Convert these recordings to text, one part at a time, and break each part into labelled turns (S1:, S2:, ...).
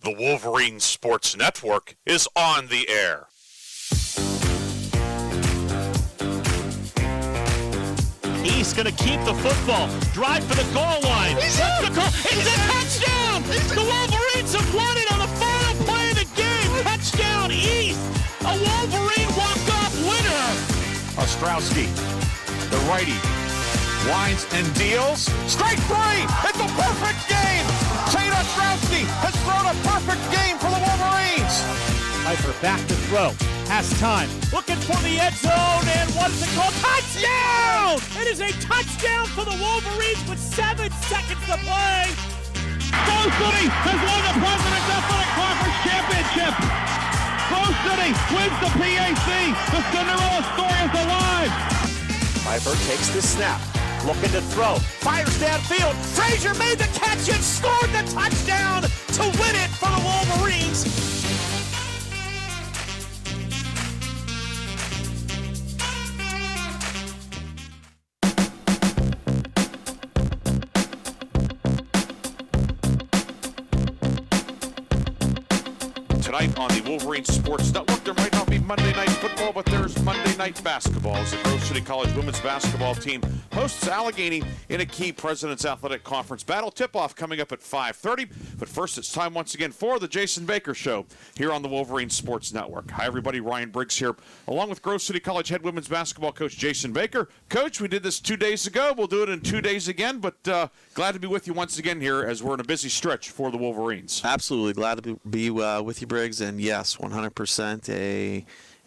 S1: The Wolverine Sports Network is on the air.
S2: He's going to keep the football. Drive for the goal line. It's a touchdown! The Wolverines have won it on the final play of the game. Touchdown East. A Wolverine walk-off winner.
S3: Ostrowski, the righty, winds and deals. Strike three! It's a perfect game! Tate Ostrowski has thrown a perfect game for the Wolverines.
S2: Piper back to throw. Has time. Looking for the end zone, and what is it called? Touchdown! It is a touchdown for the Wolverines with 7 seconds to play.
S4: Grove City has won the President's Athletic Conference Championship. Grove City wins the PAC. The Cinderella story is alive.
S2: Piper takes the snap. Looking to throw. Fires downfield. Frazier made the catch and scored the touchdown to win it for the Wolverines.
S1: Tonight on the Wolverine Sports Network, there might not be Monday Night Football, but there's Monday Night Basketball as the Grove City College women's basketball team hosts Allegheny in a key President's Athletic Conference battle. Tip-off coming up at 5:30. But first, it's time once again for the Jason Baker Show here on the Wolverine Sports Network. Hi, everybody. Ryan Briggs here, along with Grove City College head women's basketball coach Jason Baker. Coach, we did this 2 days ago. We'll do it in 2 days again, but glad to be with you once again here as we're in a busy stretch for the Wolverines.
S5: Absolutely. Glad to be with you, Briggs. And yes, 100%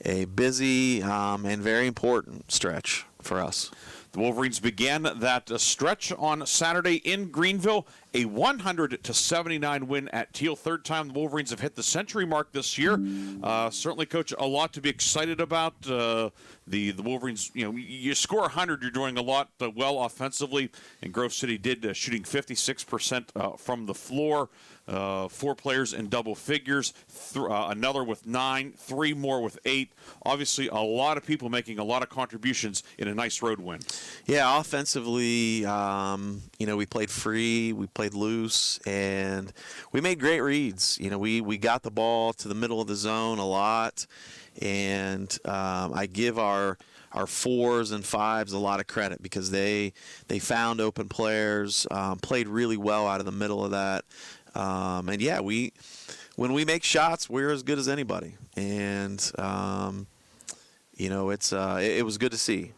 S5: a busy and very important stretch for us.
S1: The Wolverines began that stretch on Saturday in Greenville, a 100-79 win at Teal. Third time the Wolverines have hit the century mark this year. Certainly, Coach, a lot to be excited about. The Wolverines, you score 100, you're doing a lot well offensively, and Grove City did, shooting 56% from the floor. 4 players in double figures, another with 9, 3 more with 8. Obviously, a lot of people making a lot of contributions in a nice road win.
S5: Yeah, offensively, we played free, we played loose, and we made great reads. We got the ball to the middle of the zone a lot, and I give our 4s and 5s a lot of credit because they found open players, played really well out of the middle of that. And yeah, when we make shots, we're as good as anybody, and it was good to see.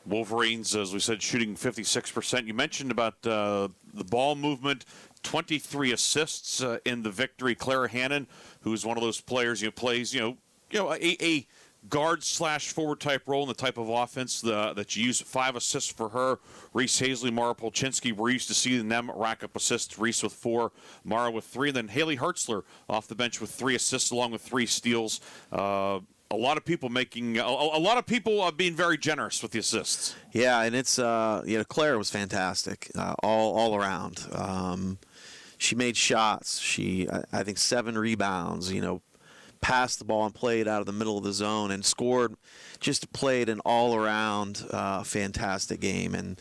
S1: Wolverines, as we said, shooting 56%. You mentioned about the ball movement, 23 assists in the victory. Clara Hannon, who's one of those players, plays, a guard/forward type role in the type of offense that you use. 5 assists for her. Reese Hazley, Mara Polchinski, we're used to seeing them rack up assists. Reese with 4, Mara with 3, and then Haley Hertzler off the bench with 3 assists along with 3 steals. A lot of people being very generous with the assists.
S5: Yeah, and it's Clara was fantastic all around. She made shots. I think 7 rebounds. Passed the ball and played out of the middle of the zone and scored. Just played an all-around fantastic game. And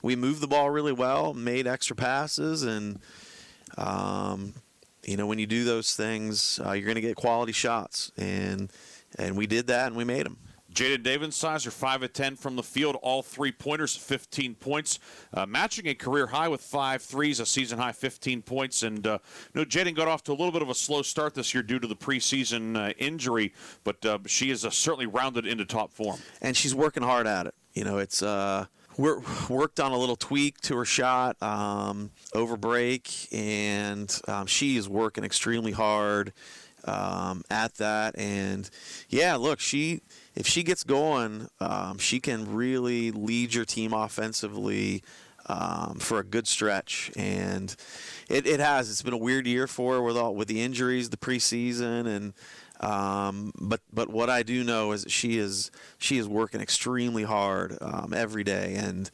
S5: we moved the ball really well, made extra passes, and when you do those things, you're going to get quality shots. And we did that, and we made them.
S1: Jaden Davensizer, 5 of 10 from the field, all 3-pointers, 15 points, matching a career high with 5 threes, a season-high 15 points. And Jaden got off to a little bit of a slow start this year due to the preseason injury, but she is certainly rounded into top form.
S5: And she's working hard at it. It's we're worked on a little tweak to her shot over break, and she is working extremely hard at that. And, yeah, look, if she gets going, she can really lead your team offensively for a good stretch. And it has. It's been a weird year for her with the injuries, the preseason, and but what I do know is that she is working extremely hard every day, and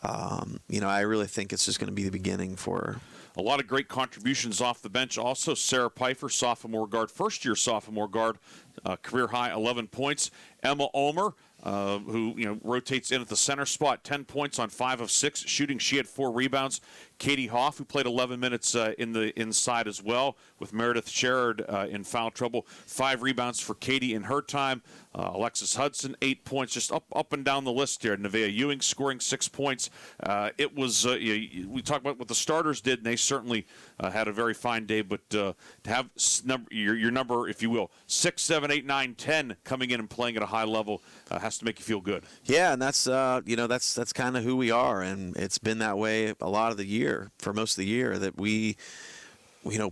S5: I really think it's just going to be the beginning for her.
S1: A lot of great contributions off the bench. Also, Sarah Pfeiffer, sophomore guard, first-year sophomore guard, career high 11 points. Emma Ulmer, who rotates in at the center spot, 10 points on 5 of 6 shooting. She had 4 rebounds. Katie Hoff, who played 11 minutes in the inside as well, with Meredith Sherrod in foul trouble. 5 rebounds for Katie in her time. Alexis Hudson, 8 points, just up and down the list here. Nevaeh Ewing scoring 6 points. It was, we talked about what the starters did, and they certainly had a very fine day, but to have your number, if you will, 6, 7, 8, 9, 10 coming in and playing at a high level has to make you feel good.
S5: Yeah, and that's that's kind of who we are, and it's been that way a lot of the year, for most of the year, that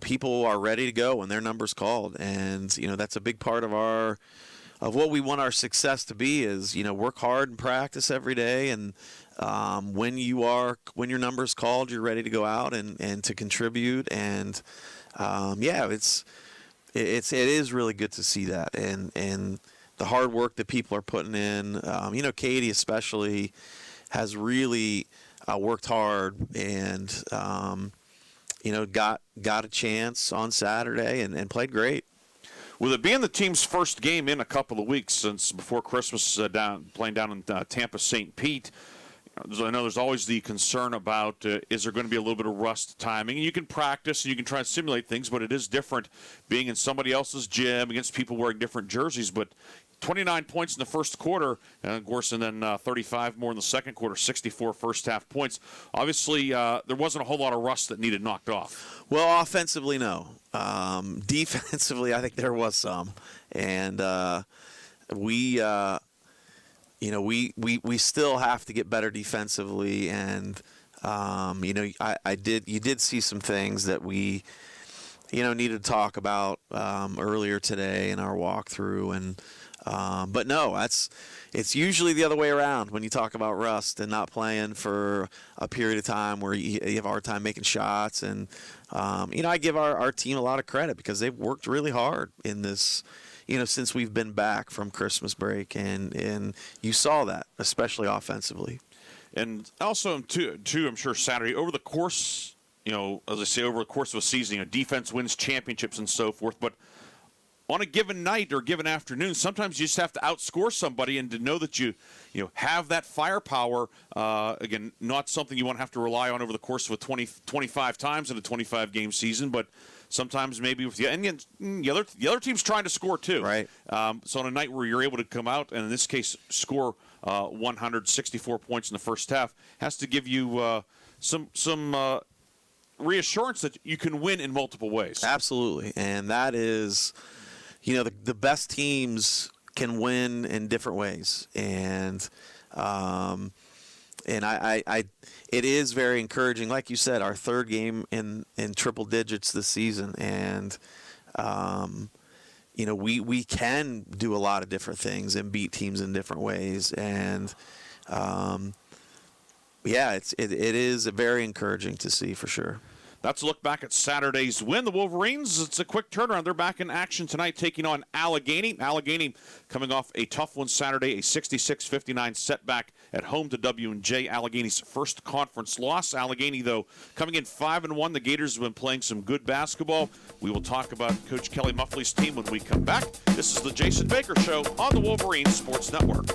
S5: people are ready to go when their number's called, and that's a big part of what we want our success to be is work hard and practice every day, and when your number's called, you're ready to go out and to contribute, and it is really good to see that, and the hard work that people are putting in. Katie especially has really worked hard and got a chance on Saturday and played great.
S1: With it being the team's first game in a couple of weeks since before Christmas, playing down in Tampa St. Pete, I know there's always the concern about is there going to be a little bit of rust timing. And you can practice and you can try and simulate things, but it is different being in somebody else's gym against people wearing different jerseys. But 29 points in the first quarter, of course, and then 35 more in the second quarter, 64 first-half points. Obviously, there wasn't a whole lot of rust that needed knocked off.
S5: Well, offensively, no. Defensively, I think there was some. And we still have to get better defensively. And, you did see some things that we needed to talk about earlier today in our walkthrough. And but no, it's usually the other way around when you talk about rust and not playing for a period of time where you have a hard time making shots. And I give our team a lot of credit because they've worked really hard in this, since we've been back from Christmas break, and you saw that, especially offensively.
S1: And also, too, I'm sure Saturday, over the course, as I say, over the course of a season, defense wins championships and so forth, but on a given night or given afternoon, sometimes you just have to outscore somebody, and to know that you have that firepower, again, not something you want to have to rely on over the course of 25 times in a 25-game season, but sometimes maybe with and the other team's trying to score too.
S5: Right.
S1: So on a night where you're able to come out and in this case score 164 points in the first half, has to give you some reassurance that you can win in multiple ways.
S5: Absolutely, and that is. The best teams can win in different ways, and it is very encouraging. Like you said, our third game in triple digits this season, and we can do a lot of different things and beat teams in different ways, and it is very encouraging to see for sure.
S1: That's a look back at Saturday's win. The Wolverines, it's a quick turnaround. They're back in action tonight, taking on Allegheny. Allegheny coming off a tough one Saturday, a 66-59 setback at home to W&J. Allegheny's first conference loss. Allegheny, though, coming in 5-1. The Gators have been playing some good basketball. We will talk about Coach Kelly Muffley's team when we come back. This is the Jason Baker Show on the Wolverines Sports Network.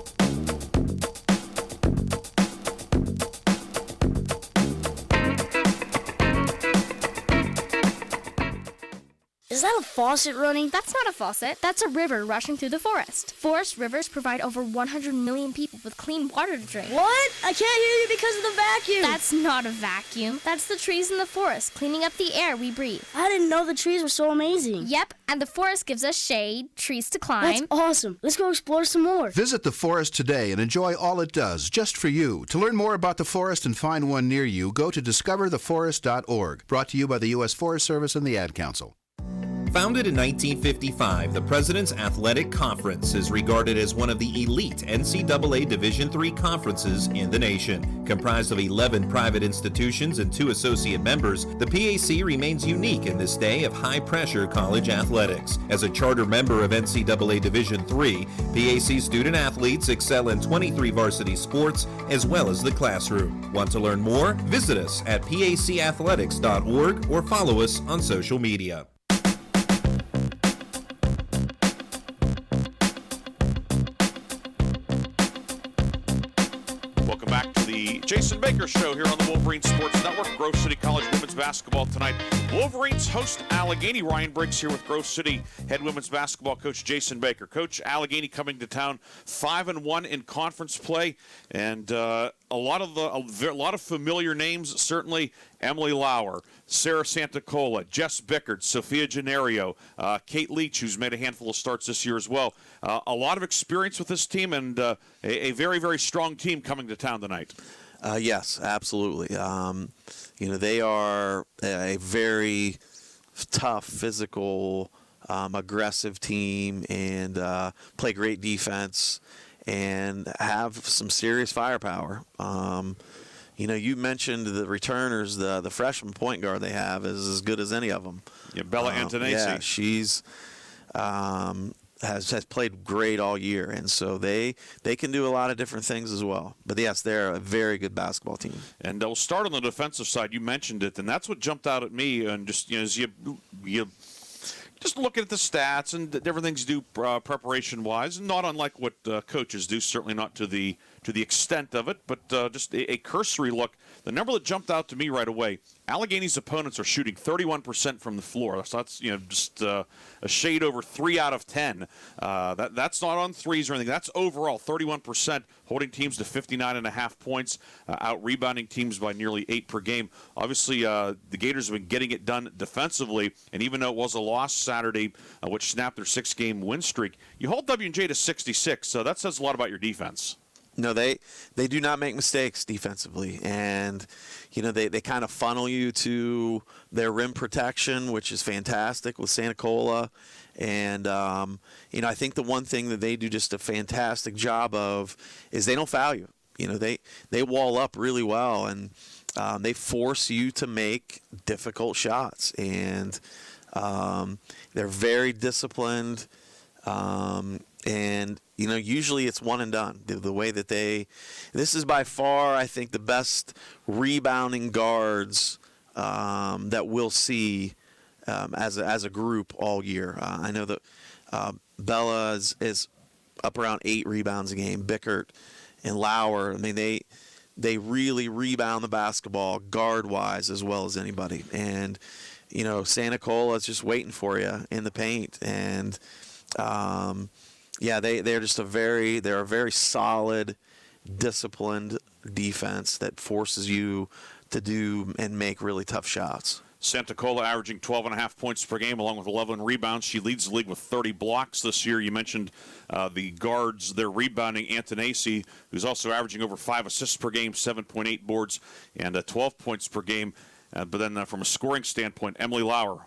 S6: Is that a faucet running?
S7: That's not a faucet. That's a river rushing through the forest. Forest rivers provide over 100 million people with clean water to drink.
S6: What? I can't hear you because of the vacuum.
S7: That's not a vacuum. That's the trees in the forest cleaning up the air we breathe.
S6: I didn't know the trees were so amazing.
S7: Yep, and the forest gives us shade, trees to climb.
S6: That's awesome. Let's go explore some more.
S8: Visit the forest today and enjoy all it does, just for you. To learn more about the forest and find one near you, go to discovertheforest.org. Brought to you by the U.S. Forest Service and the Ad Council.
S9: Founded in 1955, the President's Athletic Conference is regarded as one of the elite NCAA Division III conferences in the nation. Comprised of 11 private institutions and 2 associate members, the PAC remains unique in this day of high-pressure college athletics. As a charter member of NCAA Division III, PAC student athletes excel in 23 varsity sports as well as the classroom. Want to learn more? Visit us at pacathletics.org or follow us on social media.
S1: Welcome back to the Jason Baker Show here on the Wolverine Sports Network. Grove City College women's basketball tonight. Wolverines host Allegheny. Ryan Briggs here with Grove City head women's basketball coach Jason Baker. Coach, Allegheny coming to town 5-1 in conference play, and a lot of familiar names. Certainly Emily Lauer, Sarah Santacola, Jess Bickert, Sophia Gennario, Kate Leach, who's made a handful of starts this year as well. A lot of experience with this team, and a very, very strong team coming to town tonight.
S5: Yes, absolutely. They are a very tough, physical, aggressive team, and play great defense and have some serious firepower. You mentioned the returners. The freshman point guard they have is as good as any of them.
S1: Yeah, Bella Antonesi.
S5: Yeah, she's has played great all year, and so they can do a lot of different things as well. But yes, they're a very good basketball team.
S1: And we'll start on the defensive side. You mentioned it, and that's what jumped out at me. And just as you just looking at the stats and the different things you do preparation-wise, not unlike what coaches do, certainly not to the extent of it, but just a cursory look. The number that jumped out to me right away, Allegheny's opponents are shooting 31% from the floor. So that's just a shade over 3 out of 10. That's not on threes or anything. That's overall 31%, holding teams to 59.5 points, out-rebounding teams by nearly 8 per game. Obviously, the Gators have been getting it done defensively, and even though it was a loss Saturday, which snapped their 6-game win streak, you hold W&J to 66, so that says a lot about your defense.
S5: No, they do not make mistakes defensively, and they kind of funnel you to their rim protection, which is fantastic with Santacola. And I think the one thing that they do just a fantastic job of is they don't foul you. They wall up really well, and they force you to make difficult shots, and they're very disciplined. And usually it's one and done. The way that this is by far, I think, the best rebounding guards that we'll see as a group all year. I know that Bella is up around 8 rebounds a game. Bickert and Lauer, I mean, they really rebound the basketball guard-wise as well as anybody. And Santacola is just waiting for you in the paint, and they're just a very solid, disciplined defense that forces you to do and make really tough shots.
S1: Santacola averaging 12.5 points per game along with 11 rebounds. She leads the league with 30 blocks this year. You mentioned the guards, they're rebounding. Antonesi, who's also averaging over 5 assists per game, 7.8 boards, and 12 points per game. But then from a scoring standpoint, Emily Lauer,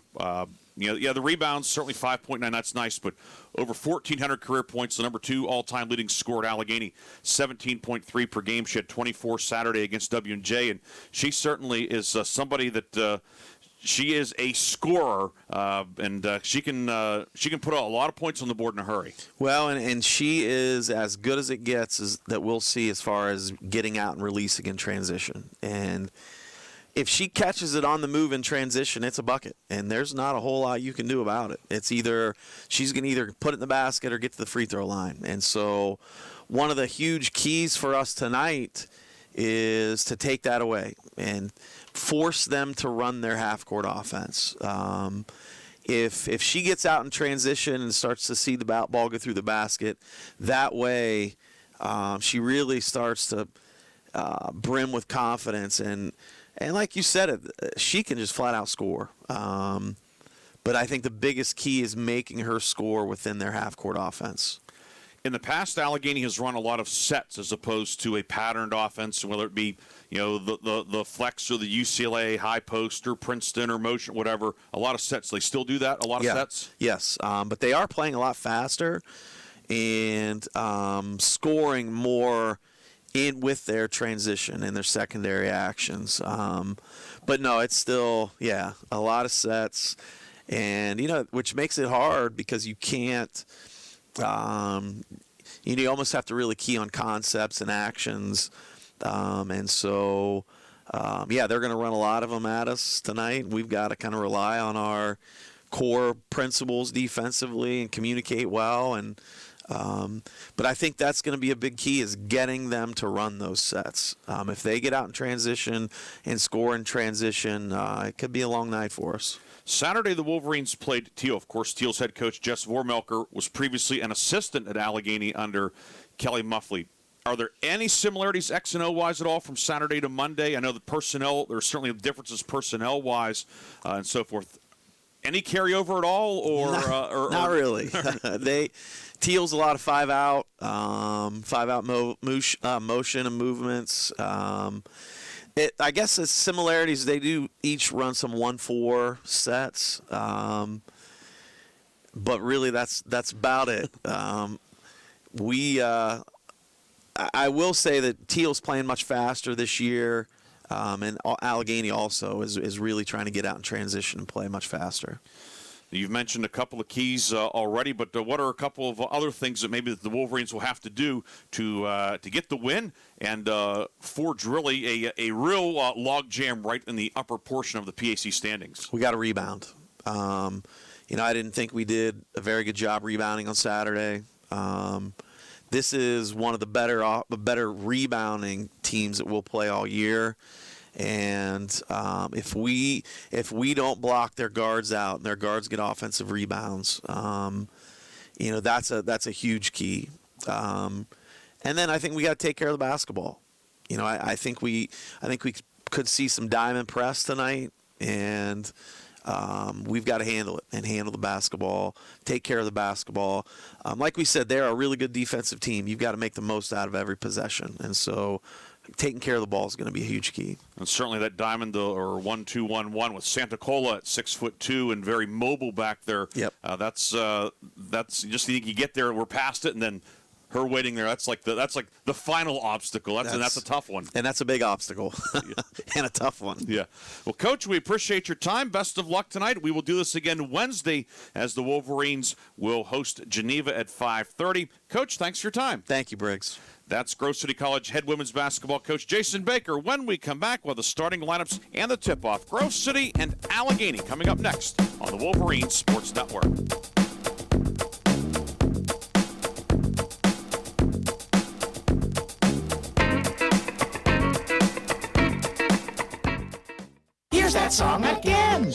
S1: the rebounds, certainly 5.9, that's nice, but over 1,400 career points, the number 2 all-time leading scorer at Allegheny, 17.3 per game. She had 24 Saturday against W&J, and she certainly is somebody that she is a scorer, and she can put a lot of points on the board in a hurry.
S5: Well, and she is as good as it gets that we'll see as far as getting out and releasing in transition. And if she catches it on the move in transition, it's a bucket, and there's not a whole lot you can do about it. It's either she's going to either put it in the basket or get to the free throw line. And so one of the huge keys for us tonight is to take that away and force them to run their half-court offense. If she gets out in transition and starts to see the ball go through the basket, that way she really starts to brim with confidence, and like you said, she can just flat out score. But I think the biggest key is making her score within their half-court offense.
S1: In the past, Allegheny has run a lot of sets as opposed to a patterned offense, whether it be the flex or the UCLA high post or Princeton or motion, whatever. A lot of sets. They still do that. A lot of sets.
S5: Yes, but they are playing a lot faster and scoring more in with their transition and their secondary actions. But no, it's still a lot of sets, and which makes it hard because you can't. You almost have to really key on concepts and actions, and so they're going to run a lot of them at us tonight. We've got to kind of rely on our core principles defensively and communicate well, and But I think that's going to be a big key, is getting them to run those sets. If they get out in transition and score in transition, it could be a long night for us.
S1: Saturday, the Wolverines played Teal. Of course, Teal's head coach, Jess Vormelker, was previously an assistant at Allegheny under Kelly Muffley. Are there any similarities X and O-wise at all from Saturday to Monday? I know the personnel, there are certainly differences personnel-wise and so forth. Any carryover at all? Or
S5: Not really. Teal's a lot of five-out motion and movements. I guess the similarities, they do each run some 1-4 sets, but really that's about it. I will say that Teal's playing much faster this year, and Allegheny also is really trying to get out in transition and play much faster.
S1: You've mentioned a couple of keys already, but what are a couple of other things that maybe the Wolverines will have to do to get the win and forge really a real logjam right in the upper portion of the PAC standings? We
S5: got to rebound. I didn't think we did a very good job rebounding on Saturday. This is one of the better rebounding teams that we'll play all year. And if we don't block their guards out and their guards get offensive rebounds, that's a huge key. And then I think we got to take care of the basketball. I think we could see some diamond press tonight, and we've got to handle it and handle the basketball, take care of the basketball. Like we said, they're a really good defensive team. You've got to make the most out of every possession, and so taking care of the ball is going to be a huge key.
S1: And certainly that diamond or 1-2-1-1 with Santa Cola at 6'2" and very mobile back there.
S5: Yep.
S1: That's just think you get there, we're past it, and then her waiting there. That's like the final obstacle. That's a tough one.
S5: And that's a big obstacle and a tough one.
S1: Yeah. Well, Coach, we appreciate your time. Best of luck tonight. We will do this again Wednesday as the Wolverines will host Geneva at 5:30. Coach, thanks for your time.
S5: Thank you, Briggs.
S1: That's Grove City College head women's basketball coach Jason Baker. When we come back with the starting lineups and the tip-off, Grove City and Allegheny coming up next on the Wolverines Sports Network.
S10: Here's that song again.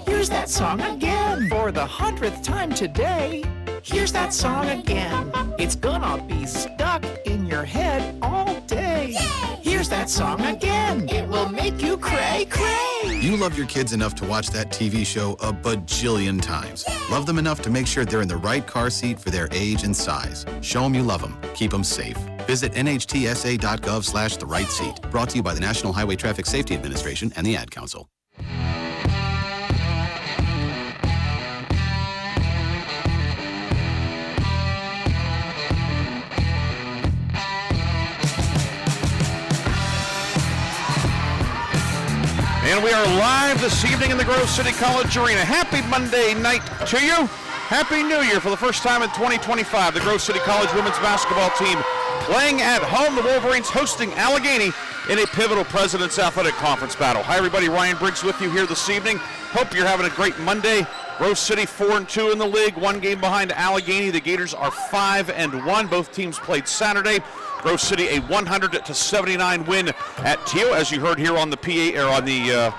S10: Here's that song again. For the 100th time today. Here's that song again. It's gonna be stuck in your head all day. Here's that song again. It will make you cray, cray.
S8: You love your kids enough to watch that TV show a bajillion times. Love them enough to make sure they're in the right car seat for their age and size. Show them you love them. Keep them safe. Visit nhtsa.gov/the-right-seat. Brought to you by the National Highway Traffic Safety Administration and the Ad Council.
S3: And we are live this evening in the Grove City College Arena. Happy Monday night to you. Happy New Year for the first time in 2025. The Grove City College women's basketball team playing at home. The Wolverines hosting Allegheny in a pivotal President's Athletic Conference battle. Hi, everybody. Ryan Briggs with you here this evening. Hope you're having a great Monday. Grove City 4-2 in the league, one game behind Allegheny. The Gators are 5-1. Both teams played Saturday. Grove City a 100-79 win at Teal, as you heard here on the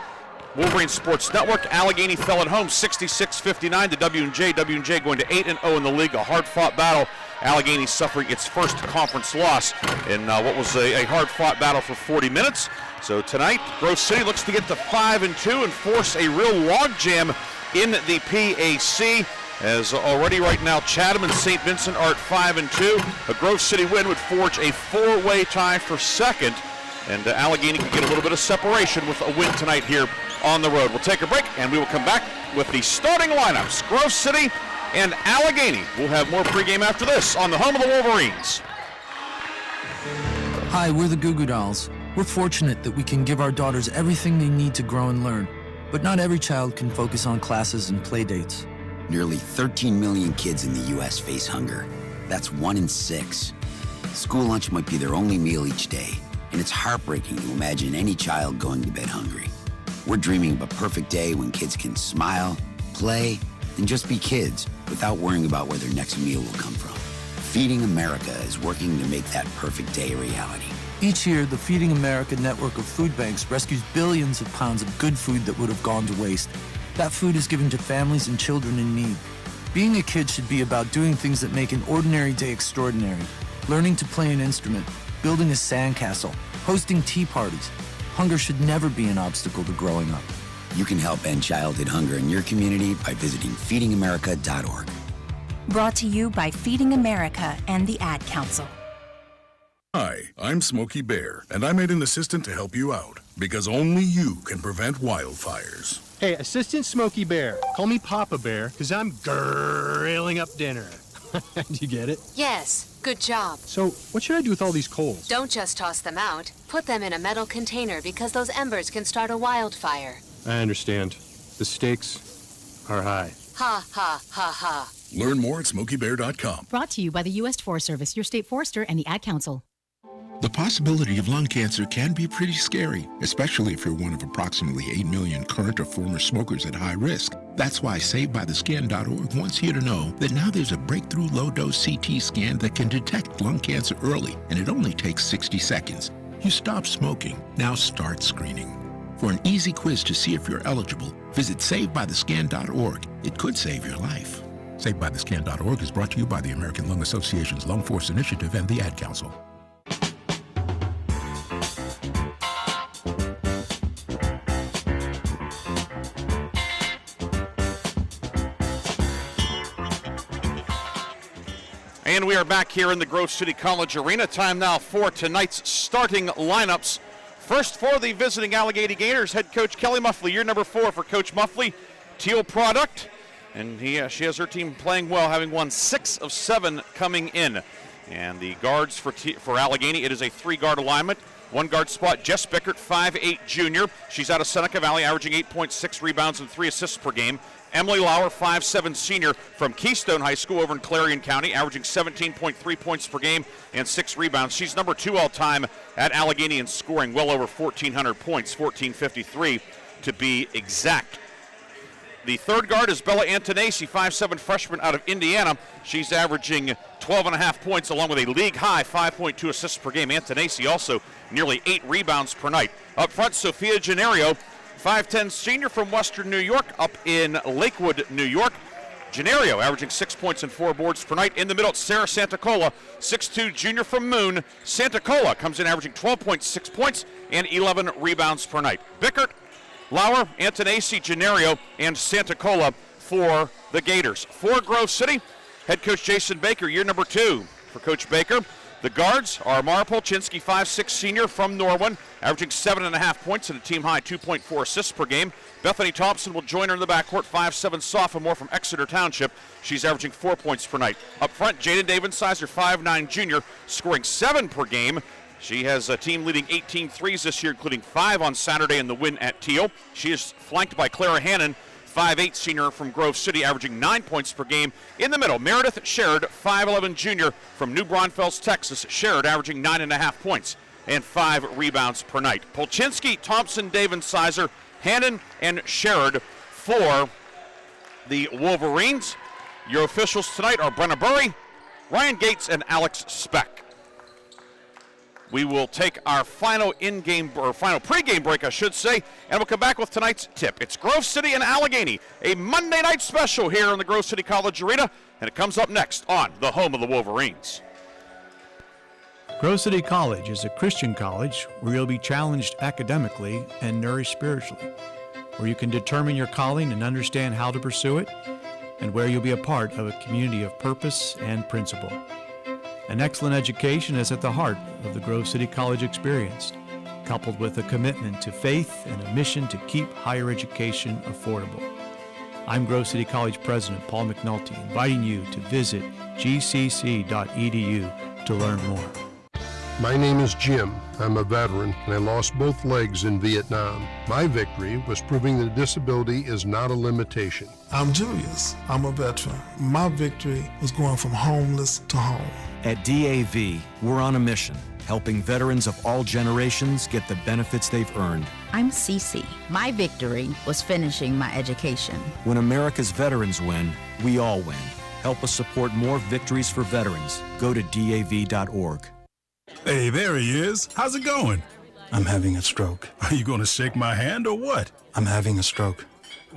S3: Wolverine Sports Network. Allegheny fell at home 66-59 to W&J. W&J going to 8-0 in the league, a hard-fought battle. Allegheny suffering its first conference loss in what was a hard-fought battle for 40 minutes. So tonight, Grove City looks to get to 5-2 and force a real logjam in the PAC. As already right now, Chatham and St. Vincent are at 5-2. A Grove City win would forge a four-way tie for second. And Allegheny can get a little bit of separation with a win tonight here on the road. We'll take a break, and we will come back with the starting lineups. Grove City and Allegheny. We'll have more pregame after this on the home of the Wolverines.
S11: Hi, we're the Goo Goo Dolls. We're fortunate that we can give our daughters everything they need to grow and learn. But not every child can focus on classes and play dates.
S12: Nearly 13 million kids in the U.S. face hunger. That's 1 in 6. School lunch might be their only meal each day, and it's heartbreaking to imagine any child going to bed hungry. We're dreaming of a perfect day when kids can smile, play, and just be kids without worrying about where their next meal will come from. Feeding America is working to make that perfect day a reality.
S11: Each year, the Feeding America network of food banks rescues billions of pounds of good food that would have gone to waste. That food is given to families and children in need. Being a kid should be about doing things that make an ordinary day extraordinary. Learning to play an instrument, building a sandcastle, hosting tea parties. Hunger should never be an obstacle to growing up.
S12: You can help end childhood hunger in your community by visiting feedingamerica.org.
S13: Brought to you by Feeding America and the Ad Council.
S14: Hi, I'm Smokey Bear, and I made an assistant to help you out, because only you can prevent wildfires.
S15: Hey, Assistant Smokey Bear. Call me Papa Bear, because I'm grilling up dinner. Do you get it?
S16: Yes, good job.
S15: So, what should I do with all these coals?
S16: Don't just toss them out. Put them in a metal container because those embers can start a wildfire.
S15: I understand. The stakes are high.
S16: Ha, ha, ha, ha.
S14: Learn more at SmokeyBear.com.
S17: Brought to you by the U.S. Forest Service, your state forester, and the Ad Council.
S18: The possibility of lung cancer can be pretty scary, especially if you're one of approximately 8 million current or former smokers at high risk. That's why SaveByTheScan.org wants you to know that now there's a breakthrough low-dose CT scan that can detect lung cancer early, and it only takes 60 seconds. You stop smoking, now start screening. For an easy quiz to see if you're eligible, visit SaveByTheScan.org. It could save your life. SaveByTheScan.org is brought to you by the American Lung Association's Lung Force Initiative and the Ad Council.
S1: And we are back here in the Grove City College Arena. Time now for tonight's starting lineups. First for the visiting Allegheny Gators, head coach Kelly Muffley. Year number 4 for Coach Muffley. Teal product. And she has her team playing well, having won 6 of 7 coming in. And the guards for Allegheny, it is a 3-guard alignment. 1 guard spot, Jess Bickert, 5'8" junior. She's out of Seneca Valley, averaging 8.6 rebounds and 3 assists per game. Emily Lauer, 5'7" senior from Keystone High School over in Clarion County, averaging 17.3 points per game and 6 rebounds. She's number 2 all-time at Allegheny in scoring, well over 1,400 points, 1,453 to be exact. The 3rd guard is Bella Antonacci, 5'7" freshman out of Indiana. She's averaging 12.5 points along with a league-high 5.2 assists per game. Antonacci also nearly 8 rebounds per night. Up front, Sophia Gennario, 5'10" senior from Western New York, up in Lakewood, New York. Gennario averaging 6 points and 4 boards per night. In the middle, Sarah Santacola, 6'2" junior from Moon. Santacola comes in averaging 12.6 points and 11 rebounds per night. Bickert, Lauer, Antonacci, Gennario, and Santacola for the Gators. For Grove City, head coach Jason Baker, year number 2 for Coach Baker. The guards are Mara Polchinski, 5'6" senior from Norwin, averaging 7.5 points and a team-high 2.4 assists per game. Bethany Thompson will join her in the backcourt, 5'7" sophomore from Exeter Township. She's averaging 4 points per night. Up front, Jaden Davensizer, 5'9" junior, scoring 7 per game. She has a team leading 18 threes this year, including 5 on Saturday in the win at Teal. She is flanked by Clara Hannon, 5'8" senior from Grove City, averaging 9 points per game. In the middle, Meredith Sherrod, 5'11" junior from New Braunfels, Texas. Sherrod averaging 9.5 points and 5 rebounds per night. Polchinski, Thompson, Davensizer, Hannon, and Sherrod for the Wolverines. Your officials tonight are Brenna Burry, Ryan Gates, and Alex Speck. We will take our final final pregame break, I should say, and we'll come back with tonight's tip. It's Grove City and Allegheny, a Monday night special here in the Grove City College Arena, and it comes up next on the home of the Wolverines.
S19: Grove City College is a Christian college where you'll be challenged academically and nourished spiritually, where you can determine your calling and understand how to pursue it, and where you'll be a part of a community of purpose and principle. An excellent education is at the heart of the Grove City College experience, coupled with a commitment to faith and a mission to keep higher education affordable. I'm Grove City College President Paul McNulty, inviting you to visit gcc.edu to learn more.
S20: My name is Jim. I'm a veteran, and I lost both legs in Vietnam. My victory was proving that disability is not a limitation.
S21: I'm Julius. I'm a veteran. My victory was going from homeless to home.
S22: At DAV, we're on a mission, helping veterans of all generations get the benefits they've earned.
S23: I'm Cece. My victory was finishing my education.
S22: When America's veterans win, we all win. Help us support more victories for veterans. Go to DAV.org.
S14: Hey, there he is. How's it going?
S2: I'm having a stroke.
S14: Are you going to shake my hand or what?
S2: I'm having a stroke.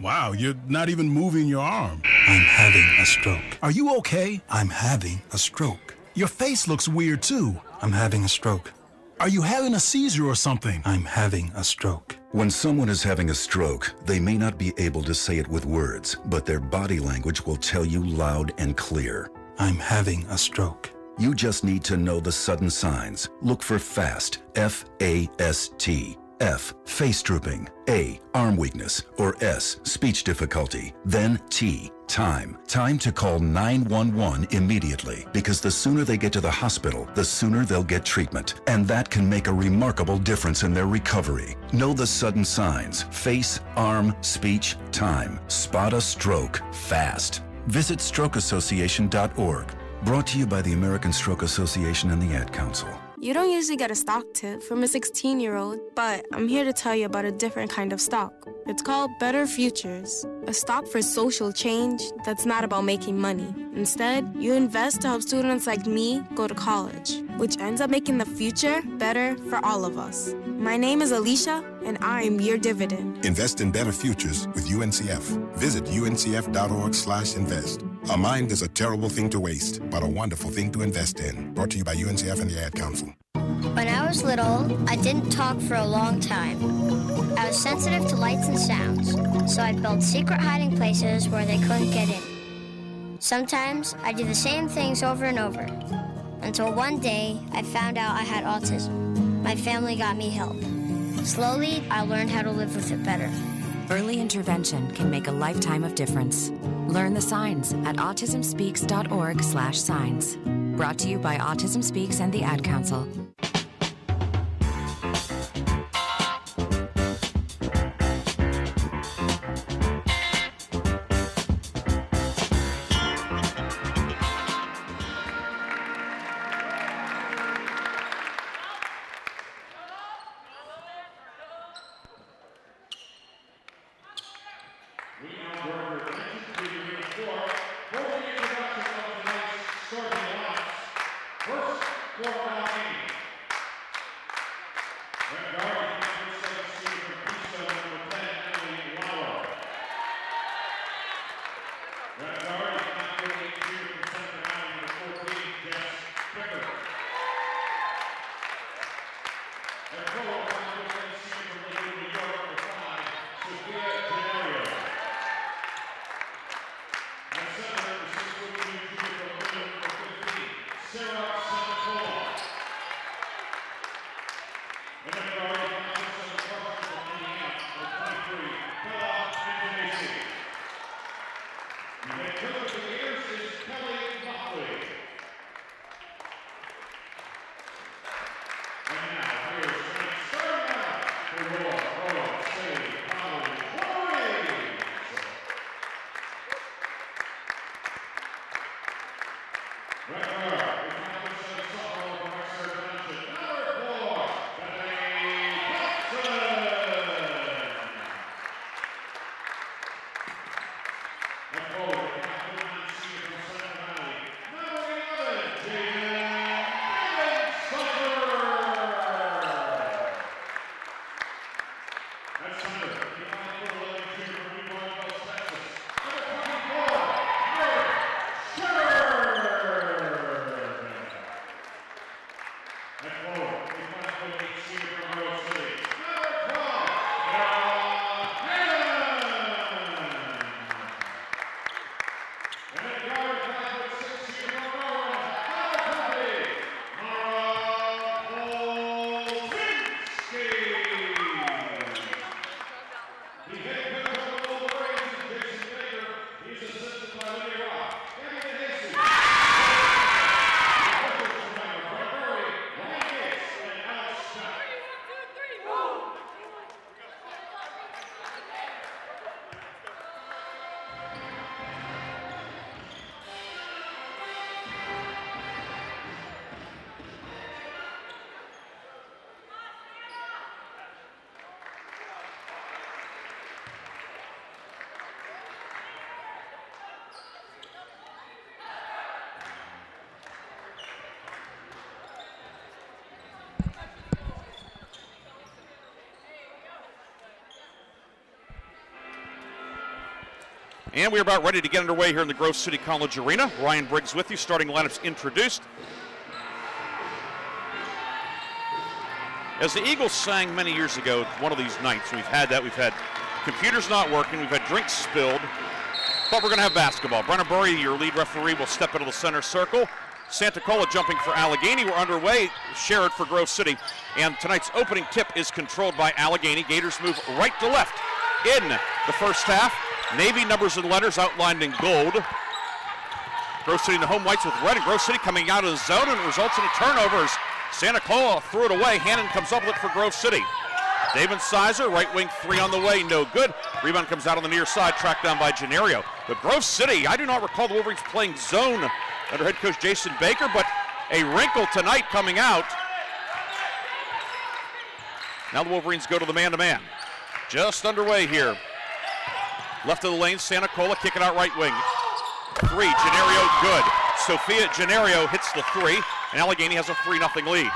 S14: Wow, you're not even moving your arm.
S2: I'm having a stroke.
S14: Are you okay?
S2: I'm having a stroke.
S14: Your face looks weird too.
S2: I'm having a stroke.
S14: Are you having a seizure or something?
S2: I'm having a stroke.
S4: When someone is having a stroke, they may not be able to say it with words, but their body language will tell you loud and clear.
S2: I'm having a stroke.
S4: You just need to know the sudden signs. Look for FAST, F-A-S-T. F, face drooping. A, arm weakness. Or S, speech difficulty. Then T, time. Time to call 911 immediately, because the sooner they get to the hospital, the sooner they'll get treatment. And that can make a remarkable difference in their recovery. Know the sudden signs. Face, arm, speech, time. Spot a stroke fast. Visit strokeassociation.org. Brought to you by the American Stroke Association and the Ad Council.
S23: You don't usually get a stock tip from a 16-year-old, but I'm here to tell you about a different kind of stock. It's called Better Futures, a stock for social change that's not about making money. Instead, you invest to help students like me go to college, which ends up making the future better for all of us. My name is Alicia, and I'm your dividend.
S24: Invest in better futures with UNCF. Visit uncf.org/invest. A mind is a terrible thing to waste, but a wonderful thing to invest in. Brought to you by UNCF and the Ad Council.
S25: When I was little, I didn't talk for a long time. I was sensitive to lights and sounds, so I built secret hiding places where they couldn't get in. Sometimes I do the same things over and over, until one day I found out I had autism. My family got me help. Slowly, I learned how to live with it better.
S26: Early intervention can make a lifetime of difference. Learn the signs at autismspeaks.org/signs. Brought to you by Autism Speaks and the Ad Council.
S1: And we are about ready to get underway here in the Grove City College Arena. Ryan Briggs with you, starting lineups introduced. As the Eagles sang many years ago, one of these nights, we've had computers not working, we've had drinks spilled, but we're going to have basketball. Brenna Burry, your lead referee, will step into the center circle. Santa Cola jumping for Allegheny. We're underway. Sherrod for Grove City. And tonight's opening tip is controlled by Allegheny. Gators move right to left in the first half. Navy numbers and letters outlined in gold. Grove City in the home whites with red, and Grove City coming out of the zone, and it results in a turnover as Santa Cola threw it away. Hannon comes up with it for Grove City. David Sizer, right wing three on the way, no good. Rebound comes out on the near side, tracked down by Gennario. But Grove City, I do not recall the Wolverines playing zone under head coach Jason Baker, but a wrinkle tonight coming out. Now the Wolverines go to the man-to-man. Just underway here. Left of the lane, Santa Cola, kick it out right wing. Three, Gennario, good. Sophia Gennario hits the three, and Allegheny has a 3-0 lead.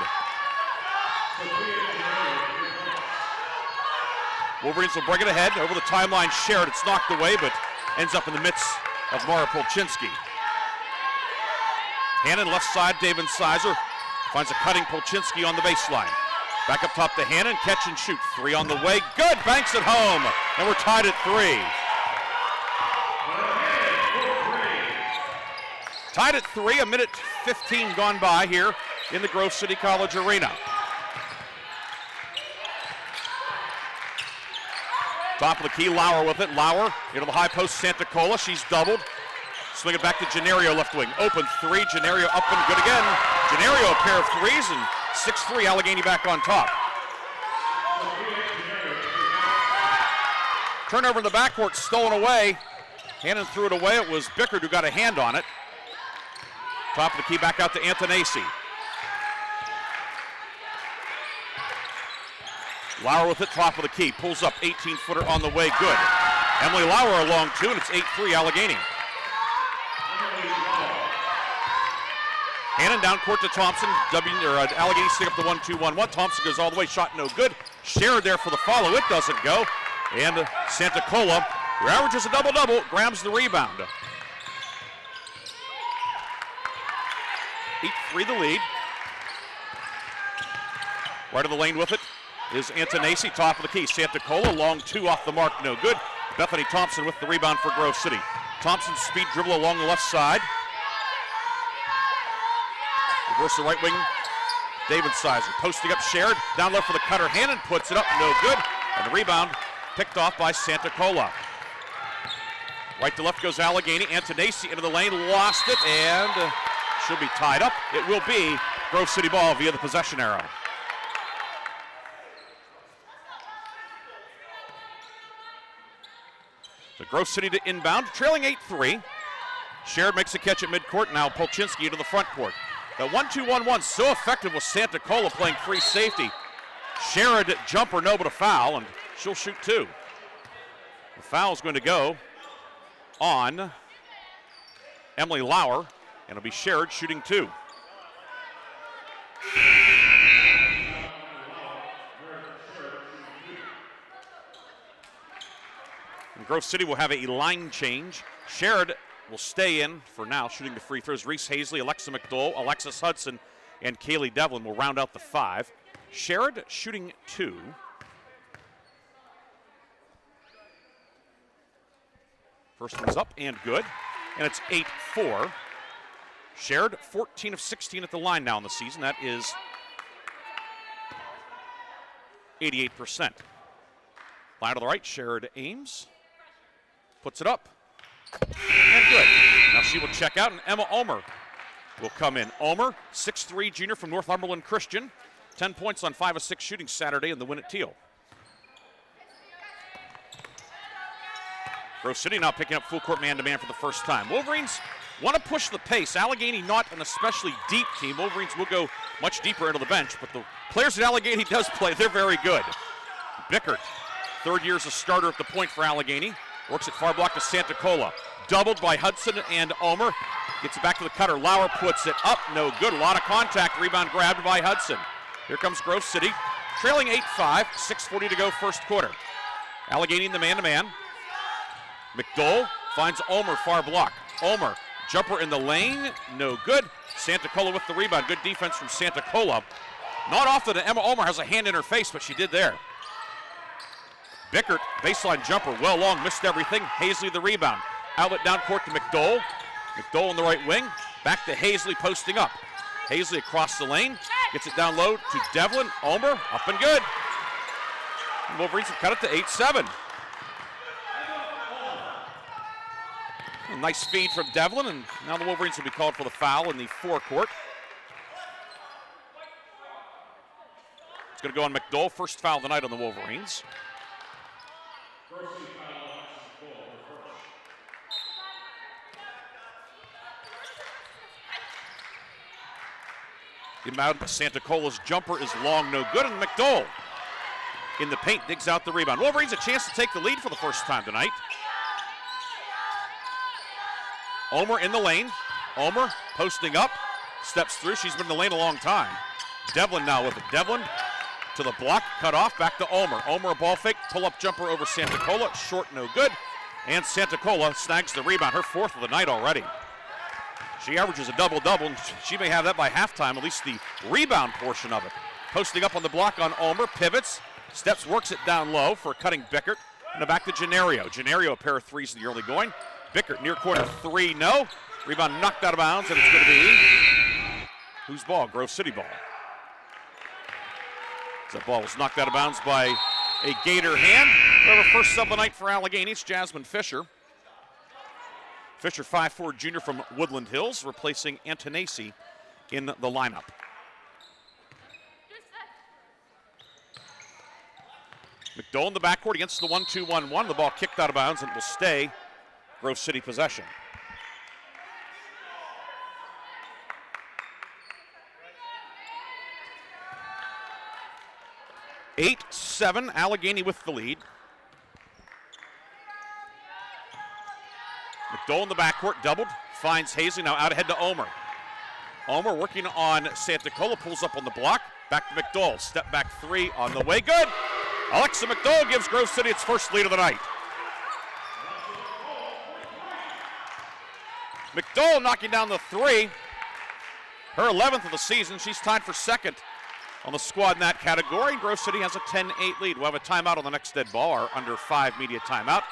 S1: Wolverines will bring it ahead over the timeline. Sherrod, it's knocked away, but ends up in the midst of Mara Polchinski. Hannon left side, David Sizer finds a cutting Polchinski on the baseline. Back up top to Hannon, catch and shoot. Three on the way, good, banks it home, and we're tied at 3. Tied at 3, a minute 15 gone by here in the Grove City College Arena. Top of the key, Lauer with it. Lauer into the high post, Santa Cola. She's doubled. Swing it back to Gennario, left wing. Open three, Gennario up and good again. Gennario a pair of threes, and 6-3, Allegheny back on top. Turnover in the backcourt, stolen away. Hannon threw it away. It was Bickard who got a hand on it. Top of the key, back out to Antonacci. Lauer with it, top of the key, pulls up, 18-footer on the way, good. Emily Lauer along two, and it's 8-3 Allegheny. Hannon down court to Thompson. Allegheny stick up the 1-2-1-1. Thompson goes all the way, shot no good. Sherrod there for the follow, it doesn't go. And Santa Cola, who averages a double-double, grabs the rebound. 8-3 the lead. Right of the lane with it is Antonacci, top of the key. Santa Cola, long two off the mark, no good. Bethany Thompson with the rebound for Grove City. Thompson speed dribble along the left side. Reverse the right wing, David Sizer. Posting up Sherrod, down low for the cutter. Hannon puts it up, no good. And the rebound picked off by Santa Cola. Right to left goes Allegheny. Antonacci into the lane, lost it, and she'll be tied up. It will be Grove City ball via the possession arrow. So Grove City to inbound, trailing 8-3. Sherrod makes a catch at midcourt. Now Polchinski into the front court. The 1-2-1-1 so effective with Santa Cola playing free safety. Sherrod jumper, no, but a foul, and she'll shoot two. The foul is going to go on Emily Lauer, and it'll be Sherrod shooting two. And Grove City will have a line change. Sherrod will stay in for now, shooting the free throws. Reese Hazley, Alexa McDowell, Alexis Hudson, and Kaylee Devlin will round out the 5. Sherrod shooting 2. First one's up and good, and it's 8-4. Sherrod 14 of 16 at the line now in the season. That is 88%. Line to the right, Sherrod aims, puts it up, and good. Now she will check out, and Emma Ulmer will come in. Ulmer, 6'3" junior from Northumberland Christian. 10 points on 5 of 6 shooting Saturday in the win at Teal. Grove City now picking up full court man-to-man for the first time. Wolverines want to push the pace. Allegheny not an especially deep team. Wolverines will go much deeper into the bench, but the players that Allegheny does play, they're very good. Bickert, third year as a starter at the point for Allegheny. Works at far block to Santa Cola. Doubled by Hudson and Ulmer. Gets it back to the cutter. Lauer puts it up. No good. A lot of contact. Rebound grabbed by Hudson. Here comes Grove City. Trailing 8-5. 6:40 to go first quarter. Allegheny in the man-to-man. McDowell finds Omer, far block. Omer, jumper in the lane, no good. Santacola with the rebound. Good defense from Santacola. Not often Emma Omer has a hand in her face, but she did there. Bickert, baseline jumper, well long, missed everything. Hazley the rebound. Outlet down court to McDole. McDole in the right wing. Back to Hazley posting up. Hazley across the lane. Gets it down low to Devlin. Omer, up and good. And Wolverines have cut it to 8-7. A nice feed from Devlin, and now the Wolverines will be called for the foul in the forecourt. It's going to go on McDole, first foul of the night on the Wolverines. Inbound, Santacola's jumper is long, no good, and McDole in the paint digs out the rebound. Wolverines a chance to take the lead for the first time tonight. Omer in the lane. Omer posting up, steps through. She's been in the lane a long time. Devlin now with it. Devlin to the block, cut off, back to Omer. Omer a ball fake, pull-up jumper over Santacola, short, no good. And Santacola snags the rebound, her fourth of the night already. She averages a double-double, and she may have that by halftime, at least the rebound portion of it. Posting up on the block on Omer, pivots, steps, works it down low for a cutting Bickert. And now back to Gennario. Gennario, a pair of threes in the early going. Bickert near corner three, no. Rebound knocked out of bounds, and it's going to be whose ball? Grove City ball. That ball was knocked out of bounds by a Gator hand. However, first sub of the night for Allegheny, it's Jasmine Fisher. Fisher, 5'4" junior from Woodland Hills, replacing Antonacci in the lineup. McDole in the backcourt against the 1-2-1-1. The ball kicked out of bounds, and it will stay Grove City possession. (8-7), Allegheny with the lead. McDole in the backcourt, doubled, finds Hazley, now out ahead to Omer. Omer working on Santacola, pulls up on the block, back to McDole, step back three on the way, good! Alexa McDole gives Grove City its first lead of the night. McDole knocking down the three, her 11th of the season. She's tied for second on the squad in that category. Grove City has a 10-8 lead. We'll have a timeout on the next dead ball, our under 5 media timeout.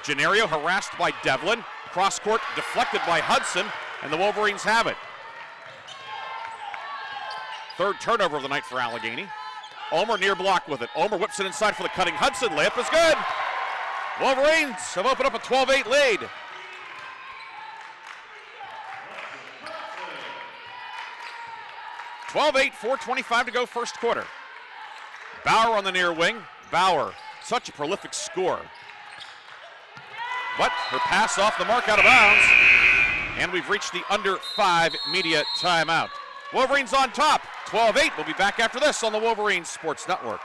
S1: Gennario harassed by Devlin. Cross court deflected by Hudson, and the Wolverines have it. Third turnover of the night for Allegheny. Omer near block with it. Omer whips it inside for the cutting Hudson. Layup is good. Wolverines have opened up a 12-8 lead. (12-8), 4:25 to go first quarter. Bauer on the near wing. Bauer, such a prolific scorer. But her pass off the mark, out of bounds. And we've reached the under 5 media timeout. Wolverines on top, 12-8. We'll be back after this on the Wolverines Sports Network.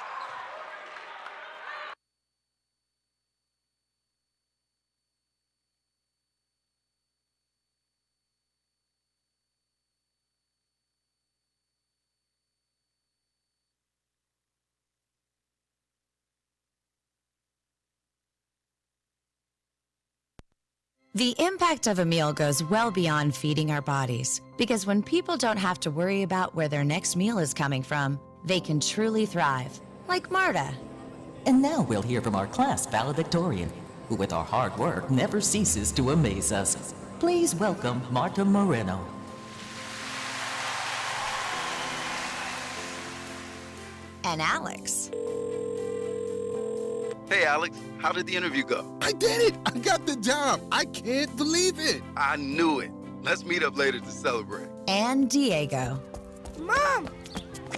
S26: The impact of a meal goes well beyond feeding our bodies, because when people don't have to worry about where their next meal is coming from, they can truly thrive, like Marta.
S5: And now we'll hear from our class valedictorian, who with our hard work never ceases to amaze us. Please welcome Marta Moreno.
S26: And Alex.
S6: Hey, Alex, how did the interview go?
S7: I did it! I got the job! I can't believe it!
S6: I knew it. Let's meet up later to celebrate.
S26: And Diego.
S8: Mom!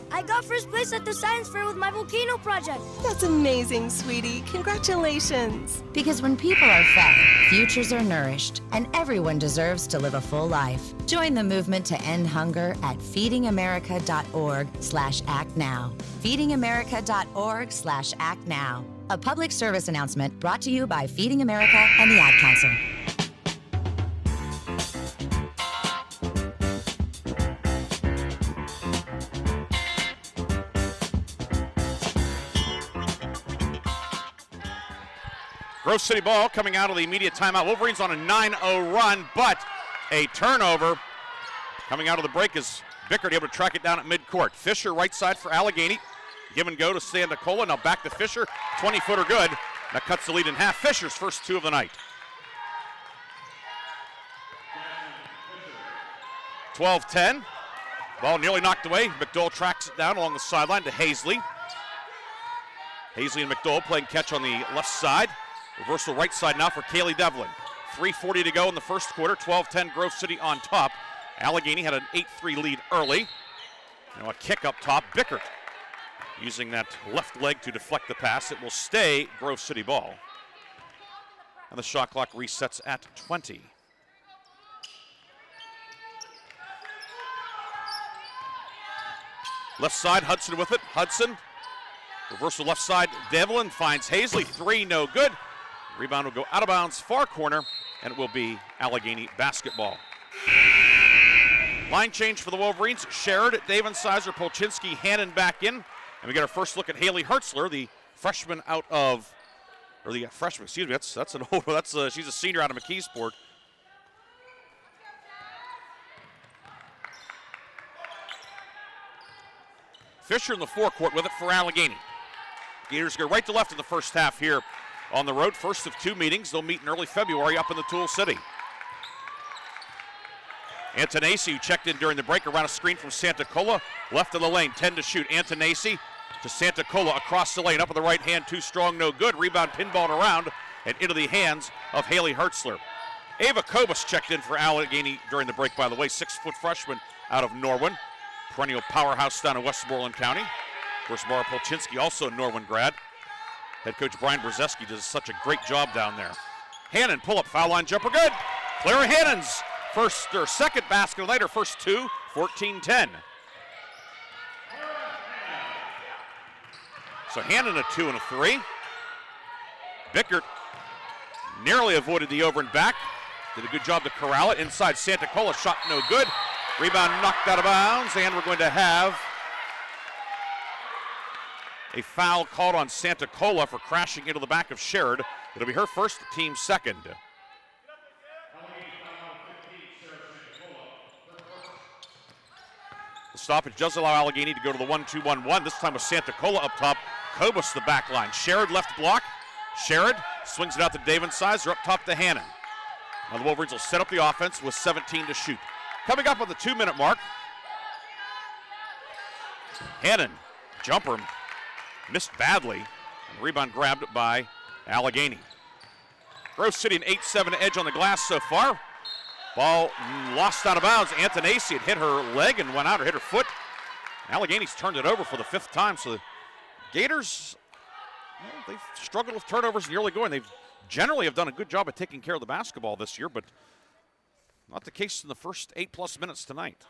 S8: I got first place at the science fair with my volcano project.
S9: That's amazing, sweetie. Congratulations.
S26: Because when people are fed, futures are nourished, and everyone deserves to live a full life. Join the movement to end hunger at feedingamerica.org/actnow. feedingamerica.org/actnow. A public service announcement brought to you by Feeding America and the Ad Council.
S1: Grove City ball coming out of the immediate timeout. Wolverines on a 9-0 run, but a turnover coming out of the break is Bickert able to track it down at midcourt. Fisher right side for Allegheny. Give and go to Santacola. Now back to Fisher. 20-footer good. That cuts the lead in half. Fisher's first two of the night. 12-10. Ball nearly knocked away. McDowell tracks it down along the sideline to Hazley. Hazley and McDowell playing catch on the left side. Reversal right side now for Kaylee Devlin. 3:40 to go in the first quarter. 12-10 Grove City on top. Allegheny had an 8-3 lead early. Now a kick up top. Bickert using that left leg to deflect the pass. It will stay Grove City ball. And the shot clock resets at 20. Left side, Hudson with it. Hudson. Reversal left side. Devlin finds Hazley. 3, no good. Rebound will go out of bounds, far corner, and it will be Allegheny basketball. Line change for the Wolverines. Sherrod, Davensizer, Polchinski, Hannon back in. And we get our first look at Haley Hertzler, the freshman out of, or the freshman, excuse me, that's an old, she's a senior out of McKeesport. Fisher in the forecourt with it for Allegheny. Gators go right to left in the first half here on the road. First of two meetings. They'll meet in early February up in the Tool City. Antonacci, who checked in during the break, around a screen from Santacola. Left of the lane, 10 to shoot. Antonacci to Santacola across the lane. Up on the right hand, too strong, no good. Rebound pinballed around and into the hands of Haley Hertzler. Ava Kobus checked in for Allegheny during the break, by the way. 6-foot freshman out of Norwin. Perennial powerhouse down in Westmoreland County. Of course, Mara Polchinski, also a Norwin grad. Head coach Brian Brzezinski does such a great job down there. Hannon, pull-up, foul line jumper, good. Clara Hannon's second basket later, first two, 14-10. So Hannon a 2 and a 3. Bickert narrowly avoided the over and back. Did a good job to corral it. Inside Santacola, shot no good. Rebound knocked out of bounds, and we're going to have a foul called on Santacola for crashing into the back of Sherrod. It'll be her first, the team's second. The stoppage does allow Allegheny to go to the 1-2-1-1. This time with Santacola up top. Kobus the back line. Sherrod left block. Sherrod swings it out to Davensizer, up top to Hannon. Now the Wolverines will set up the offense with 17 to shoot. Coming up on the 2-minute mark, Hannon, jumper, missed badly, and rebound grabbed by Allegheny. Grove City an 8-7 edge on the glass so far. Ball lost out of bounds. Antonacci had hit her leg and went out, or hit her foot. Allegheny's turned it over for the 5th time, so the Gators, they've struggled with turnovers in the early going. They've generally have done a good job of taking care of the basketball this year, but not the case in the first 8+ minutes tonight.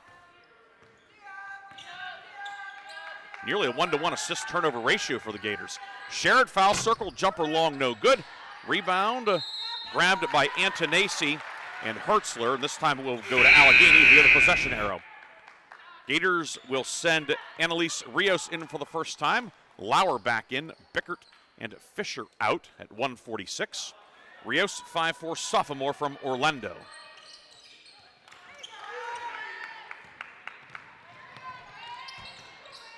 S1: Nearly a 1-to-1 assist turnover ratio for the Gators. Sherrod foul circle, jumper long, no good. Rebound grabbed by Antonacci and Hertzler, and this time it will go to Allegheny via the possession arrow. Gators will send Annalise Rios in for the first time. Lauer back in, Bickert and Fisher out at 1:46. Rios, 5'4" sophomore from Orlando.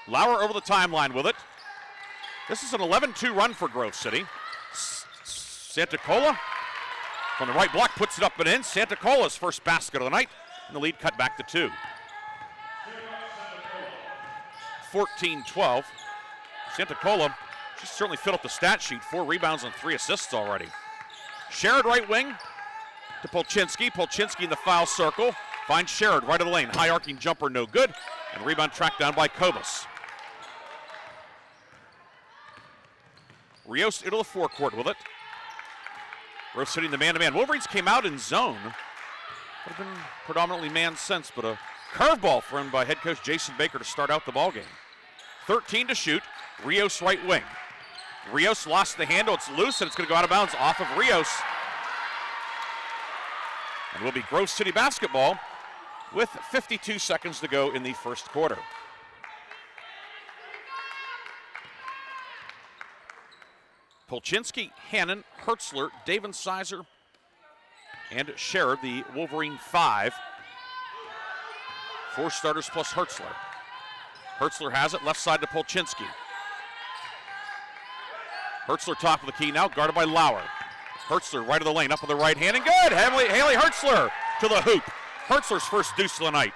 S1: Lauer over the timeline with it. This is an 11-2 run for Grove City. Santacola from the right block puts it up and in. Santacola's first basket of the night, and the lead cut back to 2. 14-12. Santacola, she's certainly filled up the stat sheet. 4 rebounds and 3 assists already. Sherrod right wing to Polchinski. Polchinski in the foul circle. Finds Sherrod right of the lane. High arcing jumper, no good. And rebound tracked down by Kobus. Rios into the forecourt with it. Grove City in the man-to-man. Wolverines came out in zone. Would have been predominantly man since, but a curveball thrown by head coach Jason Baker to start out the ballgame. 13 to shoot. Rios right wing. Rios lost the handle. It's loose, and it's going to go out of bounds off of Rios. And will be Grove City basketball with 52 seconds to go in the first quarter. Polchinski, Hannon, Hertzler, David Sizer, and Sherrod, the Wolverine 5. 4 starters plus Hertzler. Hertzler has it, left side to Polchinski. Hertzler top of the key now, guarded by Lauer. Hertzler right of the lane, up on the right hand, and good! Haley Hertzler to the hoop. Hertzler's first deuce of the night.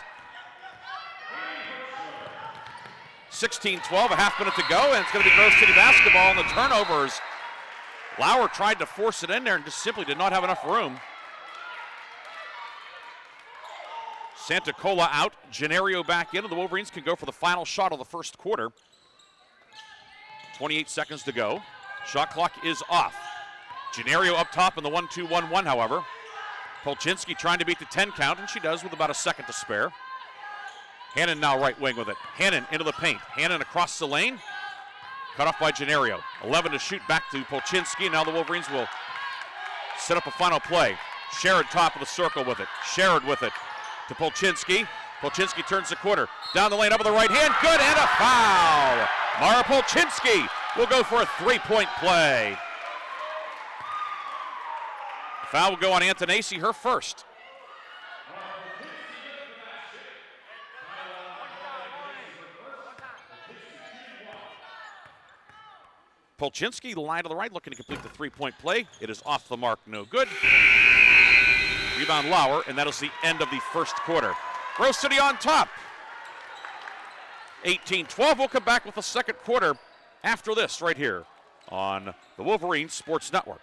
S1: 16-12, a half minute to go, and it's going to be Grove City basketball, and the turnovers. Lauer tried to force it in there and just simply did not have enough room. Santa Cola out, Gennario back in, and the Wolverines can go for the final shot of the first quarter. 28 seconds to go. Shot clock is off. Gennario up top in the 1-2-1-1, however. Polchinski trying to beat the 10 count, and she does with about a second to spare. Hannon now right wing with it. Hannon into the paint. Hannon across the lane. Cut off by Gennario. 11 to shoot, back to Polchinski. Now the Wolverines will set up a final play. Sherrod top of the circle with it. Sherrod with it to Polchinski. Polchinski turns the corner. Down the lane, up with the right hand. Good, and a foul. Mara Polchinski will go for a 3-point play. Foul will go on Antonacci, her first. Polchinski, the line to the right, looking to complete the 3-point play. It is off the mark, no good. Rebound Lauer, and that is the end of the first quarter. Grove City on top. 18-12, we'll come back with the second quarter after this right here on the Wolverine Sports Network.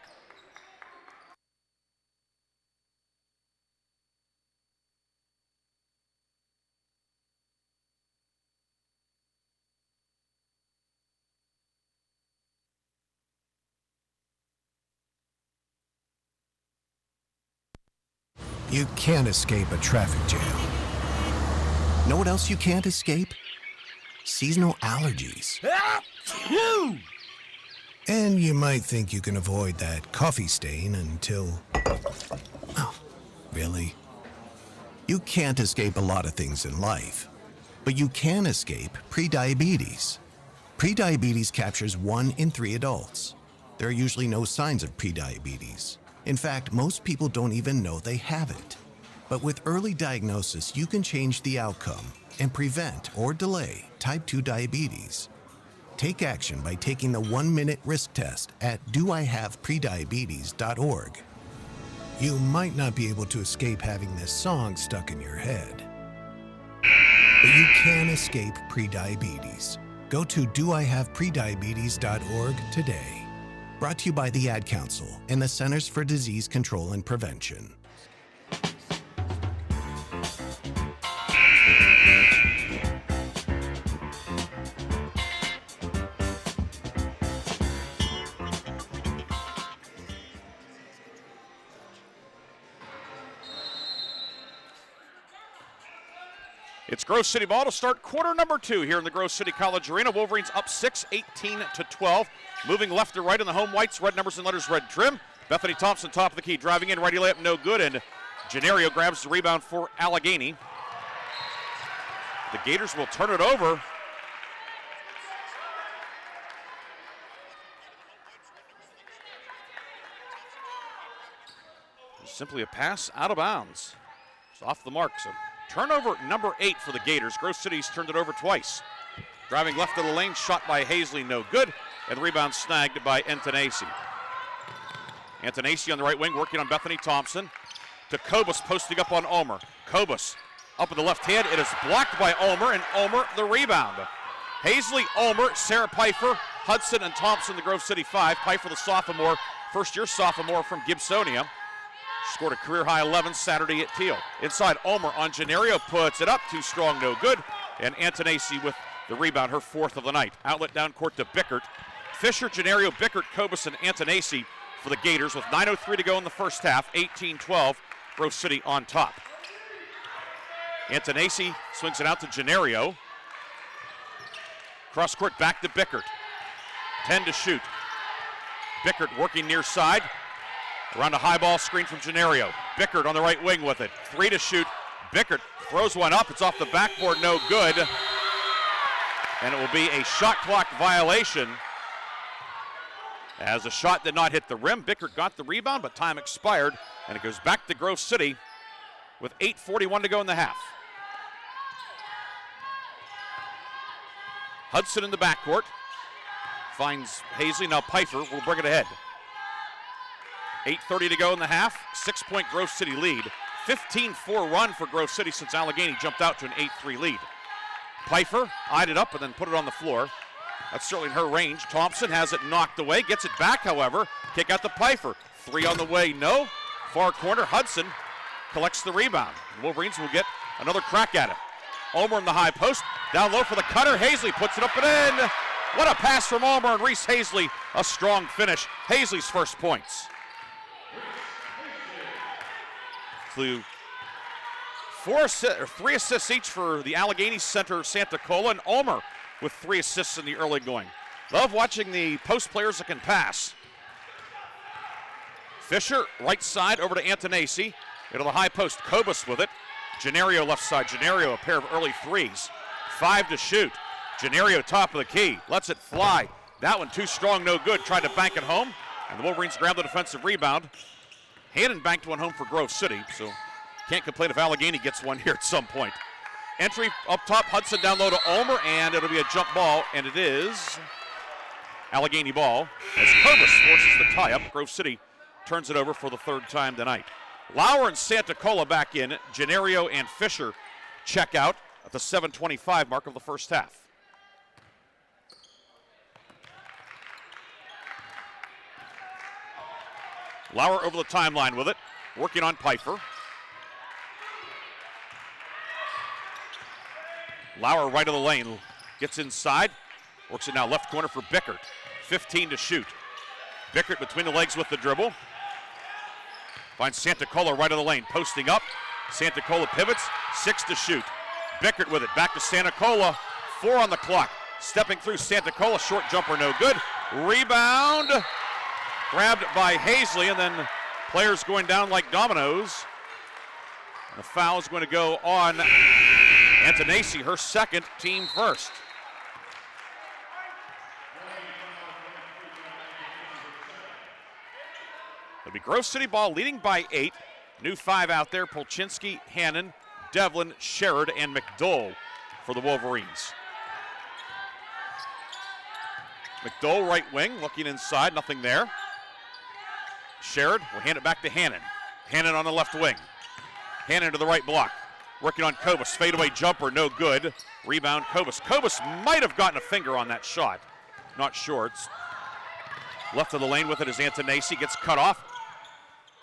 S3: You can't escape a traffic jam. Know what else you can't escape? Seasonal allergies. And you might think you can avoid that coffee stain until... Oh, really? You can't escape a lot of things in life, but you can escape prediabetes. Prediabetes captures 1 in 3 adults. There are usually no signs of prediabetes. In fact, most people don't even know they have it. But with early diagnosis, you can change the outcome and prevent or delay type 2 diabetes. Take action by taking the 1-minute risk test at doihaveprediabetes.org. You might not be able to escape having this song stuck in your head, but you can escape prediabetes. Go to doihaveprediabetes.org today. Brought to you by the Ad Council and the Centers for Disease Control and Prevention.
S1: It's Grove City ball to start quarter number 2 here in the Grove City College Arena. Wolverines up 6, 18-12. Moving left to right in the home whites, red numbers and letters, red trim. Bethany Thompson top of the key, driving in, righty layup, no good, and Gennario grabs the rebound for Allegheny. The Gators will turn it over. Simply a pass out of bounds. It's off the mark, so turnover number 8 for the Gators. Grove City's turned it over twice. Driving left of the lane, shot by Hazley, no good. And the rebound snagged by Antonacci. Antonacci on the right wing, working on Bethany Thompson. To Kobus, posting up on Omer. Kobus up with the left hand. It is blocked by Omer, and Omer the rebound. Hazley, Omer, Sarah Pfeiffer, Hudson, and Thompson, the Grove City 5. Pfeiffer, the sophomore, first-year sophomore from Gibsonia. Scored a career-high 11 Saturday at Teal. Inside, Omer on Gennario, puts it up, too strong, no good. And Antonacci with the rebound, her 4th of the night. Outlet down court to Bickert. Fisher, Gennario, Bickert, Kobus, and Antonacci for the Gators with 9:03 to go in the first half. 18-12, Grove City on top. Antonacci swings it out to Gennario. Cross court back to Bickert. 10 to shoot. Bickert working near side. Around a high ball screen from Gennario. Bickert on the right wing with it. 3 to shoot. Bickert throws one up. It's off the backboard, no good. And it will be a shot clock violation. As a shot did not hit the rim, Bickert got the rebound, but time expired, and it goes back to Grove City with 8:41 to go in the half. Hudson in the backcourt. Finds Hazley, now Pfeiffer will bring it ahead. 8:30 to go in the half, 6-point Grove City lead. 15-4 run for Grove City since Allegheny jumped out to an 8-3 lead. Pfeiffer eyed it up and then put it on the floor. That's certainly in her range. Thompson has it knocked away, gets it back, however. Kick out to Pfeiffer. 3 on the way, no. Far corner, Hudson collects the rebound. Wolverines will get another crack at it. Ulmer in the high post, down low for the cutter. Hazley puts it up and in. What a pass from Ulmer and Reese Hazley. A strong finish. Hazley's first points. So 3 assists each for the Allegheny center, Santa Cola, and Ulmer with 3 assists in the early going. Love watching the post players that can pass. Fisher, right side, over to Antonacci. Into the high post, Kobus with it. Gennario left side, Gennario a pair of early threes. 5 to shoot. Gennario top of the key, lets it fly. That one too strong, no good. Tried to bank it home, and the Wolverines grab the defensive rebound. Hannon banked one home for Grove City, so can't complain if Allegheny gets one here at some point. Entry up top, Hudson down low to Ulmer, and it'll be a jump ball, and it is Allegheny ball as Kobus forces the tie-up. Grove City turns it over for the 3rd time tonight. Lauer and Santa Cola back in. Gennario and Fisher check out at the 7:25 mark of the first half. Lauer over the timeline with it, working on Pfeiffer. Lauer right of the lane, gets inside, works it now left corner for Bickert. 15 to shoot. Bickert between the legs with the dribble. Finds Santa Cola right of the lane, posting up. Santa Cola pivots, 6 to shoot. Bickert with it, back to Santa Cola, 4 on the clock. Stepping through Santa Cola, short jumper no good. Rebound, grabbed by Hazley, and then players going down like dominoes. The foul is going to go on Antonacci, her second, team first. It'll be Grove City ball leading by 8. New 5 out there, Polchinski, Hannon, Devlin, Sherrod, and McDowell for the Wolverines. McDowell right wing, looking inside, nothing there. Sherrod will hand it back to Hannon. Hannon on the left wing. Hannon to the right block. Working on Kobus, fadeaway jumper, no good. Rebound Kobus. Kobus might have gotten a finger on that shot. Not sure. It's left of the lane with it as Antonacci gets cut off.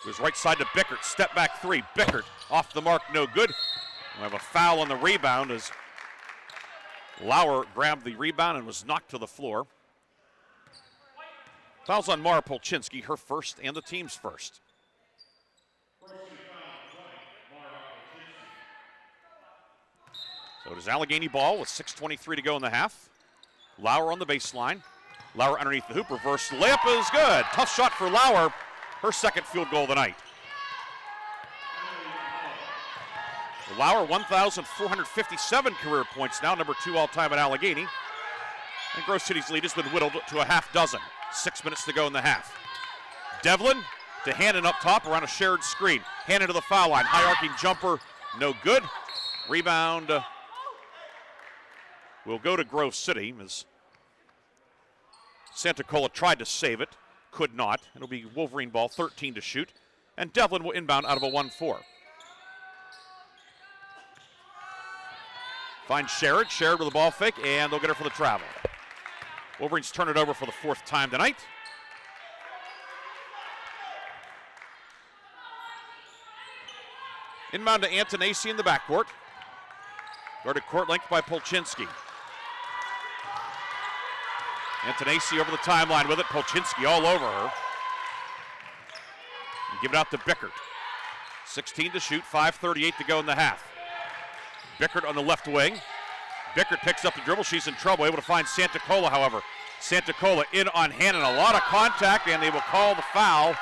S1: Goes right side to Bickert, step back 3. Bickert off the mark, no good. We have a foul on the rebound as Lauer grabbed the rebound and was knocked to the floor. Fouls on Mara Polchinski, her first and the team's first. So it is Allegheny ball with 6:23 to go in the half. Lauer on the baseline. Lauer underneath the hoop, reverse layup is good. Tough shot for Lauer, her second field goal of the night. Lauer, 1,457 career points now, number 2 all-time at Allegheny. And Grove City's lead has been whittled to a half dozen. 6 minutes to go in the half. Devlin to Hannon up top around a shared screen. Hannon to the foul line. High arcing jumper, no good. Rebound will go to Grove City as Santa Cola tried to save it, could not. It'll be Wolverine ball, 13 to shoot. And Devlin will inbound out of a 1-4. Finds Sherrod. Sherrod with a ball fake, and they'll get her for the travel. Wolverines turn it over for the 4th time tonight. Inbound to Antonacci in the backcourt. Guarded court length by Polchinski. Antonacci over the timeline with it. Polchinski all over her. And give it out to Bickert. 16 to shoot, 5:38 to go in the half. Bickert on the left wing. Bickert picks up the dribble. She's in trouble. Able to find Santa Cola, however. Santa Cola in on Hannon. A lot of contact, and they will call the foul.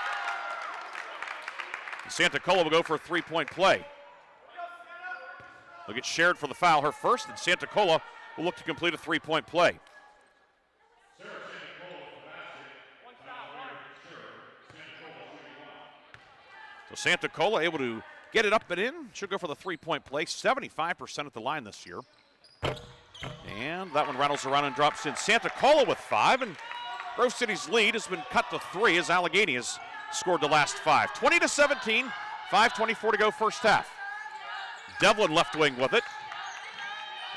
S1: Santa Cola will go for a 3-point play. They'll get Sherrod for the foul, her first, and Santa Cola will look to complete a 3-point play. So Santacola able to get it up and in. Should go for the three-point play. 75% at the line this year. And that one rattles around and drops in. Santacola with 5, and Grove City's lead has been cut to 3 as Allegheny has scored the last 5. 20-17, 5:24 to go first half. Devlin left wing with it.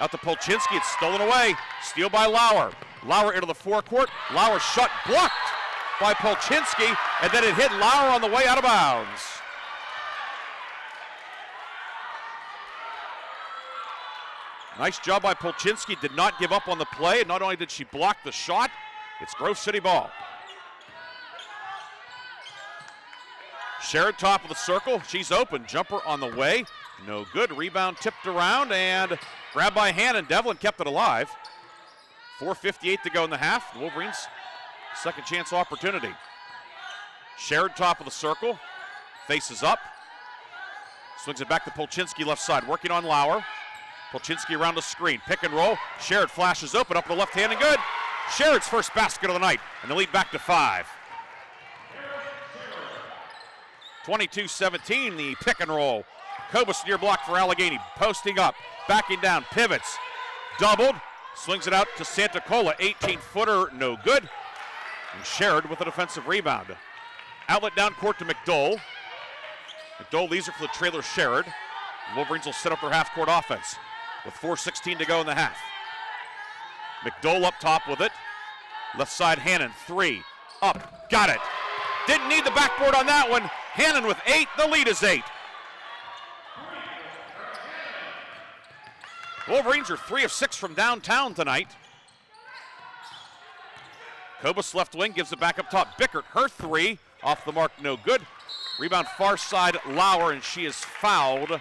S1: Out to Polchinski, it's stolen away. Steal by Lauer. Lauer into the forecourt. Lauer shot, blocked by Polchinski, and then it hit Lauer on the way out of bounds. Nice job by Polchinski, did not give up on the play, and not only did she block the shot, it's Grove City ball. Sherrod top of the circle, she's open, jumper on the way, no good, rebound tipped around, and grabbed by Hannon. Devlin kept it alive. 4:58 to go in the half, the Wolverines' second chance opportunity. Sherrod top of the circle, faces up, swings it back to Polchinski left side, working on Lauer. Polchinski around the screen, pick and roll. Sherrod flashes open up the left hand and good. Sherrod's first basket of the night, and the lead back to 5. 22-17, the pick and roll. Kobus near block for Allegheny, posting up, backing down, pivots, doubled, swings it out to Santacola, 18-footer, no good. And Sherrod with a defensive rebound. Outlet down court to McDole. McDole leaves it for the trailer Sherrod. Wolverines will set up their half-court offense with 4:16 to go in the half. McDole up top with it. Left side Hannon, 3, up, got it. Didn't need the backboard on that one. Hannon with 8, the lead is 8. Wolverines are 3 of 6 from downtown tonight. Kobus left wing gives it back up top. Bickert, her 3, off the mark, no good. Rebound far side, Lauer, and she is fouled.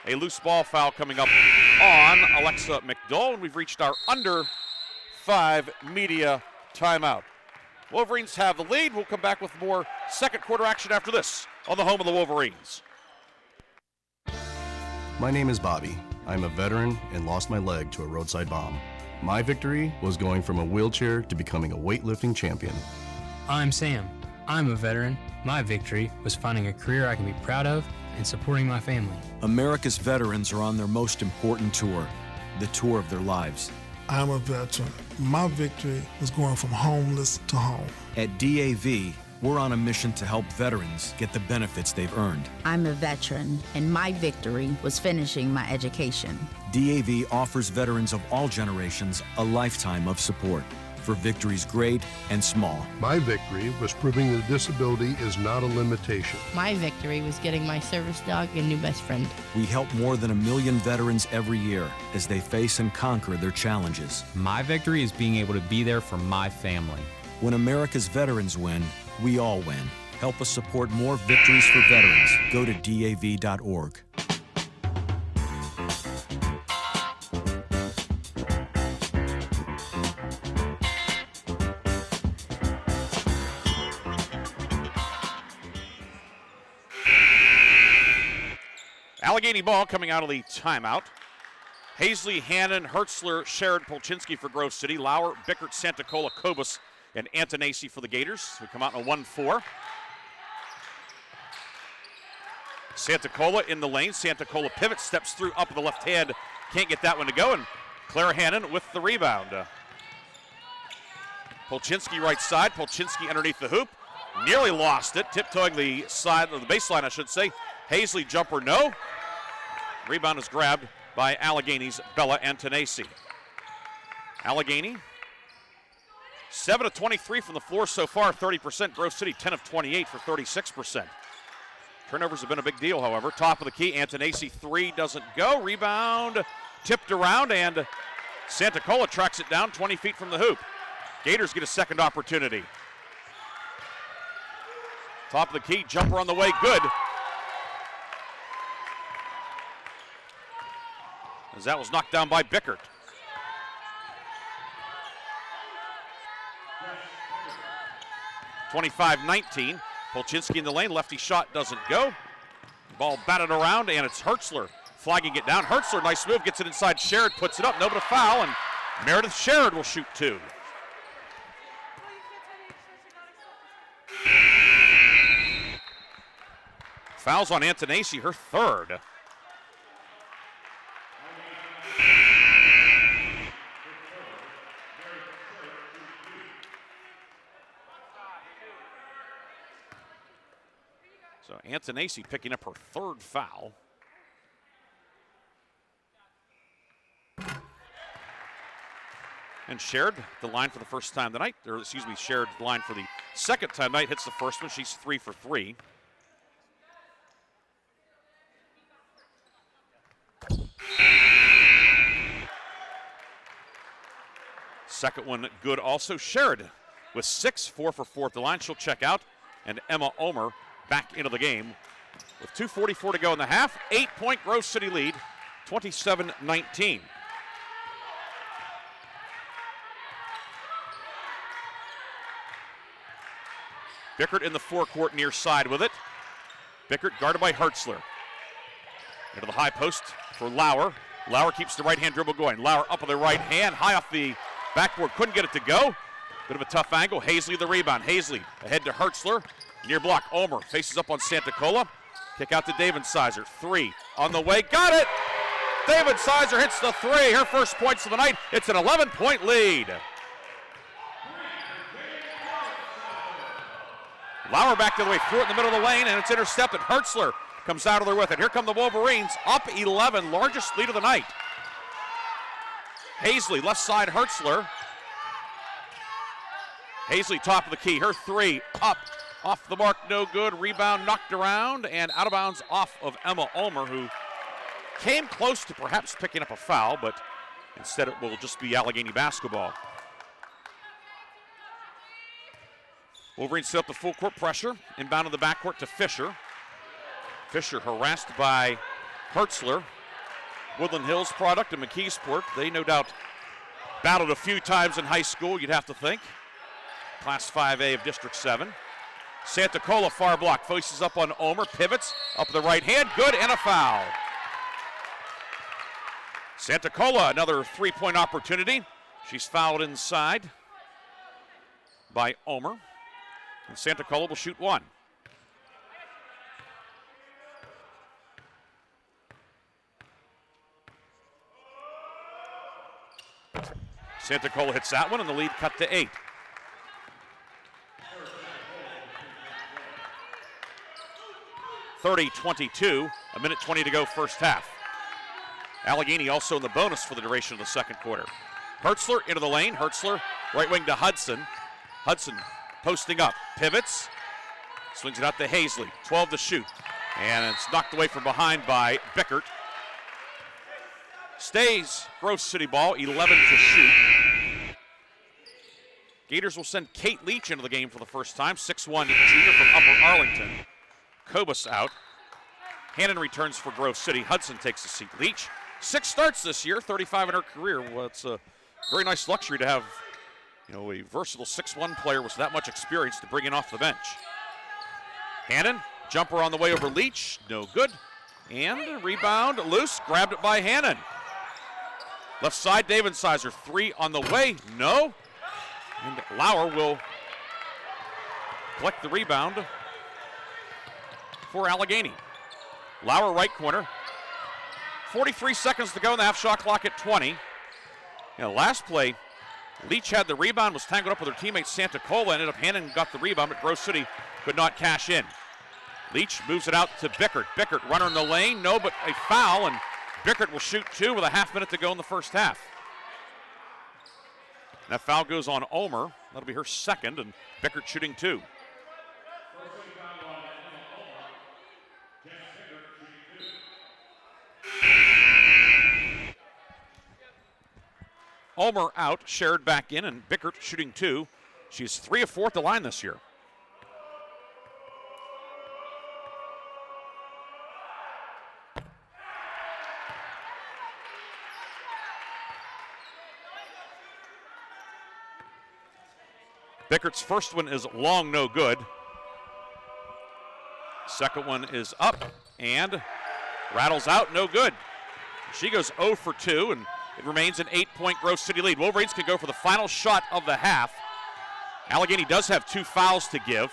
S1: A loose ball foul coming up on Alexa McDole, and we've reached our under 5 media timeout. Wolverines have the lead. We'll come back with more second quarter action after this on the home of the Wolverines.
S10: My name is Bobby. I'm a veteran and lost my leg to a roadside bomb. My victory was going from a wheelchair to becoming a weightlifting champion.
S11: I'm Sam. I'm a veteran. My victory was finding a career I can be proud of and supporting my family.
S22: America's veterans are on their most important tour, the tour of their lives.
S21: I'm a veteran. My victory was going from homeless to home.
S22: At DAV, we're on a mission to help veterans get the benefits they've earned.
S12: I'm a veteran, and my victory was finishing my education.
S22: DAV offers veterans of all generations a lifetime of support for victories great and small.
S20: My victory was proving that disability is not a limitation.
S13: My victory was getting my service dog a new best friend.
S22: We help more than 1 million veterans every year as they face and conquer their challenges.
S15: My victory is being able to be there for my family.
S22: When America's veterans win, we all win. Help us support more victories for veterans. Go to DAV.org.
S1: Allegheny ball coming out of the timeout. Hazley, Hannon, Hertzler, Sherrod, Polchinski for Grove City. Lauer, Bickert, Santacola, Kobus, and Antonacci for the Gators, who come out in a 1-4. Santacola in the lane. Santacola pivots, steps through up the left hand. Can't get that one to go, and Clara Hannon with the rebound. Polchinski right side. Polchinski underneath the hoop. Nearly lost it. Tiptoeing the side, or the baseline, I should say. Hazley jumper, no. Rebound is grabbed by Allegheny's Bella Antonacci. Allegheny, 7 of 23 from the floor so far, 30%. Grove City, 10 of 28 for 36%. Turnovers have been a big deal, however. Top of the key, Antonacci 3 doesn't go. Rebound tipped around, and Santacola tracks it down 20 feet from the hoop. Gators get a second opportunity. Top of the key, jumper on the way, good. As that was knocked down by Bickert. (25-19). Polchinski in the lane, lefty shot doesn't go. Ball batted around, and it's Hertzler flagging it down. Hertzler, nice move, gets it inside Sherrod, puts it up, no but a foul, and Meredith Sherrod will shoot 2. Fouls on Antonacci, her third. So Antonacci picking up her third foul. And shared the line for the first time tonight, or excuse me, shared the line for the second time tonight. Hits the first one. She's 3 for 3. Second one good also. Shared with 6, 4 for 4 at the line. She'll check out. And Emma Omer back into the game with 2:44 to go in the half. 8-point Grove City lead, 27-19. Bickert in the forecourt near side with it. Bickert guarded by Hertzler. Into the high post for Lauer. Lauer keeps the right-hand dribble going. Lauer up with the right hand, high off the backboard. Couldn't get it to go. Bit of a tough angle. Hazley the rebound. Hazley ahead to Hertzler. Near block. Omer faces up on Santacola. Kick out to David Sizer. 3 on the way. Got it! David Sizer hits the 3. Her first points of the night. It's an 11-point lead. Lauer back to the way, threw it in the middle of the lane, and it's intercepted. Hertzler comes out of there with it. Here come the Wolverines, up 11, largest lead of the night. Hazley, left side, Hertzler. Hazley, top of the key, her 3, up, off the mark, no good. Rebound knocked around and out of bounds off of Emma Ulmer, who came close to perhaps picking up a foul, but instead it will just be Allegheny basketball. Wolverines set up the full court pressure. Inbound in the backcourt to Fisher. Fisher harassed by Hertzler. Woodland Hills product of McKeesport. They no doubt battled a few times in high school, you'd have to think. Class 5A of District 7. Santacola far block. Faces up on Omer. Pivots up the right hand. Good and a foul. Santacola, another 3-point opportunity. She's fouled inside by Omer. And Santacola will shoot 1. Santacola hits that one, and the lead cut to 8. (30-22), a minute 20 to go first half. Allegheny also in the bonus for the duration of the second quarter. Hertzler into the lane. Hertzler right wing to Hudson. Hudson posting up, pivots, swings it out to Hazley, 12 to shoot, and it's knocked away from behind by Bickert. Stays Grove City ball, 11 to shoot. Gators will send Kate Leach into the game for the first time, 6'1" junior from Upper Arlington. Kobus out. Hannon returns for Grove City. Hudson takes a seat. Leach, 6 starts this year, 35 in her career. Well, it's a very nice luxury to have, a versatile 6'1" player with that much experience to bring in off the bench. Hannon, jumper on the way over Leach, no good. And rebound, loose, grabbed it by Hannon. Left side, David Sizer, 3 on the way, no. And Lauer will collect the rebound for Allegheny. Lauer, right corner. 43 seconds to go in the half shot clock at 20. Last play, Leach had the rebound, was tangled up with her teammate Santacola, ended up Hannon got the rebound, but Grove City could not cash in. Leach moves it out to Bickert. Bickert, runner in the lane, no, but a foul, and Bickert will shoot 2 with a half minute to go in the first half. That foul goes on Ulmer. That'll be her second, and Bickert shooting 2. Ulmer out, shared back in, and Bickert shooting 2. She's 3 of 4 at the line this year. Bickert's first one is long, no good. Second one is up and rattles out, no good. She goes 0 for 2, and it remains an 8-point Grove City lead. Wolverines can go for the final shot of the half. Allegheny does have 2 fouls to give.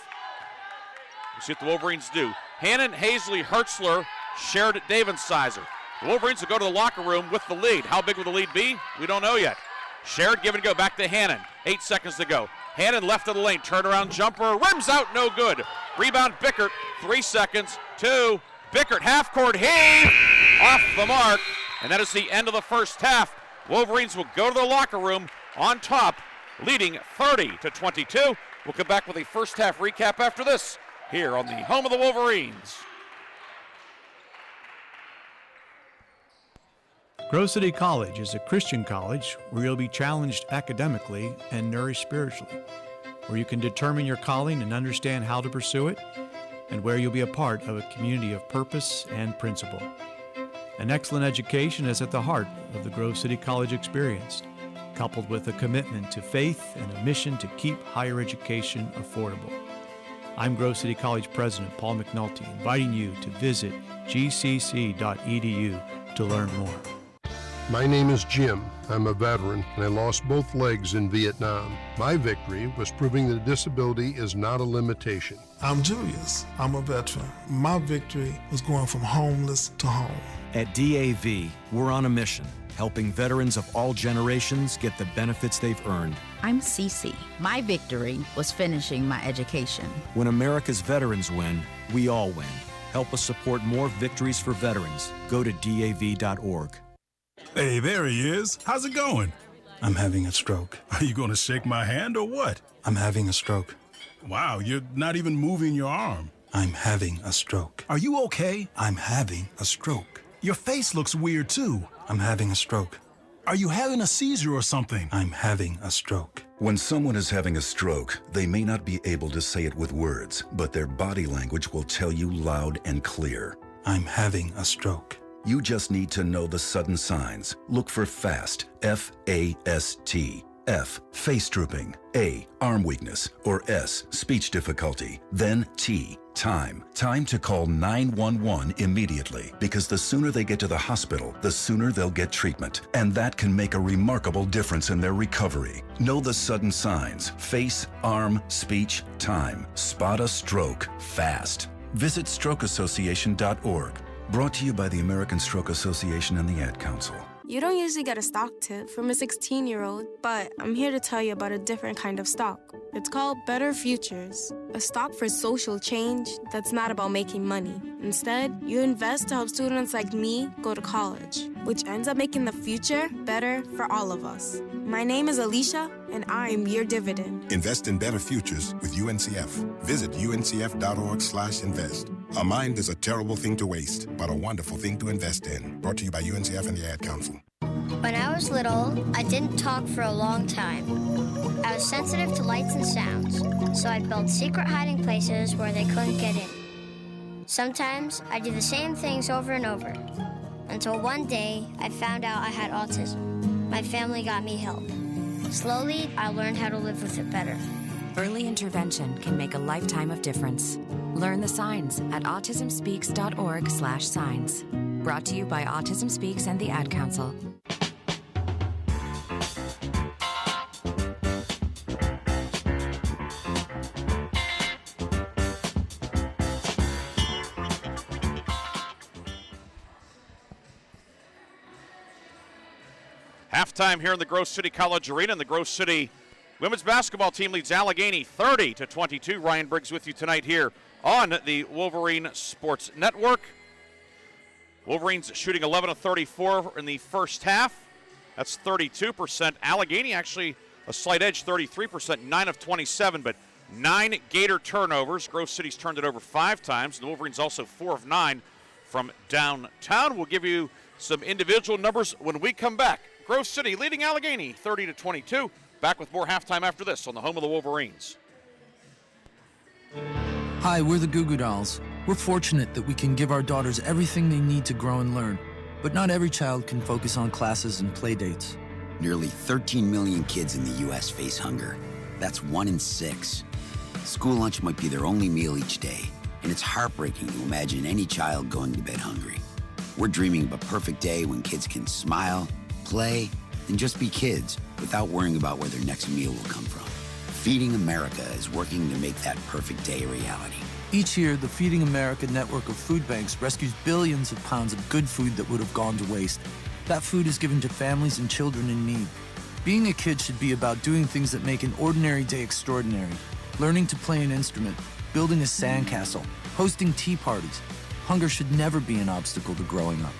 S1: We'll see what the Wolverines do. Hannon, Hazley, Hertzler shared at Davensizer. The Wolverines will go to the locker room with the lead. How big will the lead be? We don't know yet. Shared, give and go, back to Hannon. 8 seconds to go. Hannon left of the lane, turnaround jumper, rims out, no good. Rebound, Bickert, 3 seconds, 2. Bickert, half-court heave, off the mark, and that is the end of the first half. Wolverines will go to the locker room on top, leading 30-22. We'll come back with a first half recap after this, here on the home of the Wolverines.
S2: Grove City College is a Christian college where you'll be challenged academically and nourished spiritually, where you can determine your calling and understand how to pursue it, and where you'll be a part of a community of purpose and principle. An excellent education is at the heart of the Grove City College experience, coupled with a commitment to faith and a mission to keep higher education affordable. I'm Grove City College President Paul McNulty, inviting you to visit gcc.edu to learn more.
S20: My name is Jim. I'm a veteran, and I lost both legs in Vietnam. My victory was proving that disability is not a limitation.
S21: I'm Julius. I'm a veteran. My victory was going from homeless to home.
S22: At DAV, we're on a mission, helping veterans of all generations get the benefits they've earned.
S12: I'm Cece. My victory was finishing my education.
S22: When America's veterans win, we all win. Help us support more victories for veterans. Go to DAV.org.
S14: Hey, there he is. How's it going?
S16: I'm having a stroke.
S14: Are you going to shake my hand or what?
S16: I'm having a stroke.
S14: Wow, you're not even moving your arm.
S16: I'm having a stroke.
S14: Are you okay?
S16: I'm having a stroke.
S14: Your face looks weird too.
S16: I'm having a stroke.
S14: Are you having a seizure or something?
S16: I'm having a stroke.
S4: When someone is having a stroke, they may not be able to say it with words, but their body language will tell you loud and clear.
S16: I'm having a stroke.
S4: You just need to know the sudden signs. Look for FAST, F-A-S-T. F, face drooping. A, arm weakness. Or S, speech difficulty. Then T, time. Time to call 911 immediately, because the sooner they get to the hospital, the sooner they'll get treatment. And that can make a remarkable difference in their recovery. Know the sudden signs. Face, arm, speech, time. Spot a stroke fast. Visit strokeassociation.org. Brought to you by the American Stroke Association and the Ad Council.
S23: You don't usually get a stock tip from a 16-year-old, but I'm here to tell you about a different kind of stock. It's called Better Futures, a stock for social change that's not about making money. Instead, you invest to help students like me go to college, which ends up making the future better for all of us. My name is Alicia, and I'm your dividend.
S24: Invest in better futures with UNCF. Visit uncf.org/invest. A mind is a terrible thing to waste, but a wonderful thing to invest in. Brought to you by UNCF and the Ad Council.
S25: When I was little, I didn't talk for a long time. I was sensitive to lights and sounds, so I built secret hiding places where they couldn't get in. Sometimes I do the same things over and over, until one day I found out I had autism. My family got me help. Slowly, I learned how to live with it better.
S26: Early intervention can make a lifetime of difference. Learn the signs at autismspeaks.org/signs. Brought to you by Autism Speaks and the Ad Council.
S1: Halftime here in the Grove City College Arena, and the Grove City women's basketball team leads Allegheny 30-22. Ryan Briggs with you tonight here on the Wolverine Sports Network. Wolverines shooting 11 of 34 in the first half. That's 32%. Allegheny actually a slight edge, 33%, 9 of 27, but 9 Gator turnovers. Grove City's turned it over 5 times. The Wolverines also 4 of 9 from downtown. We'll give you some individual numbers when we come back. Grove City leading Allegheny 30-22. Back with more halftime after this on the home of the Wolverines.
S17: Hi, we're the Goo Goo Dolls. We're fortunate that we can give our daughters everything they need to grow and learn. But not every child can focus on classes and play dates.
S18: Nearly 13 million kids in the U.S. face hunger. That's 1 in 6. School lunch might be their only meal each day, and it's heartbreaking to imagine any child going to bed hungry. We're dreaming of a perfect day when kids can smile, play, and just be kids without worrying about where their next meal will come from. Feeding America is working to make that perfect day a reality.
S17: Each year, the Feeding America network of food banks rescues billions of pounds of good food that would have gone to waste. That food is given to families and children in need. Being a kid should be about doing things that make an ordinary day extraordinary. Learning to play an instrument, building a sandcastle, hosting tea parties. Hunger should never be an obstacle to growing up.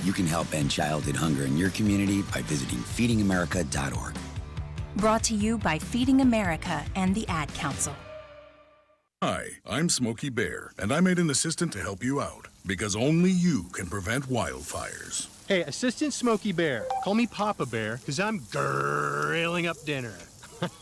S18: You can help end childhood hunger in your community by visiting feedingamerica.org.
S5: Brought to you by Feeding America and the Ad Council.
S6: Hi, I'm Smokey Bear, and I made an assistant to help you out, because only you can prevent wildfires.
S7: Hey, Assistant Smokey Bear, call me Papa Bear, because I'm grilling up dinner.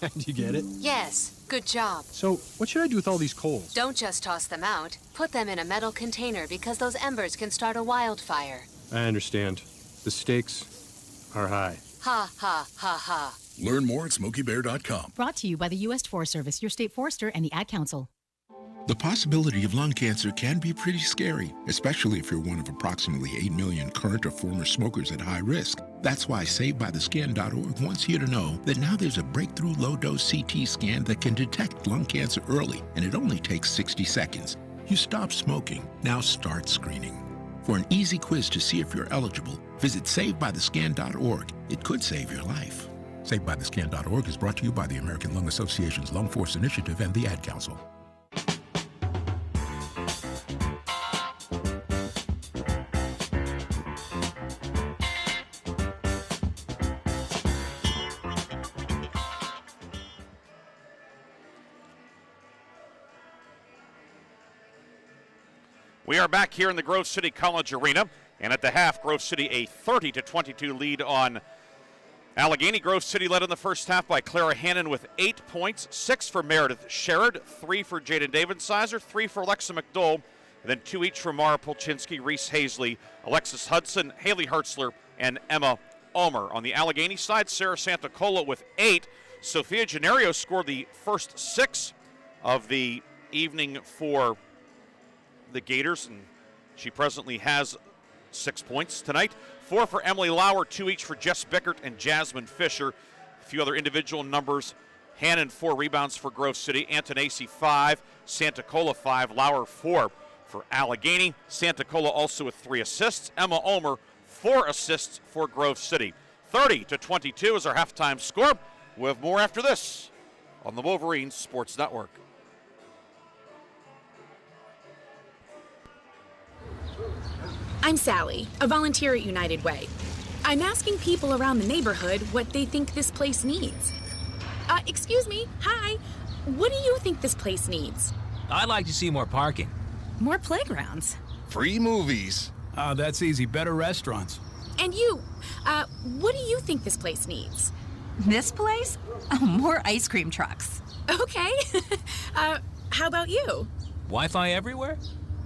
S7: Do you get it?
S8: Yes, good job.
S7: So, what should I do with all these coals?
S8: Don't just toss them out. Put them in a metal container because those embers can start a wildfire.
S7: I understand. The stakes are high.
S8: Ha, ha, ha, ha.
S6: Learn more at SmokeyBear.com.
S9: Brought to you by the U.S. Forest Service, your state forester, and the Ad Council.
S19: The possibility of lung cancer can be pretty scary, especially if you're one of approximately 8 million current or former smokers at high risk. That's why SaveByTheScan.org wants you to know that now there's a breakthrough low-dose CT scan that can detect lung cancer early, and it only takes 60 seconds. You stop smoking, now start screening. For an easy quiz to see if you're eligible, visit SaveByTheScan.org. It could save your life. SaveByTheScan.org is brought to you by the American Lung Association's Lung Force Initiative and the Ad Council.
S1: We are back here in the Grove City College Arena, and at the half, Grove City a 30-22 lead on Allegheny. Grove City led in the first half by Clara Hannon with 8 points, 6 for Meredith Sherrod, 3 for Jaden Davidsizer, 3 for Alexa McDole, and then 2 each for Mara Polchinski, Reese Hazley, Alexis Hudson, Haley Hertzler, and Emma Ulmer. On the Allegheny side, Sarah Santacola with 8. Sophia Gennario scored the first 6 of the evening for the Gators, and she presently has 6 points tonight. 4 for Emily Lauer, 2 each for Jess Bickert and Jasmine Fisher. A few other individual numbers. Hannon, 4 rebounds for Grove City. Antonacci, 5. Santacola, 5. Lauer, 4 for Allegheny. Santacola also with 3 assists. Emma Ulmer, 4 assists for Grove City. 30-22 is our halftime score. We'll have more after this on the Wolverines Sports Network.
S27: I'm Sally, a volunteer at United Way. I'm asking people around the neighborhood what they think this place needs. Excuse me, hi. What do you think this place needs?
S28: I'd like to see more parking.
S27: More playgrounds.
S14: Free movies. That's easy. Better restaurants.
S27: And you, what do you think this place needs?
S9: This place? Oh, more ice cream trucks.
S27: Okay. How about you?
S28: Wi-Fi everywhere?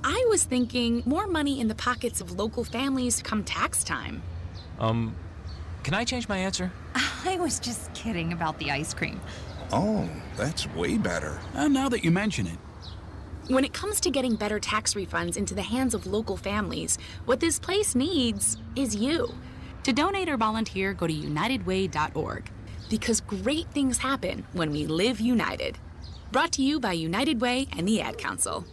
S27: I was thinking more money in the pockets of local families come tax time.
S28: Can I change my answer?
S9: I was just kidding about the ice cream.
S14: Oh, that's way better. Now that you mention it.
S27: When it comes to getting better tax refunds into the hands of local families, what this place needs is you. To donate or volunteer, go to unitedway.org. Because great things happen when we live united. Brought to you by United Way and the Ad Council.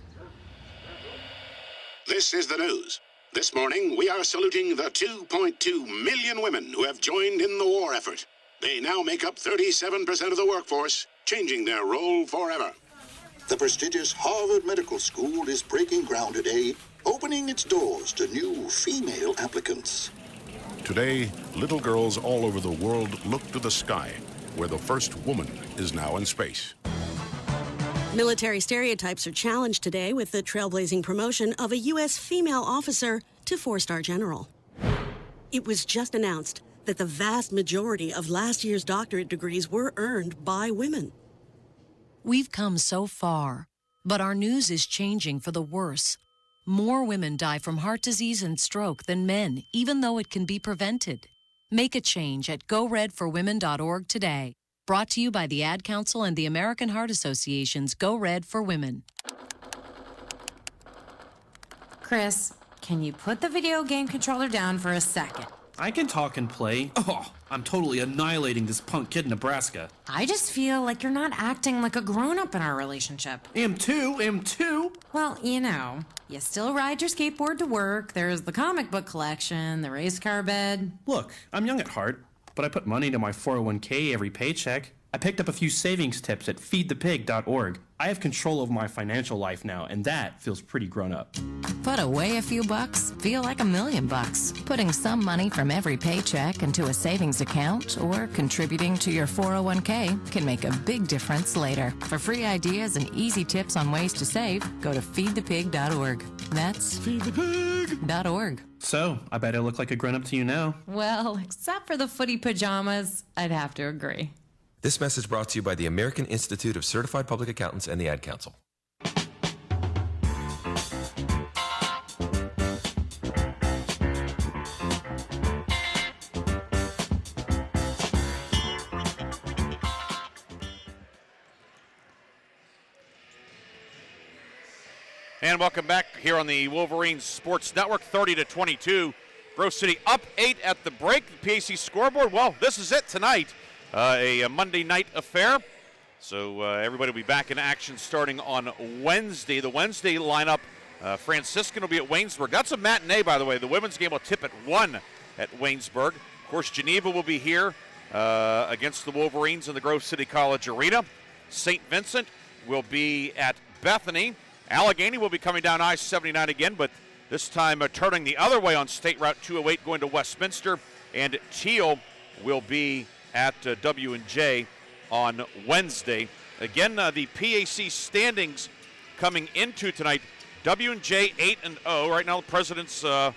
S29: This is the news. This morning, we are saluting the 2.2 million women who have joined in the war effort. They now make up 37% of the workforce, changing their role forever.
S30: The prestigious Harvard Medical School is breaking ground today, opening its doors to new female applicants.
S24: Today, little girls all over the world look to the sky, where the first woman is now in space.
S31: Military stereotypes are challenged today with the trailblazing promotion of a U.S. female officer to 4-star general. It was just announced that the vast majority of last year's doctorate degrees were earned by women.
S32: We've come so far, but our news is changing for the worse. More women die from heart disease and stroke than men, even though it can be prevented. Make a change at GoRedForWomen.org today. Brought to you by the Ad Council and the American Heart Association's Go Red for Women.
S26: Chris, can you put the video game controller down for a second?
S2: I can talk and play. Oh, I'm totally annihilating this punk kid in Nebraska.
S3: I just feel like you're not acting like a grown-up in our relationship.
S2: Am too.
S3: Well, you still ride your skateboard to work, there's the comic book collection, the race car bed.
S2: Look, I'm young at heart, but I put money into my 401k every paycheck. I picked up a few savings tips at feedthepig.org. I have control over my financial life now, and that feels pretty grown up.
S26: Put away a few bucks, feel like $1 million. Putting some money from every paycheck into a savings account or contributing to your 401k can make a big difference later. For free ideas and easy tips on ways to save, go to feedthepig.org. That's feedthepig.org.
S2: So, I bet I look like a grown up to you now.
S3: Well, except for the footy pajamas, I'd have to agree.
S4: This message brought to you by the American Institute of Certified Public Accountants and the Ad Council.
S1: And welcome back here on the Wolverines Sports Network, 30-22. Grove City up 8 at the break. The PAC scoreboard, well, this is it tonight. A Monday night affair. So everybody will be back in action starting on Wednesday. The Wednesday lineup, Franciscan will be at Waynesburg. That's a matinee, by the way. The women's game will tip at 1 at Waynesburg. Of course, Geneva will be here against the Wolverines in the Grove City College Arena. St. Vincent will be at Bethany. Allegheny will be coming down I-79 again, but this time turning the other way on State Route 208 going to Westminster. And Teal will be at W&J on Wednesday. Again, the PAC standings coming into tonight. W&J 8-0. Right now the Presidents, they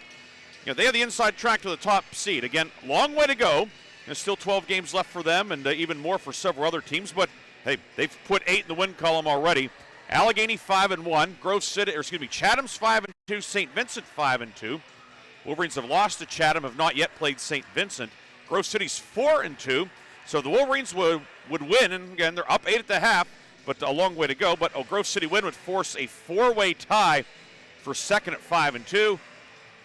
S1: have the inside track to the top seed. Again, long way to go. There's still 12 games left for them and even more for several other teams. But, hey, they've put 8 in the win column already. Allegheny 5-1. Chatham's 5-2. St. Vincent 5-2. Wolverines have lost to Chatham, have not yet played St. Vincent. Grove City's 4-2, so the Wolverines would win, and again, they're up 8 at the half, but a long way to go. But a Grove City win would force a 4-way tie for second at 5-2.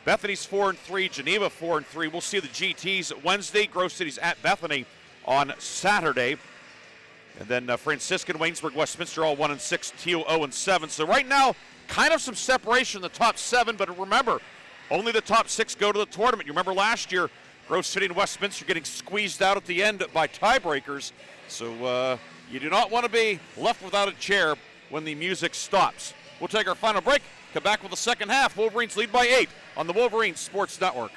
S1: Bethany's 4-3, Geneva 4-3. We'll see the GTs Wednesday. Grove City's at Bethany on Saturday. And then Franciscan, Waynesburg, Westminster all 1-6, Teal 0-7. So right now, kind of some separation in the top 7, but remember, only the top 6 go to the tournament. You remember last year, Grove City and Westminster getting squeezed out at the end by tiebreakers. So you do not want to be left without a chair when the music stops. We'll take our final break, come back with the second half. Wolverines lead by 8 on the Wolverines Sports Network.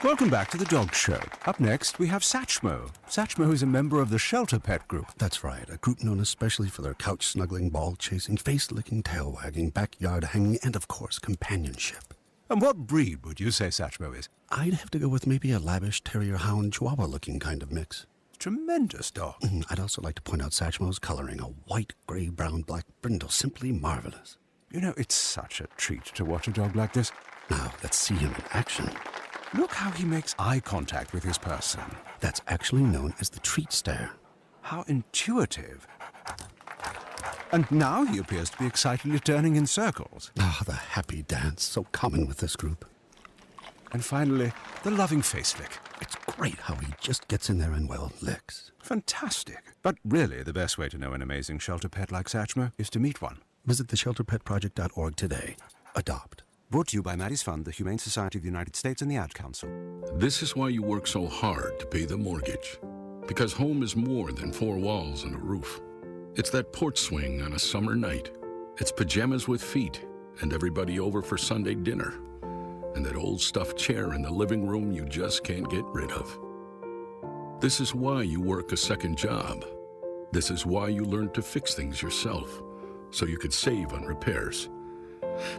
S10: Welcome back to the Dog Show. Up next, we have Satchmo. Satchmo is a member of the Shelter Pet Group.
S11: That's right, a group known especially for their couch-snuggling, ball-chasing, face-licking, tail-wagging, backyard-hanging, and, of course, companionship.
S10: And what breed would you say Satchmo is?
S11: I'd have to go with maybe a lavish terrier-hound chihuahua-looking kind of mix.
S10: Tremendous dog.
S11: I'd also like to point out Satchmo's coloring, a white, gray, brown, black brindle, simply marvelous.
S10: You know, it's such a treat to watch a dog like this.
S11: Now, let's see him in action.
S10: Look how he makes eye contact with his person.
S11: That's actually known as the treat stare.
S10: How intuitive. And now he appears to be excitedly turning in circles.
S11: Ah, the happy dance, so common with this group.
S10: And finally, the loving face lick.
S11: It's great how he just gets in there and, well, licks.
S10: Fantastic. But really, the best way to know an amazing shelter pet like Satchmo is to meet one.
S11: Visit theshelterpetproject.org today. Adopt.
S10: Brought to you by Maddie's Fund, the Humane Society of the United States, and the Ad Council.
S19: This is why you work so hard to pay the mortgage. Because home is more than 4 walls and a roof. It's that porch swing on a summer night. It's pajamas with feet and everybody over for Sunday dinner. And that old stuffed chair in the living room you just can't get rid of. This is why you work a second job. This is why you learn to fix things yourself, so you could save on repairs.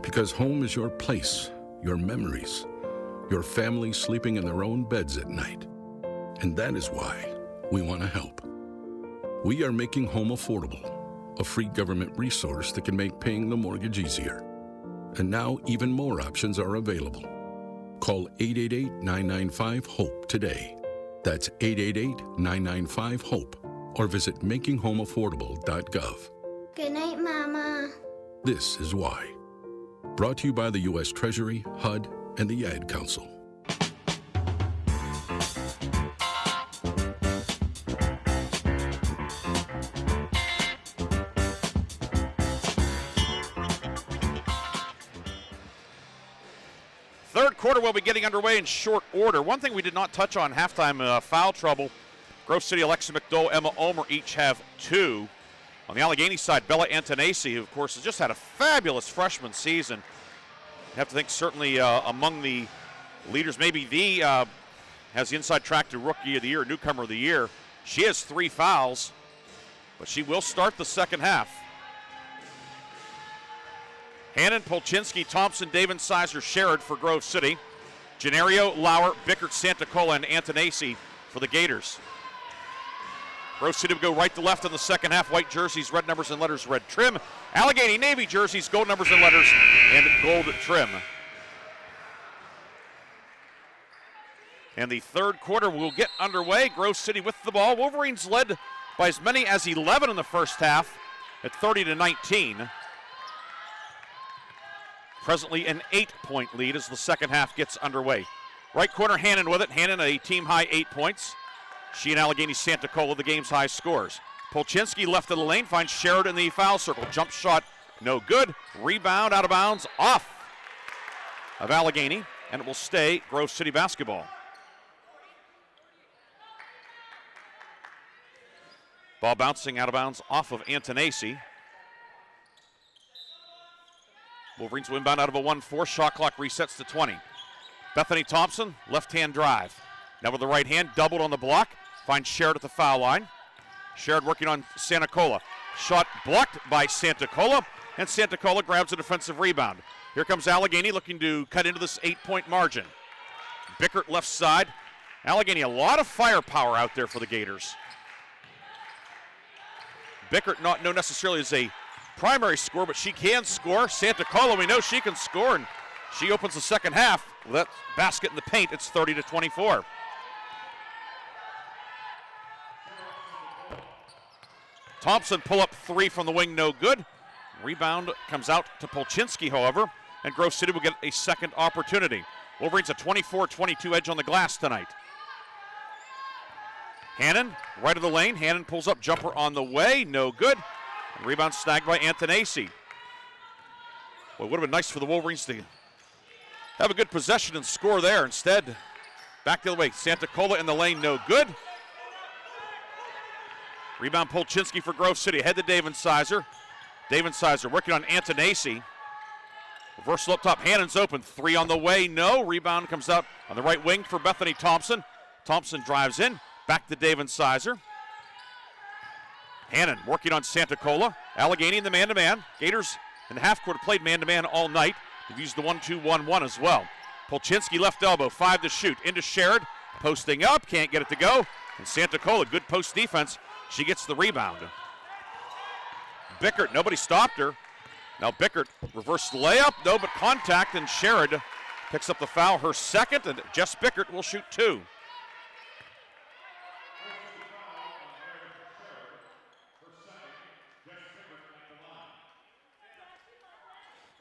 S19: Because home is your place, your memories, your family sleeping in their own beds at night. And that is why we want to help. We are making home affordable, a free government resource that can make paying the mortgage easier. And now even more options are available. Call 888-995-HOPE today. That's 888-995-HOPE. Or visit makinghomeaffordable.gov.
S25: Good night, Mama.
S19: This is why. Brought to you by the U.S. Treasury, HUD, and the Ad Council.
S1: third quarter will be getting underway in short order. One thing we did not touch on halftime, foul trouble. Grove City, Alexa McDowell, Emma Omer each have 2. On the Allegheny side, Bella Antonesi, who of course has just had a fabulous freshman season. I have to think certainly among the leaders, maybe has the inside track to Rookie of the Year, Newcomer of the Year. She has 3 fouls, but she will start the second half. Hannon, Polchinski, Thompson, David Sizer, Sherrod for Grove City. Gennario, Lauer, Bickert, Santacola, and Antonesi for the Gators. Grove City will go right to left in the second half. White jerseys, red numbers and letters, red trim. Allegheny Navy jerseys, gold numbers and letters, and gold trim. And the third quarter will get underway. Grove City with the ball. Wolverines led by as many as 11 in the first half at 30-19. Presently an 8-point lead as the second half gets underway. Right corner, Hannon with it. Hannon a team-high 8 points. She and Allegheny Santacola, the game's high scores. Polchinski left of the lane, finds Sherrod in the foul circle. Jump shot, no good. Rebound out of bounds, off of Allegheny, and it will stay Grove City basketball. Ball bouncing out of bounds off of Antonesi. Wolverines will inbound out of a 1-4. Shot clock resets to 20. Bethany Thompson, left-hand drive. Now with the right hand, doubled on the block. Finds Sherrod at the foul line. Sherrod working on Santacola. Shot blocked by Santacola, and Santacola grabs a defensive rebound. Here comes Allegheny looking to cut into this 8-point margin. Bickert left side. Allegheny, a lot of firepower out there for the Gators. Bickert not known necessarily as a primary scorer, but she can score. Santacola, we know she can score, and she opens the second half with that basket in the paint. It's 30-24. Thompson pull up 3 from the wing, no good. Rebound comes out to Polchinski, however, and Grove City will get a second opportunity. Wolverines a 24-22 edge on the glass tonight. Hannon, right of the lane. Hannon pulls up, jumper on the way, no good. And rebound snagged by Antonesi. Well, it would have been nice for the Wolverines to have a good possession and score there. Instead, back the other way. Santacola in the lane, no good. Rebound Polchinski for Grove City. Ahead to David Sizer. David Sizer working on Antonesi. Reversal up top. Hannon's open. 3 on the way. No. Rebound comes out on the right wing for Bethany Thompson. Thompson drives in. Back to David Sizer. Hannon working on Santacola. Allegheny in the man-to-man. Gators in the half court have played man-to-man all night. They've used the 1-2-1-1 as well. Polchinski left elbow. 5 to shoot. Into Sherrod. Posting up. Can't get it to go. And Santacola, good post defense. She gets the rebound. Bickert, nobody stopped her. Now Bickert, reverse layup, no, but contact, and Sherrod picks up the foul, her second, and Jess Bickert will shoot 2.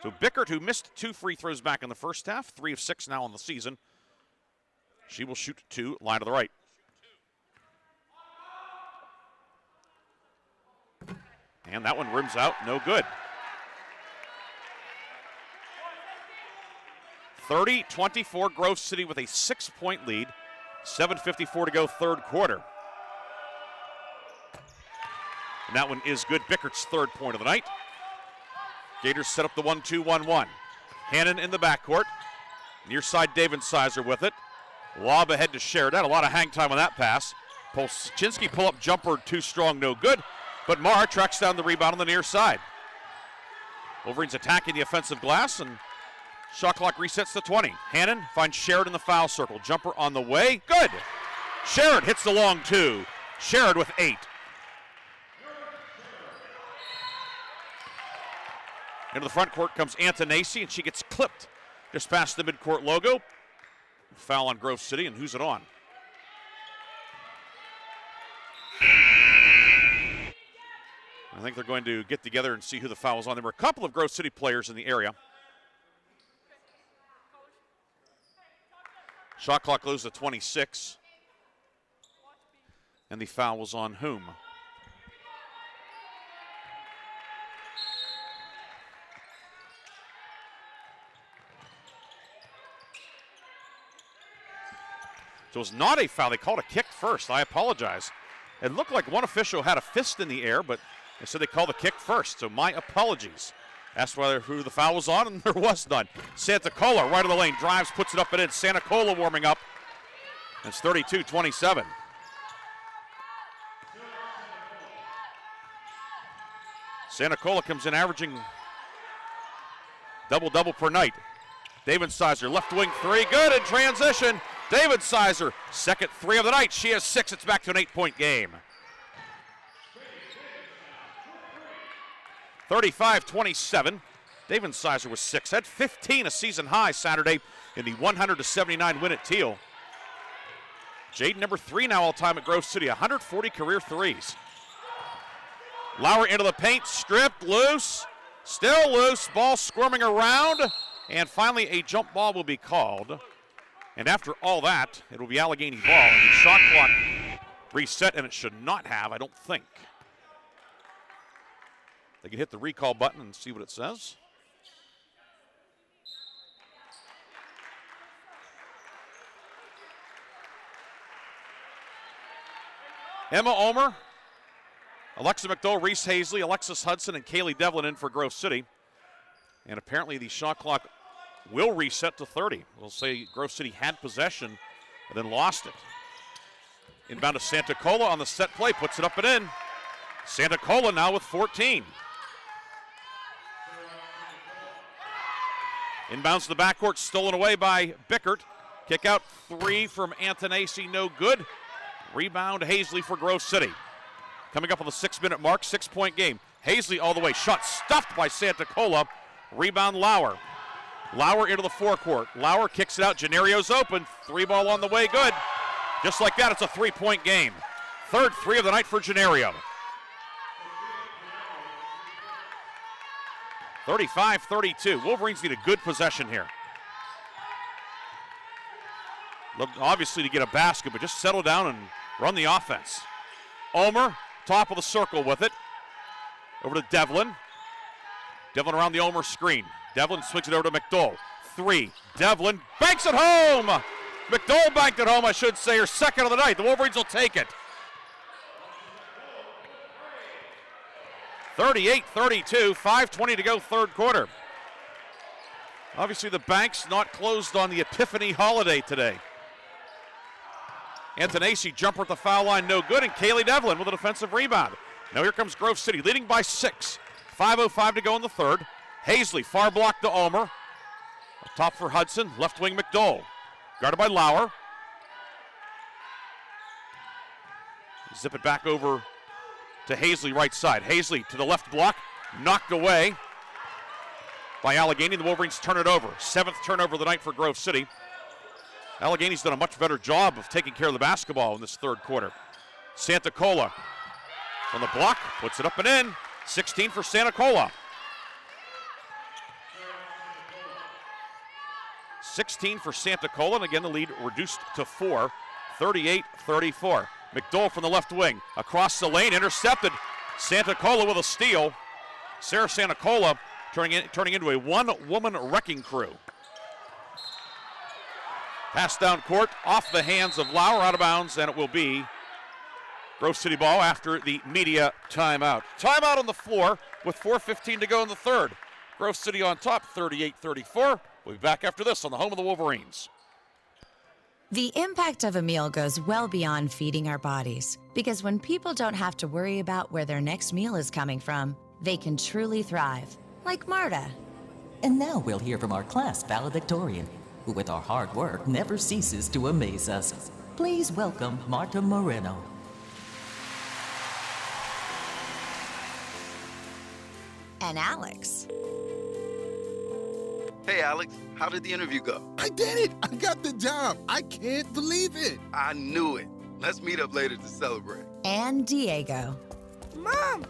S1: So Bickert, who missed 2 free throws back in the first half, 3 of 6 now on the season. She will shoot 2, line to the right. And that one rims out, no good. 30-24, Grove City with a 6-point lead. 7:54 to go, third quarter. And that one is good. Bickert's third point of the night. Gators set up the 1-2-1-1. Hannon in the backcourt. Near side, David Sizer with it. Lob ahead to Sherrod. A lot of hang time on that pass. Polchinski pull up jumper, too strong, no good. But Marr tracks down the rebound on the near side. Wolverines attacking the offensive glass, and shot clock resets to 20. Hannon finds Sherrod in the foul circle. Jumper on the way. Good. Sherrod hits the long 2. Sherrod with 8. Into the front court comes Antonesi, and she gets clipped just past the midcourt logo. Foul on Grove City, and who's it on? I think they're going to get together and see who the foul is on. There were a couple of Grove City players in the area. Shot clock goes to 26. And the foul was on whom? So it was not a foul. They called a kick first. I apologize. It looked like one official had a fist in the air, but they said they called the kick first. So my apologies. Asked who the foul was on, and there was none. Santa Cola right of the lane, drives, puts it up and in. Santa Cola warming up. It's 32-27. Santa Cola comes in averaging double-double per night. David Sizer, left wing three, good in transition. David Sizer, second three of the night. She has 6. It's back to an 8-point game. 35-27. David Sizer was 6. Had 15, a season high Saturday in the 100-79 win at Teal. Jaden, number 3 now all-time at Grove City, 140 career threes. Lauer into the paint, stripped, loose, still loose, ball squirming around, and finally a jump ball will be called. And after all that, it will be Allegheny ball, and the shot clock reset, and it should not have, I don't think. They can hit the recall button and see what it says. Emma Omer, Alexa McDowell, Reese Hazley, Alexis Hudson, and Kaylee Devlin in for Grove City. And apparently the shot clock will reset to 30. We'll say Grove City had possession and then lost it. Inbound to Santa Cola on the set play, puts it up and in. Santa Cola now with 14. Inbounds to the backcourt, stolen away by Bickert. Kick out 3 from Antonacci, no good. Rebound Hazley for Grove City. Coming up on the 6-minute mark, 6-point game. Hazley all the way, shot stuffed by Santa Cola. Rebound Lauer. Lauer into the forecourt. Lauer kicks it out, Genario's open. 3-ball on the way, good. Just like that, it's a 3-point game. Third 3 of the night for Genario. 35-32. Wolverines need a good possession here. Look, obviously to get a basket, but just settle down and run the offense. Omer, top of the circle with it. Over to Devlin. Devlin around the Omer screen. Devlin swings it over to McDowell. 3. Devlin banks it home. McDowell banked it home, I should say, her second of the night. The Wolverines will take it. 38-32, 5:20 to go, third quarter. Obviously the bank's not closed on the Epiphany holiday today. Antonacci jumper at the foul line, no good, and Kaylee Devlin with a defensive rebound. Now here comes Grove City, leading by 6. 5:05 to go in the third. Hazley, far block to Omer. Up top for Hudson, left wing McDowell. Guarded by Lauer. Zip it back over to Hazley, right side. Hazley to the left block, knocked away by Allegheny. The Wolverines turn it over. 7th turnover of the night for Grove City. Allegheny's done a much better job of taking care of the basketball in this third quarter. Santa Cola on the block, puts it up and in. 16 for Santa Cola. 16 for Santa Cola, and again the lead reduced to 4, 38-34. McDowell from the left wing, across the lane, intercepted. Santa Cola with a steal. Sarah Santa Cola turning into a one-woman wrecking crew. Pass down court, off the hands of Lauer, out of bounds, and it will be Grove City ball after the media timeout. Timeout on the floor with 4:15 to go in the third. Grove City on top, 38-34. We'll be back after this on the home of the Wolverines.
S9: The impact of a meal goes well beyond feeding our bodies, because when people don't have to worry about where their next meal is coming from, they can truly thrive, like Marta.
S5: And now we'll hear from our class valedictorian, who with our hard work never ceases to amaze us. Please welcome Marta Moreno.
S9: And Alex.
S7: Hey, Alex, how did the interview go?
S12: I did it! I got the job! I can't believe it!
S7: I knew it. Let's meet up later to celebrate.
S9: And Diego.
S13: Mom!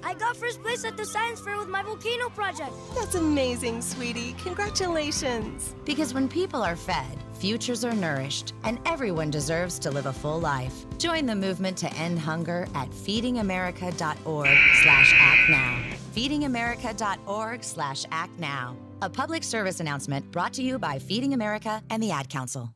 S13: I got first place at the science fair with my volcano project.
S15: That's amazing, sweetie. Congratulations.
S9: Because when people are fed, futures are nourished, and everyone deserves to live a full life. Join the movement to end hunger at feedingamerica.org/actnow. feedingamerica.org/actnow. A public service announcement brought to you by Feeding America and the Ad Council.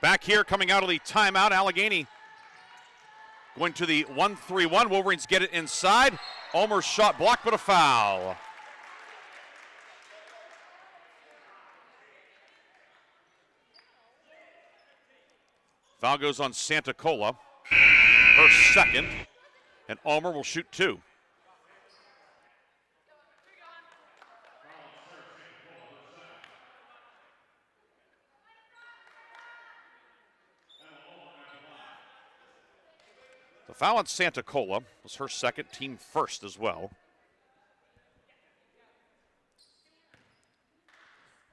S1: Back here, coming out of the timeout, Allegheny going to the 1-3-1. Wolverines get it inside. Ulmer's shot blocked, but a foul. Foul goes on Santa Cola, her second, and Ulmer will shoot 2. The foul on Santa Cola was her second, team first as well.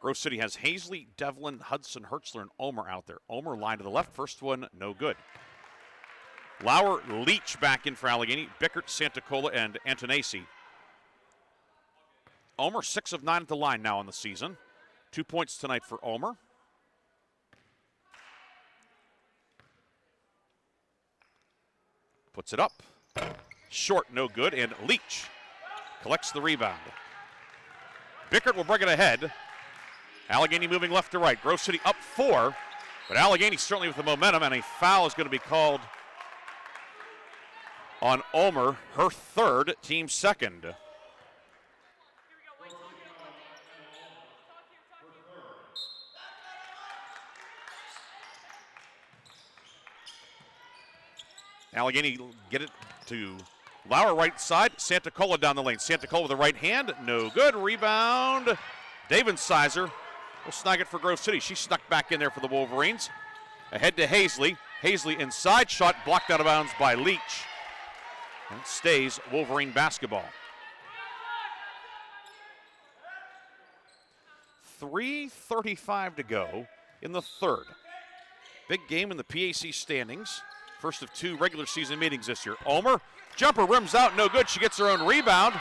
S1: Grove City has Hazley, Devlin, Hudson, Hertzler, and Ulmer out there. Ulmer line to the left. First one, no good. Lauer, Leach back in for Allegheny. Bickert, Santa Cola, and Antonacci. Ulmer 6 of 9 at the line now on the season. 2 points tonight for Ulmer. Puts it up. Short, no good, and Leach collects the rebound. Bickert will bring it ahead. Allegheny moving left to right. Grove City up 4, but Allegheny certainly with the momentum, and a foul is going to be called on Ulmer, her third, team second. Allegheny get it to Lauer right side. Santa Cola down the lane. Santa Cola with the right hand. No good. Rebound. David Sizer will snag it for Grove City. She snuck back in there for the Wolverines. Ahead to Hazley. Hazley inside. Shot blocked out of bounds by Leach. And it stays Wolverine basketball. 3:35 to go in the third. Big game in the PAC standings. First of 2 regular season meetings this year. Ulmer, jumper rims out, no good. She gets her own rebound,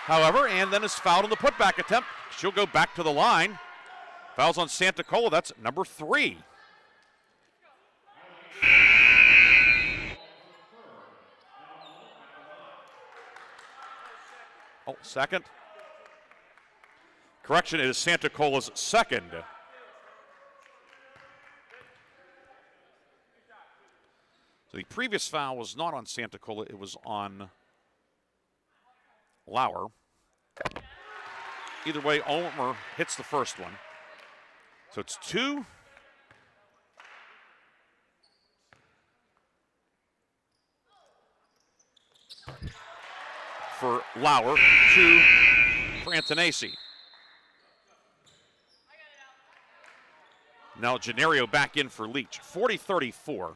S1: however, and then is fouled on the putback attempt. She'll go back to the line. Fouls on Santa Cola, that's number 3. Oh, second. Correction, it is Santa Cola's second. So the previous foul was not on Santa Cola, it was on Lauer. Either way, Ulmer hits the first one. So it's 2. For Lauer, 2 for Antonacci. Now Gennario back in for Leach. 40-34.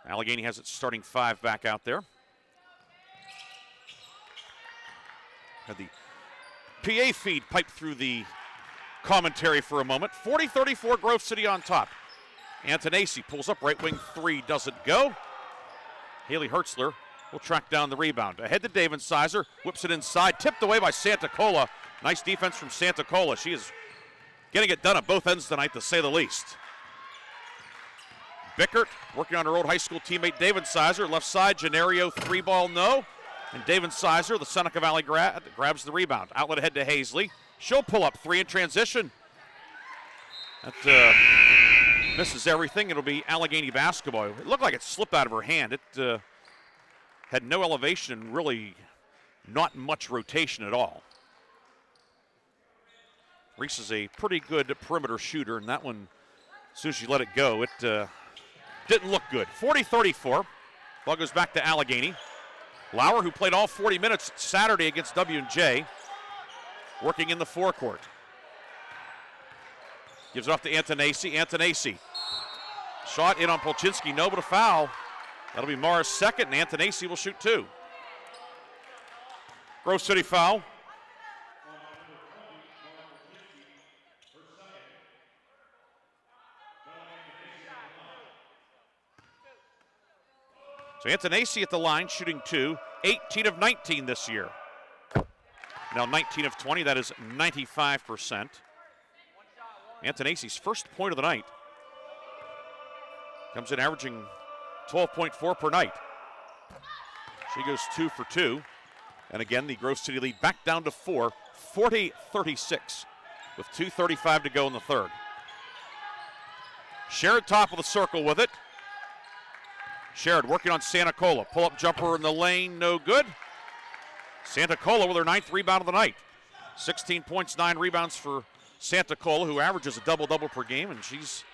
S1: Allegheny has its starting 5 back out there. Had the PA feed piped through the commentary for a moment. 40-34, Grove City on top. Antonacci pulls up, right wing 3 doesn't go. Haley Hertzler will track down the rebound. Ahead to David Sizer, whips it inside, tipped away by Santa Cola. Nice defense from Santa Cola. She is getting it done at both ends tonight, to say the least. Bickert working on her old high school teammate David Sizer. Left side, Gennario, 3-ball no. And David Sizer, the Seneca Valley grad, grabs the rebound. Outlet ahead to Hazley. She'll pull up 3 in transition. That misses everything. It'll be Allegheny basketball. It looked like it slipped out of her hand. It had no elevation and really not much rotation at all. Reese is a pretty good perimeter shooter, and that one, as soon as she let it go, it didn't look good. 40-34. Ball goes back to Allegheny. Lauer, who played all 40 minutes Saturday against W&J, working in the forecourt. Gives it off to Antonacci. Antonacci. Shot in on Polchinski. No, but a foul. That'll be Mara's second, and Antonacci will shoot 2. Grove City foul. So Antonacci at the line, shooting 2, 18 of 19 this year. Now 19 of 20, that is 95%. Antonacci's first point of the night. Comes in averaging 12.4 per night. She goes 2 for 2. And again, the Grove City lead back down to 4, 40-36, with 2:35 to go in the third. Sherrod top of the circle with it. Sherrod working on Santacola. Pull-up jumper in the lane, no good. Santacola with her 9th rebound of the night. 16 points, 9 rebounds for Santacola, who averages a double-double per game, and she's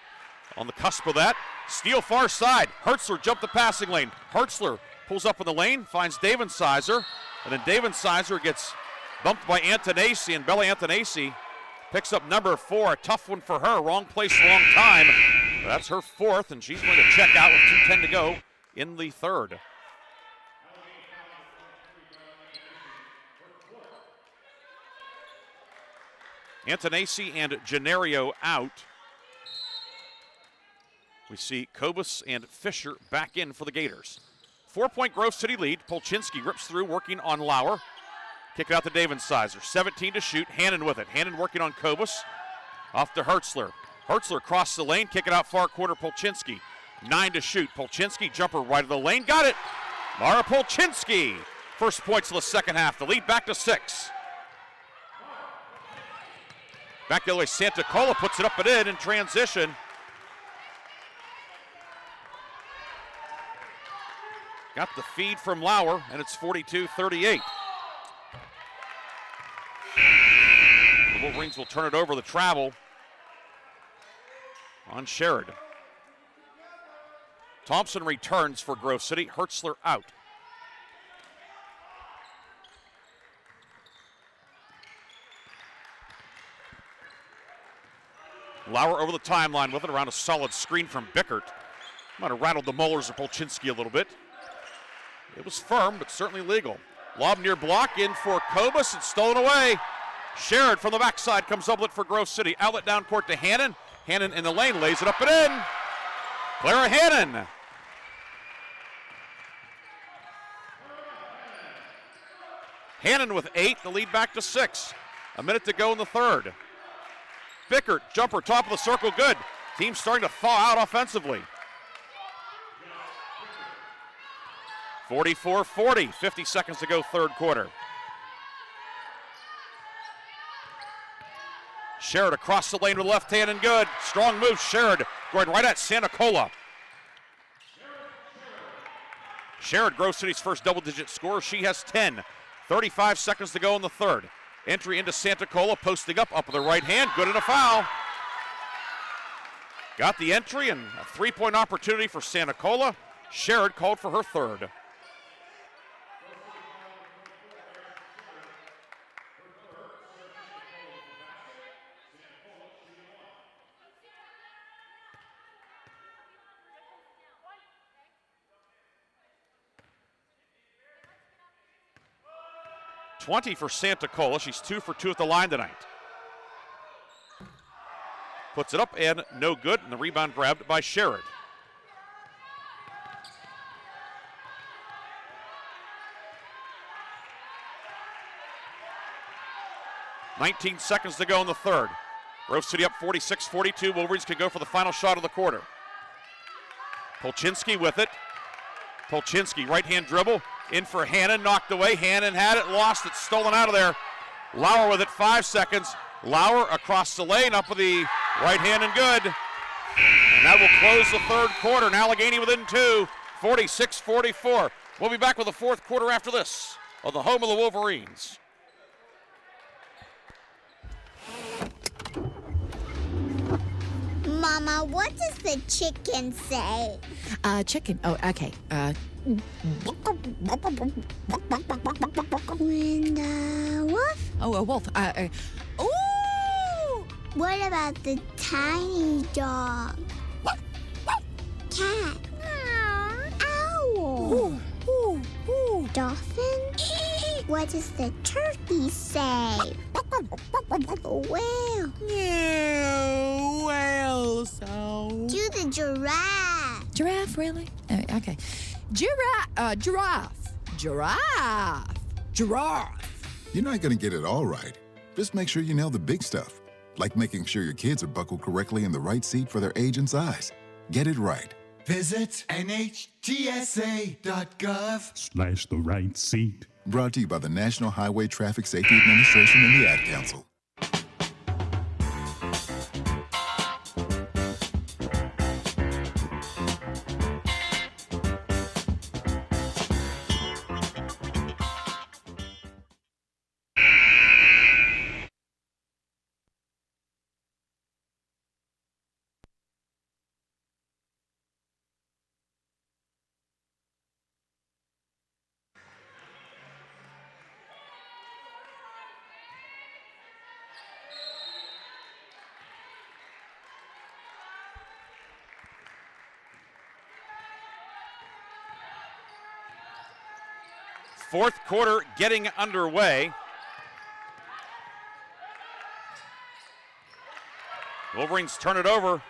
S1: on the cusp of that. Steal far side. Hertzler jumped the passing lane. Hertzler pulls up in the lane, finds Davensizer, and then Davensizer gets bumped by Antonacci, and Bella Antonacci picks up number 4. A tough one for her. Wrong place, wrong time. That's her 4th, and she's going to check out with 2:10 to go in the 3rd. Antonacci and Gennario out. We see Kobus and Fisher back in for the Gators. 4-point Grove City lead. Polchinski rips through, working on Lauer. Kick it out to Davensizer. 17 to shoot. Hannon with it. Hannon working on Kobus. Off to Hertzler. Hertzler crosses the lane. Kick it out far corner. Polchinski. 9 to shoot. Polchinski jumper right of the lane. Got it. Mara Polchinski. First points of the second half. The lead back to 6. Back the other way. Santacola puts it up and in transition. Got the feed from Lauer, and it's 42-38. The Wolverines will turn it over the travel on Sherrod. Thompson returns for Grove City. Hertzler out. Lauer over the timeline with it around a solid screen from Bickert. Might have rattled the molars of Polchinski a little bit. It was firm, but certainly legal. Lob near block, in for Kobus, it's stolen away. Sherrod from the backside comes up with it for Grove City. Outlet down court to Hannon. Hannon in the lane, lays it up and in. Clara Hannon. Hannon with 8, the lead back to 6. A minute to go in the 3rd. Bickert, jumper, top of the circle, good. Team starting to thaw out offensively. 44-40, 50 seconds to go, 3rd quarter. Sherrod across the lane with left hand and good. Strong move, Sherrod going right at Santacola. Sherrod, Grove City's first double-digit score. She has 10. 35 seconds to go in the 3rd. Entry into Santacola, posting up with the right hand. Good and a foul. Got the entry and a 3-point opportunity for Santacola. Sherrod called for her 3rd. .20 for Santacola. She's 2 for 2 at the line tonight. Puts it up and no good, and the rebound grabbed by Sherrod. .19 seconds to go in the 3rd. Grove City up 46-42. Wolverines can go for the final shot of the quarter. Polchinski with it. Polchinski, right-hand dribble. In for Hannon, knocked away. Hannon had it, lost it, stolen out of there. Lauer with it, 5 seconds. Lauer across the lane, up with the right hand and good. And that will close the 3rd quarter. And Allegheny within 2, 46-44. We'll be back with the 4th quarter after this on the home of the Wolverines.
S6: Mama, what does the chicken say?
S8: Chicken. Oh, okay.
S6: And wolf?
S8: Oh, a wolf.
S6: Ooh! What about the tiny dog? Cat? Owl? Dolphin? What does the turkey say? Whale?
S8: Yeah, whale sound.
S6: Do the giraffe.
S8: Giraffe, really? Okay. Giraffe.
S14: You're not going to get it all right. Just make sure you nail the big stuff, like making sure your kids are buckled correctly in the right seat for their age and size. Get it right.
S16: Visit NHTSA.gov/the right seat.
S14: Brought to you by the National Highway Traffic Safety Administration and the Ad Council.
S1: Fourth quarter getting underway. Wolverines turn it over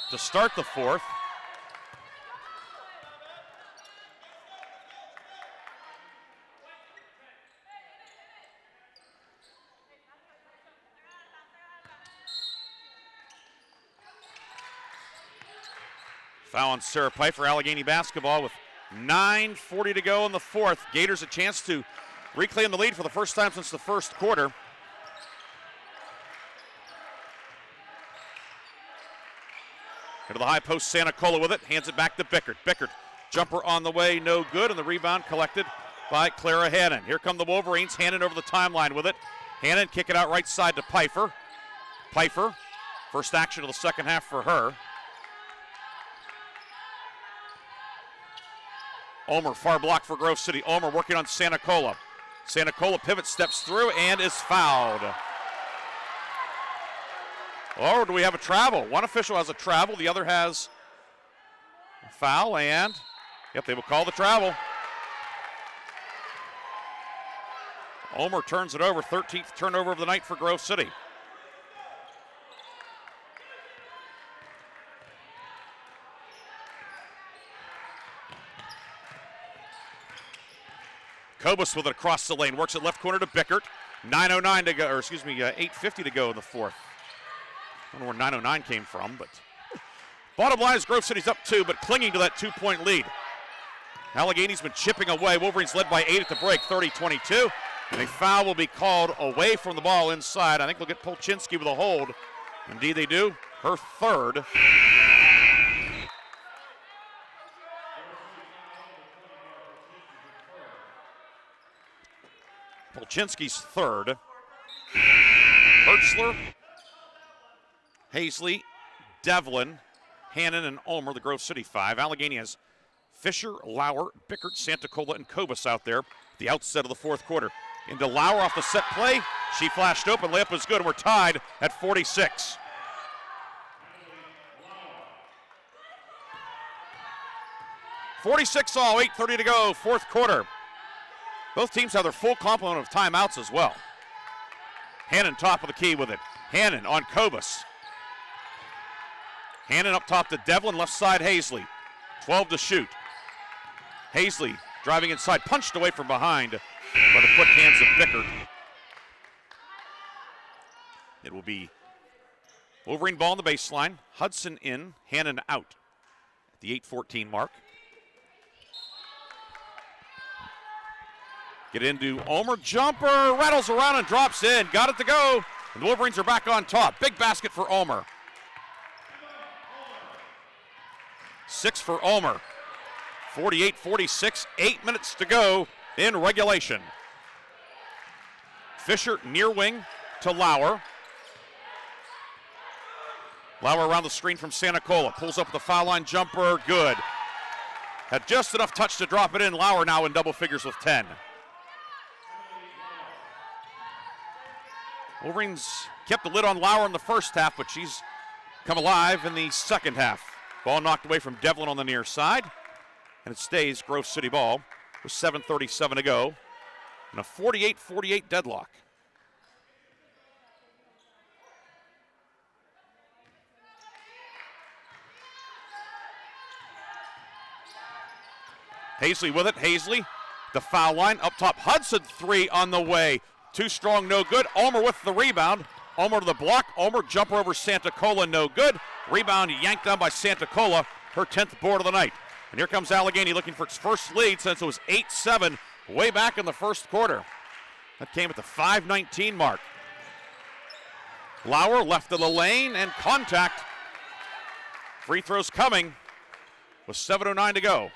S1: to start the fourth. Foul on Sarah Pfeiffer, Allegheny basketball with 9:40 to go in the fourth. Gators a chance to reclaim the lead for the first time since the first quarter. Into the high post, Santa Cola with it, hands it back to Bickert. Bickert, jumper on the way, no good, and the rebound collected by Clara Hannon. Here come the Wolverines, Hannon over the timeline with it. Hannon kick it out right side to Pfeiffer. Pfeiffer, first action of the second half for her. Omer, far block for Grove City. Omer working on Santa Cola. Santa Cola pivot, steps through, and is fouled. Or do we have a travel? One official has a travel, the other has a foul, and yep, they will call the travel. Omer turns it over, 13th turnover of the night for Grove City. Kobus with it across the lane, works it left corner to Bickert. 9:09 to go, or excuse me, 8:50 to go in the fourth. I don't know where 9:09 came from, but bottom line is Grove City's up 2, but clinging to that 2-point lead. Allegheny's been chipping away. Wolverines led by 8 at the break, 30-22. And a foul will be called away from the ball inside. I think they'll get Polchinski with a hold. Indeed they do. Her third. Polchinski's third. Hertzler, Hazley, Devlin, Hannon, and Omer, the Grove City 5. Allegheny has Fisher, Lauer, Bickert, Santa Cola, and Kobus out there at the outset of the fourth quarter. Into Lauer off the set play. She flashed open. Layup is good, and we're tied at 46. .46 all, 8:30 to go, fourth quarter. Both teams have their full complement of timeouts as well. Hannon top of the key with it. Hannon on Kobus. Hannon up top to Devlin, left side Hazley. 12 to shoot. Hazley driving inside, punched away from behind by the quick hands of Bickert. It will be Wolverine ball on the baseline. Hudson in, Hannon out at the 8:14 mark. Get into Omer, jumper, rattles around and drops in. Got it to go. And the Wolverines are back on top. Big basket for Omer. 6 for Omer. 48-46, 8 minutes to go in regulation. Fisher near wing to Lauer. Lauer around the screen from Santa Cola. Pulls up the foul line jumper, good. Had just enough touch to drop it in. Lauer now in double figures with 10. Wolverines kept the lid on Lauer in the first half, but she's come alive in the second half. Ball knocked away from Devlin on the near side, and it stays Grove City ball with 7:37 to go, and a 48-48 deadlock. Hazley with it, Hazley, the foul line, up top, Hudson three on the way. Too strong, no good. Omer with the rebound. Omer to the block. Omer jumper over Santa Cola, no good. Rebound yanked down by Santa Cola, her 10th board of the night. And here comes Allegheny looking for its first lead since it was 8-7 way back in the first quarter. That came at the 5:19 mark. Lauer left of the lane and contact. Free throws coming with 7:09 to go.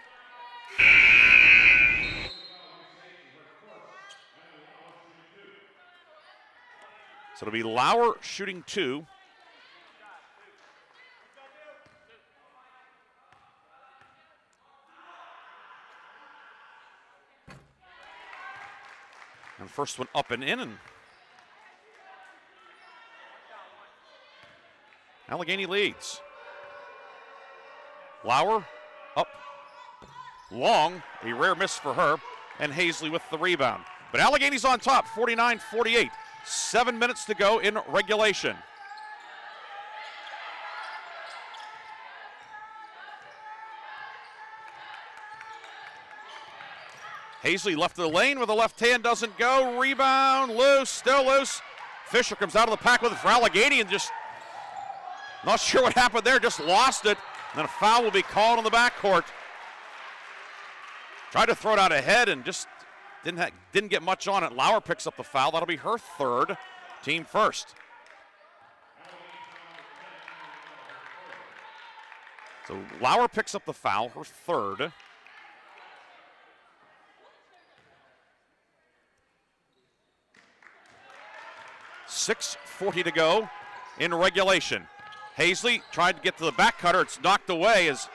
S1: So it'll be Lauer shooting 2. And first one up and in. And Allegheny leads. Lauer up Long, a rare miss for her, and Hazley with the rebound. But Allegheny's on top, 49-48. 7 minutes to go in regulation. Hazley left of the lane with the left hand, doesn't go. Rebound, loose, still loose. Fisher comes out of the pack with it for Allegheny and just not sure what happened there, just lost it. And then a foul will be called on the backcourt. Tried to throw it out ahead and just didn't get much on it. Lauer picks up the foul. That'll be her third, team first. So Lauer picks up the foul, her third. .6:40 to go in regulation. Hazley tried to get to the back cutter. It's knocked away as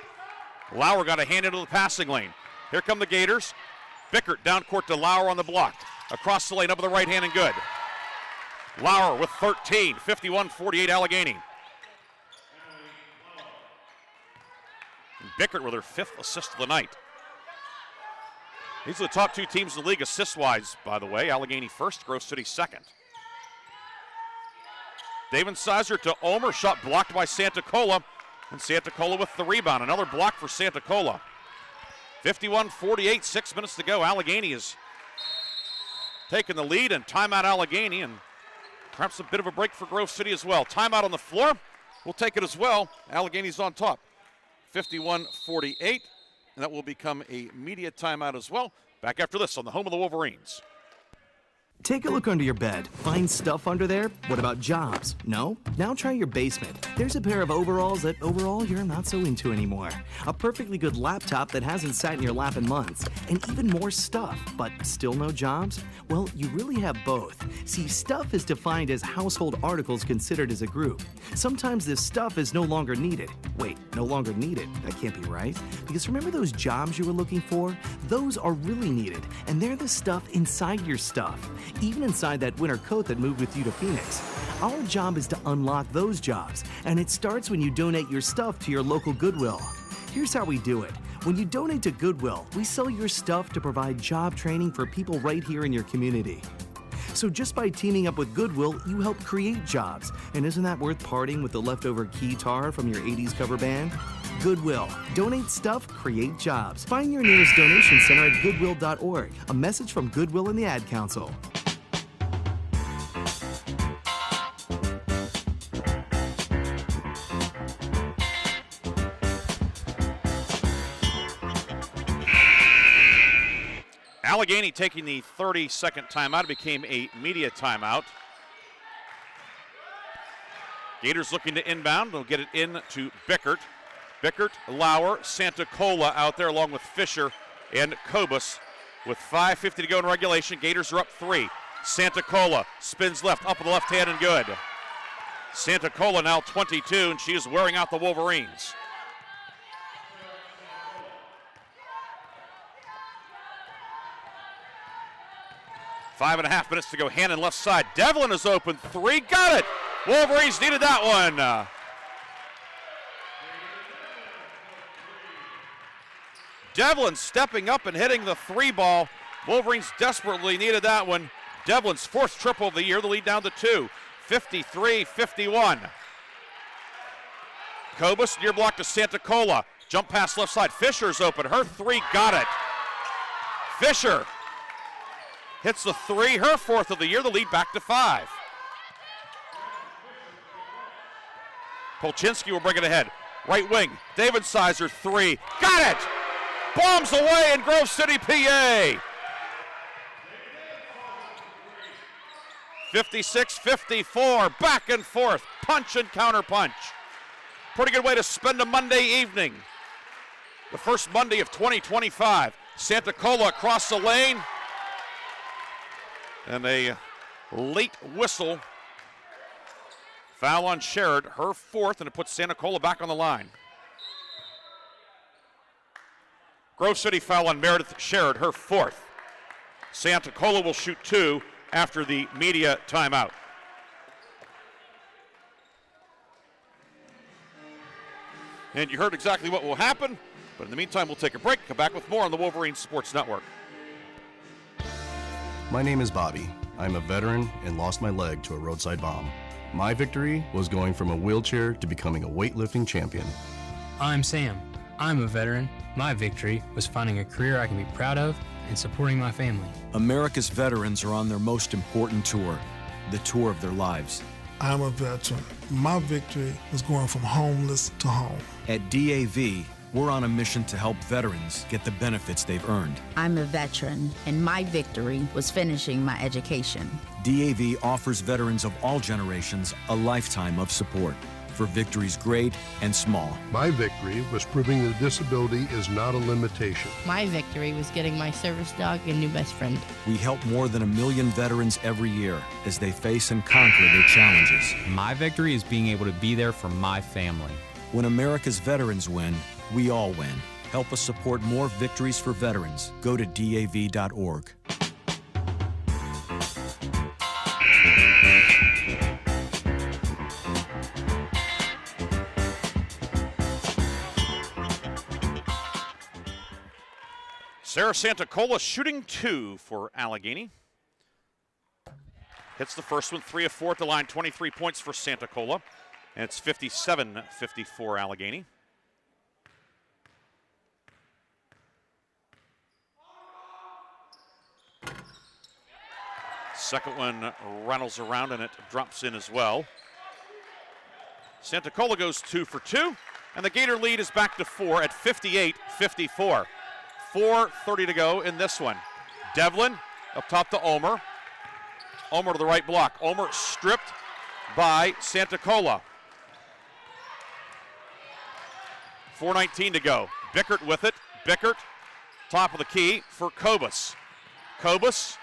S1: Lauer got a hand into the passing lane. Here come the Gators. Bickert down court to Lauer on the block. Across the lane, up with the right hand and good. Lauer with 13, 51-48 Allegheny. And Bickert with her 5th assist of the night. These are the top 2 teams in the league assist-wise, by the way. Allegheny first, Grove City second. David Sizer to Omer, shot blocked by Santacola, and Santacola with the rebound. Another block for Santacola. 51-48, 6 minutes to go. Allegheny is taking the lead, and timeout Allegheny, and perhaps a bit of a break for Grove City as well. Timeout on the floor, we'll take it as well. Allegheny's on top, 51-48, and that will become a media timeout as well. Back after this on the home of the Wolverines.
S17: Take a look under your bed. Find stuff under there? What about jobs? No? Now try your basement. There's a pair of overalls that overall you're not so into anymore. A perfectly good laptop that hasn't sat in your lap in months. And even more stuff, but still no jobs? Well, you really have both. See, stuff is defined as household articles considered as a group. Sometimes this stuff is no longer needed. Wait, no longer needed? That can't be right. Because remember those jobs you were looking for? Those are really needed, and they're the stuff inside your stuff. Even inside that winter coat that moved with you to Phoenix. Our job is to unlock those jobs, and it starts when you donate your stuff to your local Goodwill. Here's how we do it. When you donate to Goodwill, we sell your stuff to provide job training for people right here in your community. So just by teaming up with Goodwill, you help create jobs. And isn't that worth parting with the leftover keytar from your 80s cover band? Goodwill. Donate stuff, create jobs. Find your nearest donation center at goodwill.org. A message from Goodwill and the Ad Council.
S1: Allegheny taking the 30-second timeout. It became a media timeout. Gators looking to inbound. They'll get it in to Bickert. Bickert, Lauer, Santacola out there along with Fisher and Kobus. With 5:50 to go in regulation, Gators are up 3. Santacola spins left, up with the left hand and good. Santacola now 22, and she is wearing out the Wolverines. Five and a half minutes to go. Hannon left side. Devlin is open. 3. Got it. Wolverines needed that one. Devlin stepping up and hitting the 3 ball. Wolverines desperately needed that one. Devlin's 4th triple of the year. The lead down to 2. 53-51. Kobus near block to Santacola. Jump pass left side. Fisher's open. Her 3. Got it. Fisher hits the 3, her 4th of the year, the lead back to 5. Polchinski will bring it ahead. Right wing, David Sizer, 3. Got it! Bombs away in Grove City, PA. 56-54, back and forth, punch and counter punch. Pretty good way to spend a Monday evening. The first Monday of 2025. Santacola across the lane. And a late whistle. Foul on Sherrod, her 4th, and it puts Santacola back on the line. Grove City foul on Meredith Sherrod, her 4th. Santacola will shoot 2 after the media timeout. And you heard exactly what will happen. But in the meantime, we'll take a break. Come back with more on the Wolverine Sports Network.
S18: My name is Bobby. I'm a veteran and lost my leg to a roadside bomb. My victory was going from a wheelchair to becoming a weightlifting champion.
S20: I'm Sam. I'm a veteran. My victory was finding a career I can be proud of and supporting my family.
S21: America's veterans are on their most important tour, the tour of their lives.
S22: I'm a veteran. My victory was going from homeless to home.
S21: At DAV, we're on a mission to help veterans get the benefits they've earned.
S23: I'm a veteran, and my victory was finishing my education.
S21: DAV offers veterans of all generations a lifetime of support for victories great and small.
S24: My victory was proving that disability is not a limitation.
S27: My victory was getting my service dog a new best friend.
S21: We help more than 1 million veterans every year as they face and conquer their challenges.
S28: My victory is being able to be there for my family.
S21: When America's veterans win, we all win. Help us support more victories for veterans. Go to DAV.org.
S1: Sarah Santacola shooting 2 for Allegheny. Hits the first one, 3 of 4 at the line, 23 points for Santacola. And it's 57-54 Allegheny. Second one rattles around and it drops in as well. Santacola goes 2 for 2, and the Gator lead is back to 4 at 58-54. 4:30 to go in this one. Devlin up top to Omer. Omer to the right block. Omer stripped by Santacola. 4:19 to go. Bickert with it. Bickert, top of the key for Kobus. Kobus.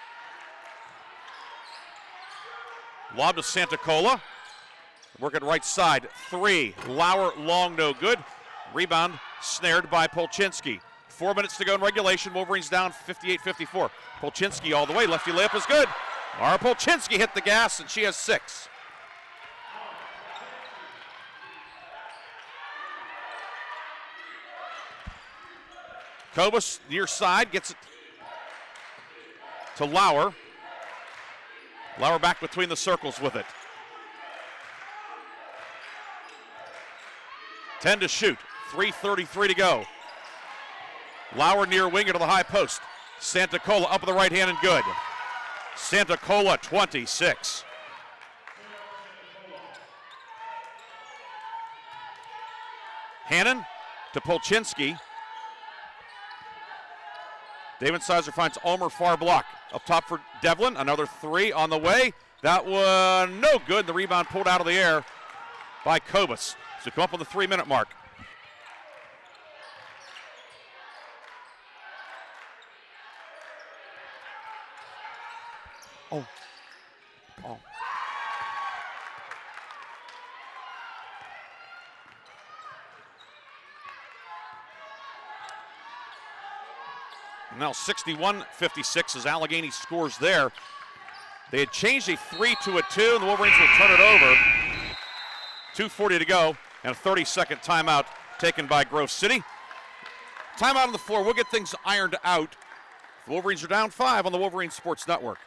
S1: Lob to Santacola. Working right side. 3. Lauer long, no good. Rebound snared by Polchinski. 4 minutes to go in regulation. Wolverines down 58-54. Polchinski all the way. Lefty layup is good. Mara Polchinski hit the gas, and she has 6. Kobus near side gets it to Lauer. Lauer back between the circles with it. 10 to shoot. 3:33 to go. Lauer near winger to the high post. Santacola up with the right hand and good. Santacola 26. Hannon to Polchinski. David Sizer finds Omer far block. Up top for Devlin. Another 3 on the way. That one no good. The rebound pulled out of the air by Kobus. So come up on the 3-minute mark. Oh. Now 61-56 as Allegheny scores there. They had changed a 3 to a 2, and the Wolverines will turn it over. 2:40 to go, and a 30-second timeout taken by Grove City. Timeout on the floor. We'll get things ironed out. The Wolverines are down 5 on the Wolverine Sports Network.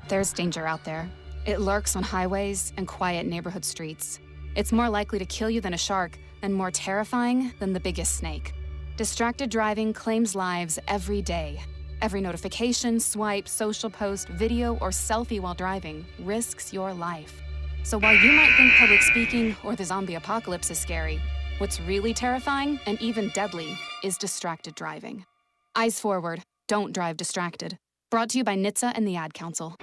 S29: There's danger out there. It lurks on highways and quiet neighborhood streets. It's more likely to kill you than a shark, and more terrifying than the biggest snake. Distracted driving claims lives every day. Every notification, swipe, social post, video, or selfie while driving risks your life. So while you might think public speaking or the zombie apocalypse is scary, what's really terrifying and even deadly is distracted driving. Eyes forward, don't drive distracted. Brought to you by NHTSA and the Ad Council.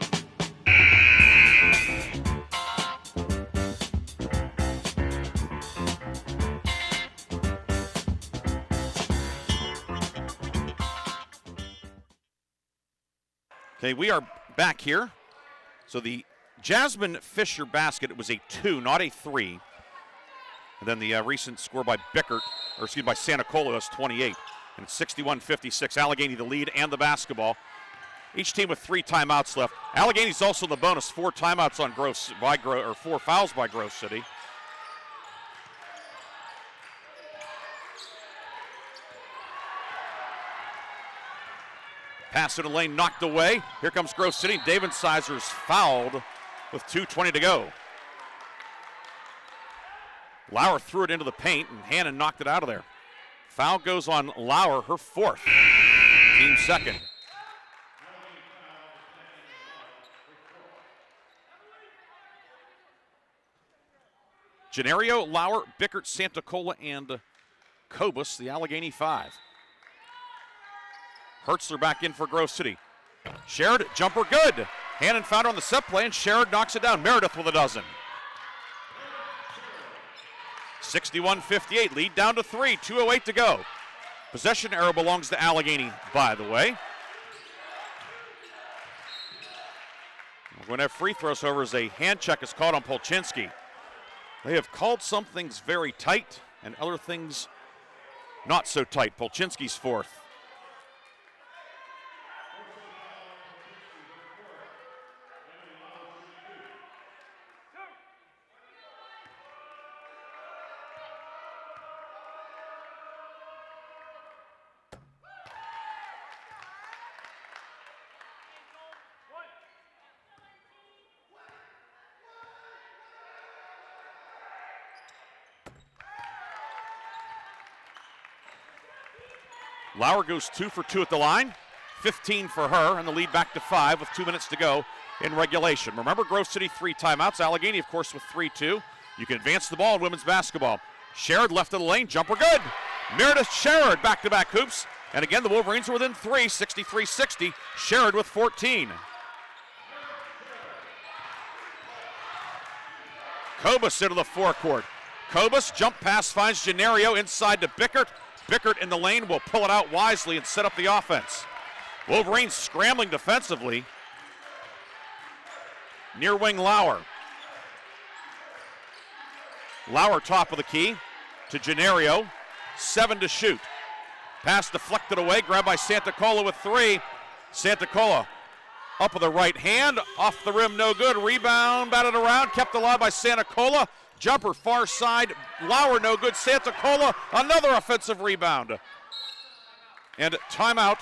S1: Okay, we are back here. So the Jasmine Fisher basket, it was a 2, not a 3. And then the recent score by by Santacola was 28. And it's 61-56. Allegheny the lead and the basketball. Each team with 3 timeouts left. Allegheny's also in the bonus. 4 timeouts on 4 fouls by Grove City. Pass in the lane, knocked away. Here comes Grove City. David Sizer's fouled with 2:20 to go. Lauer threw it into the paint, and Hannon knocked it out of there. Foul goes on Lauer, her fourth. Team second. Gennario, Lauer, Bickert, Santacola, and Cobus, the Allegheny five. Hertzler back in for Grove City. Sherrod, jumper good. Hannon found her on the set play, and Sherrod knocks it down. Meredith with a dozen. 61-58, lead down to 3, 2:08 to go. Possession arrow belongs to Allegheny, by the way. We're going to have free throws, however, as a hand check is called on Polchinski. They have called some things very tight and other things not so tight. Polchinski's fourth. Lauer goes 2 for 2 at the line, 15 for her, and the lead back to 5 with 2 minutes to go in regulation. Remember, Grove City 3 timeouts. Allegheny, of course, with 3-2. You can advance the ball in women's basketball. Sherrod left of the lane, jumper good. Meredith Sherrod back-to-back hoops. And again, the Wolverines are within 3, 63-60. Sherrod with 14. Cobus into the forecourt. Cobus, jump pass, finds Gennario inside to Bickert. Bickert in the lane will pull it out wisely and set up the offense. Wolverines scrambling defensively. Near wing Lauer. Lauer top of the key to Gennario. 7 to shoot. Pass deflected away, grabbed by Santacola with 3. Santacola up with the right hand, off the rim, no good. Rebound, batted around, kept alive by Santacola. Jumper far side, Lauer no good. Santacola, another offensive rebound. And timeout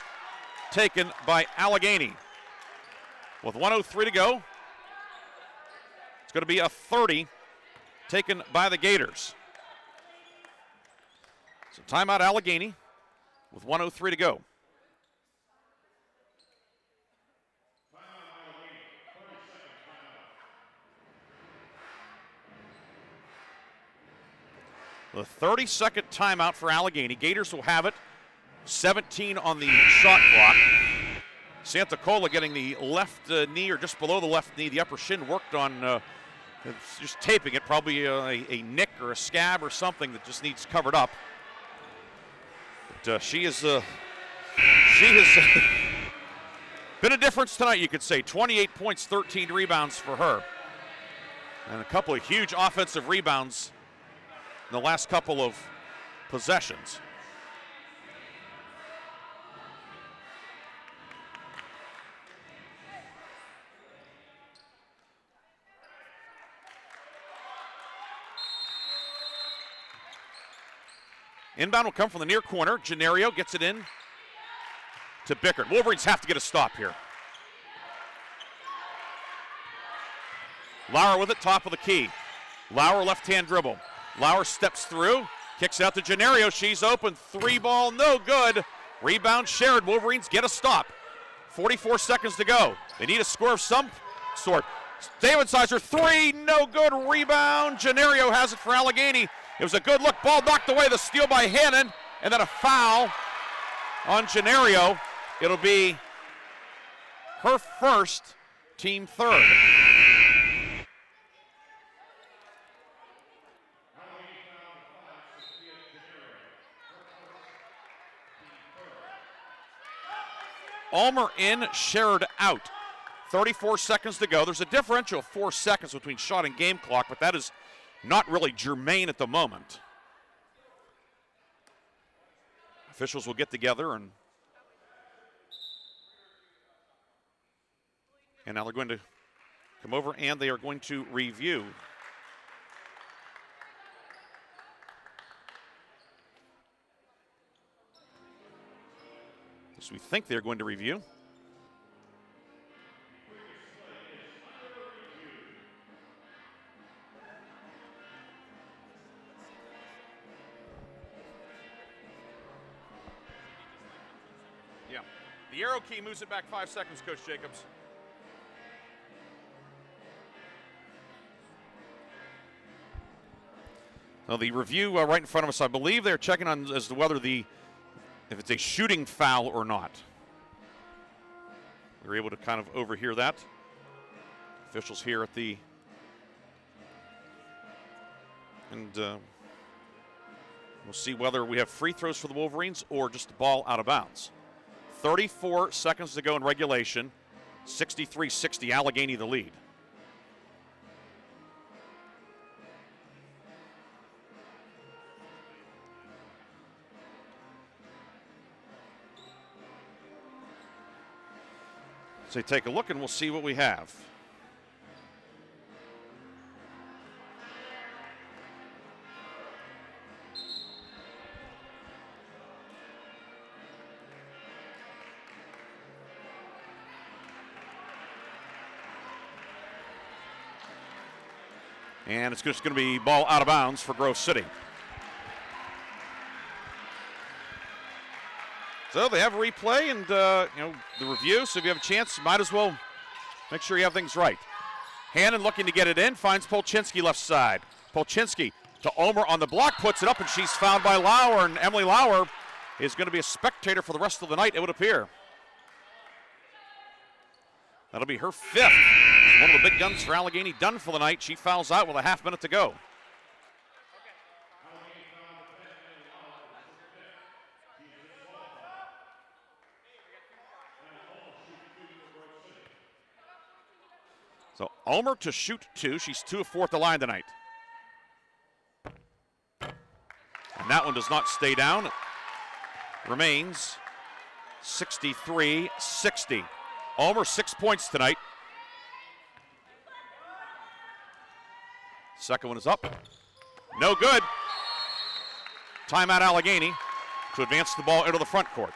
S1: taken by Allegheny. With 1:03 to go, it's going to be a 30 taken by the Gators. So timeout Allegheny with 1:03 to go. The 30-second timeout for Allegheny. Gators will have it. 17 on the shot clock. Santacola getting the left knee, or just below the left knee, the upper shin worked on, just taping it, probably a nick or a scab or something that just needs covered up. But she has been a difference tonight, you could say. 28 points, 13 rebounds for her. And a couple of huge offensive rebounds in the last couple of possessions. Inbound will come from the near corner. Gennario gets it in to Bickert. Wolverines have to get a stop here. Lauer with it, top of the key. Lauer left-hand dribble. Lauer steps through, kicks out to Gennario. She's open. 3-ball, no good. Rebound shared. Wolverines get a stop. 44 seconds to go. They need a score of some sort. David Sizer, 3, no good. Rebound. Gennario has it for Allegheny. It was a good look. Ball knocked away. The steal by Hannon. And then a foul on Gennario. It'll be her first, team third. Ulmer in, Sherrod out. 34 seconds to go. There's a differential of 4 seconds between shot and game clock, but that is not really germane at the moment. Officials will get together and now they're going to come over and they are going to review. So we think they're going to review. Yeah. The arrow key moves it back 5 seconds, Coach Jacobs. Now the review right in front of us, I believe they're checking on as to whether if it's a shooting foul or not. We were able to kind of overhear that. Officials here at the and we'll see whether we have free throws for the Wolverines or just the ball out of bounds. 34 seconds to go in regulation. 63-60, Allegheny the lead. So take a look and we'll see what we have. And it's just going to be ball out of bounds for Grove City. So they have a replay and the review. So if you have a chance, you might as well make sure you have things right. Hannon looking to get it in, finds Polchinski left side. Polchinski to Omer on the block, puts it up, and she's fouled by Lauer. And Emily Lauer is going to be a spectator for the rest of the night, it would appear. That'll be her 5th. One of the big guns for Allegheny done for the night. She fouls out with a half minute to go. So Omer to shoot 2. She's 2 of 4 at the line tonight. And that one does not stay down. It remains 63-60. Omer 6 points tonight. Second one is up. No good. Timeout Allegheny to advance the ball into the front court.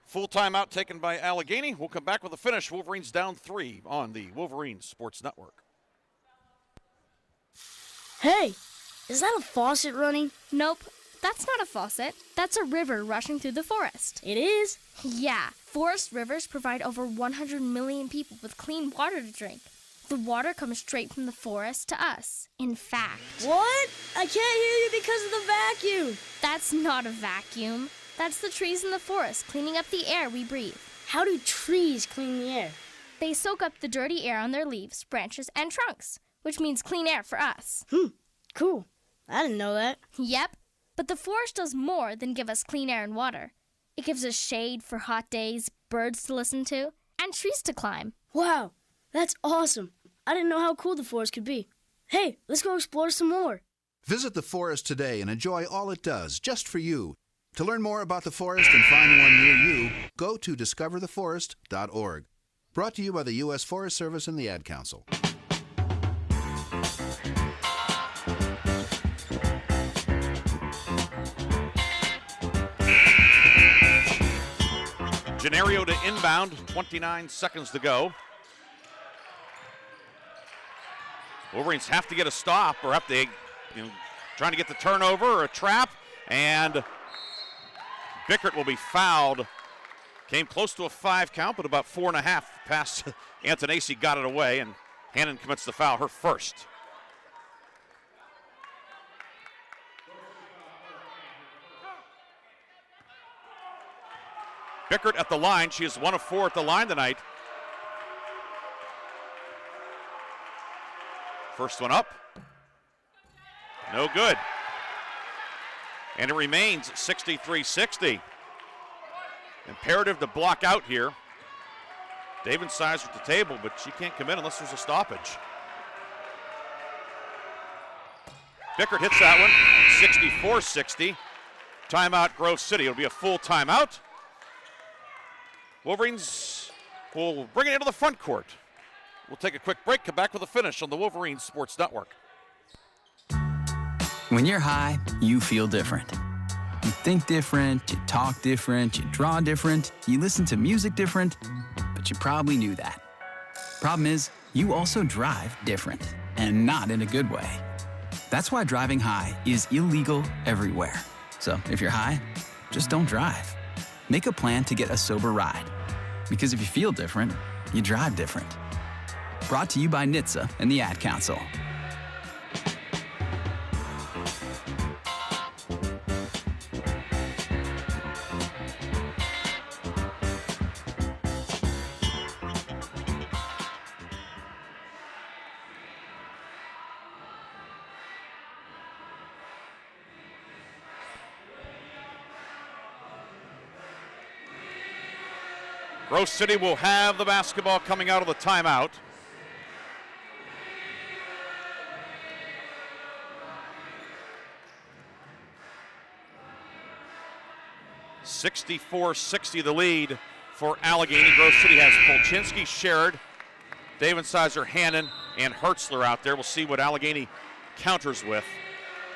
S1: Full timeout taken by Allegheny. We'll come back with a finish. Wolverines down 3 on the Wolverines Sports Network.
S2: Hey, is that a faucet running?
S13: Nope, that's not a faucet. That's a river rushing through the forest.
S2: It is?
S13: Yeah, forest rivers provide over 100 million people with clean water to drink. The water comes straight from the forest to us. In fact...
S2: What? I can't hear you because of the vacuum.
S13: That's not a vacuum. That's the trees in the forest cleaning up the air we breathe.
S2: How do trees clean the air?
S13: They soak up the dirty air on their leaves, branches, and trunks, which means clean air for us.
S2: Cool. I didn't know that.
S13: Yep, but the forest does more than give us clean air and water. It gives us shade for hot days, birds to listen to, and trees to climb.
S2: Wow, that's awesome. I didn't know how cool the forest could be. Hey, let's go explore some more.
S3: Visit the forest today and enjoy all it does just for you. To learn more about the forest and find one near you, go to discovertheforest.org. Brought to you by the U.S. Forest Service and the Ad Council.
S1: Gennario to inbound, 29 seconds to go. Wolverines have to get a stop or have to, trying to get the turnover or a trap, and Bickert will be fouled. Came close to a 5 count, but about 4.5 past Antonacci got it away, and Hannon commits the foul, her first. Bickert at the line. She is 1 of 4 at the line tonight. First one up. No good. And it remains 63-60. Imperative to block out here. David Sizer at the table, but she can't come in unless there's a stoppage. Bickert hits that one, 64-60. Timeout Grove City. It'll be a full timeout. Wolverines will bring it into the front court. We'll take a quick break, come back with a finish on the Wolverines Sports Network.
S4: When you're high, you feel different. You think different, you talk different, you draw different, you listen to music different, but you probably knew that. Problem is, you also drive different, and not in a good way. That's why driving high is illegal everywhere. So if you're high, just don't drive. Make a plan to get a sober ride. Because if you feel different, you drive different. Brought to you by NHTSA and the Ad Council.
S1: Grove City will have the basketball coming out of the timeout. (64-60) the lead for Allegheny. Grove City has Polchinski, Sherrod, Davidsizer, Hannon, and Hertzler out there. We'll see what Allegheny counters with.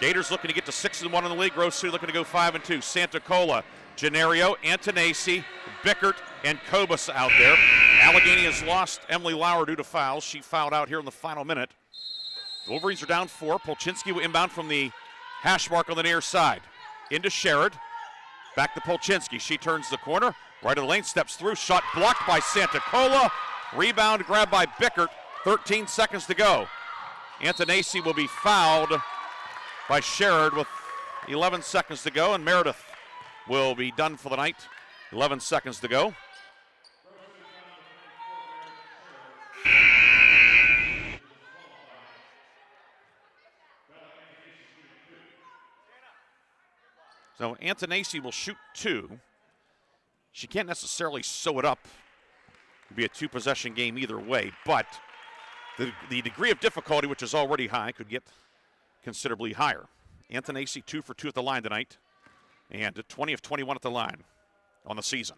S1: Gators looking to get to 6-1 in the league. Grove City looking to go 5-2. Santa Cola, Gennario, Antonacci, Bickert, and Kobus out there. Allegheny has lost Emily Lauer due to fouls. She fouled out here in the final minute. The Wolverines are down 4. Polchinski will inbound from the hash mark on the near side. Into Sherrod. Back to Polchinski. She turns the corner. Right of the lane, steps through. Shot blocked by Santa Cola. Rebound grabbed by Bickert. 13 seconds to go. Antonacci will be fouled by Sherrod with 11 seconds to go, and Meredith will be done for the night. 11 seconds to go. So Antonacci will shoot 2. She can't necessarily sew it up. It'd be a 2-possession game either way, but the degree of difficulty, which is already high, could get considerably higher. Antonacci 2 for 2 at the line tonight, and 20 of 21 at the line on the season.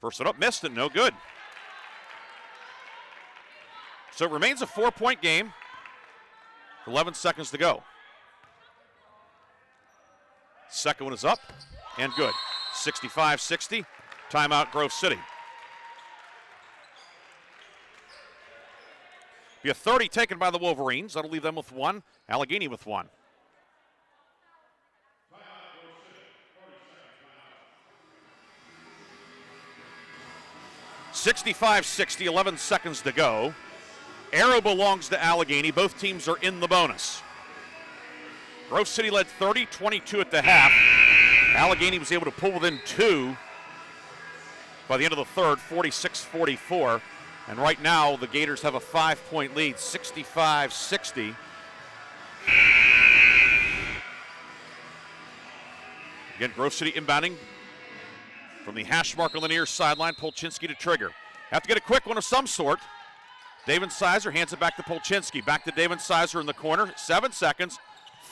S1: First one up, missed it, no good. So it remains a 4-point game. 11 seconds to go. Second one is up and good. 65-60. Timeout, Grove City. Be a 30 taken by the Wolverines. That'll leave them with 1. Allegheny with 1. (65-60), 11 seconds to go. Arrow belongs to Allegheny. Both teams are in the bonus. Grove City led 30-22 at the half. Allegheny was able to pull within 2 by the end of the third, 46-44. And right now, the Gators have a 5-point lead, 65-60. Again, Grove City inbounding from the hash mark on the near sideline. Polchinski to trigger. Have to get a quick one of some sort. Davidsizer hands it back to Polchinski. Back to Davidsizer in the corner. 7 seconds.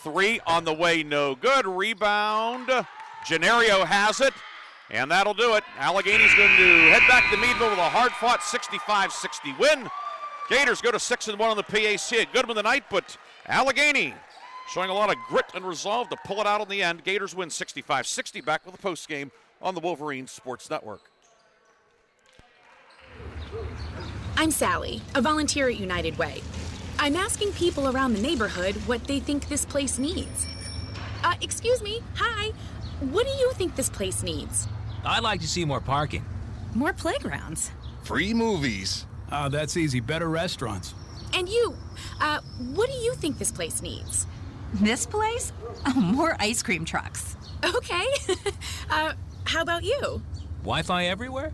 S1: 3 on the way, no good. Rebound. Gennario has it, and that'll do it. Allegheny's going to head back to Meadville with a hard-fought 65-60 win. Gators go to 6-1 on the PAC. A good one tonight, but Allegheny showing a lot of grit and resolve to pull it out in the end. Gators win 65-60. Back with the postgame on the Wolverines Sports Network.
S5: I'm Sally, a volunteer at United Way. I'm asking people around the neighborhood what they think this place needs. Excuse me, hi. What do you think this place needs?
S7: I'd like to see more parking.
S5: More playgrounds.
S10: Free movies.
S21: Oh, that's easy. Better restaurants.
S5: And you, what do you think this place needs?
S11: This place? Oh, more ice cream trucks.
S5: Okay. How about you?
S7: Wi-Fi everywhere?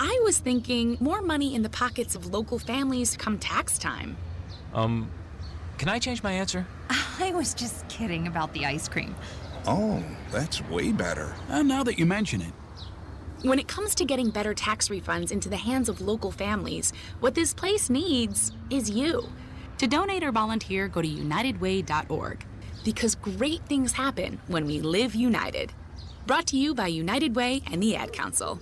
S5: I was thinking more money in the pockets of local families come tax time.
S7: Can I change my answer?
S11: I was just kidding about the ice cream.
S10: Oh, that's way better.
S21: Now that you mention it.
S5: When it comes to getting better tax refunds into the hands of local families, what this place needs is you. To donate or volunteer, go to unitedway.org. Because great things happen when we live united. Brought to you by United Way and the Ad Council.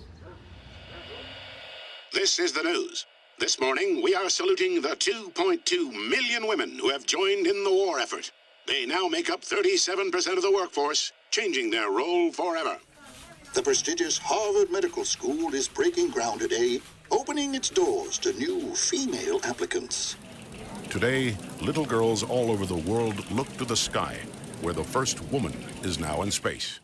S12: This is the news. This morning, we are saluting the 2.2 million women who have joined in the war effort.
S6: They now make up 37% of the workforce, changing their role forever.
S8: The prestigious Harvard Medical School is breaking ground today, opening its doors to new female applicants.
S24: Today, little girls all over the world look to the sky, where the first woman is now in space.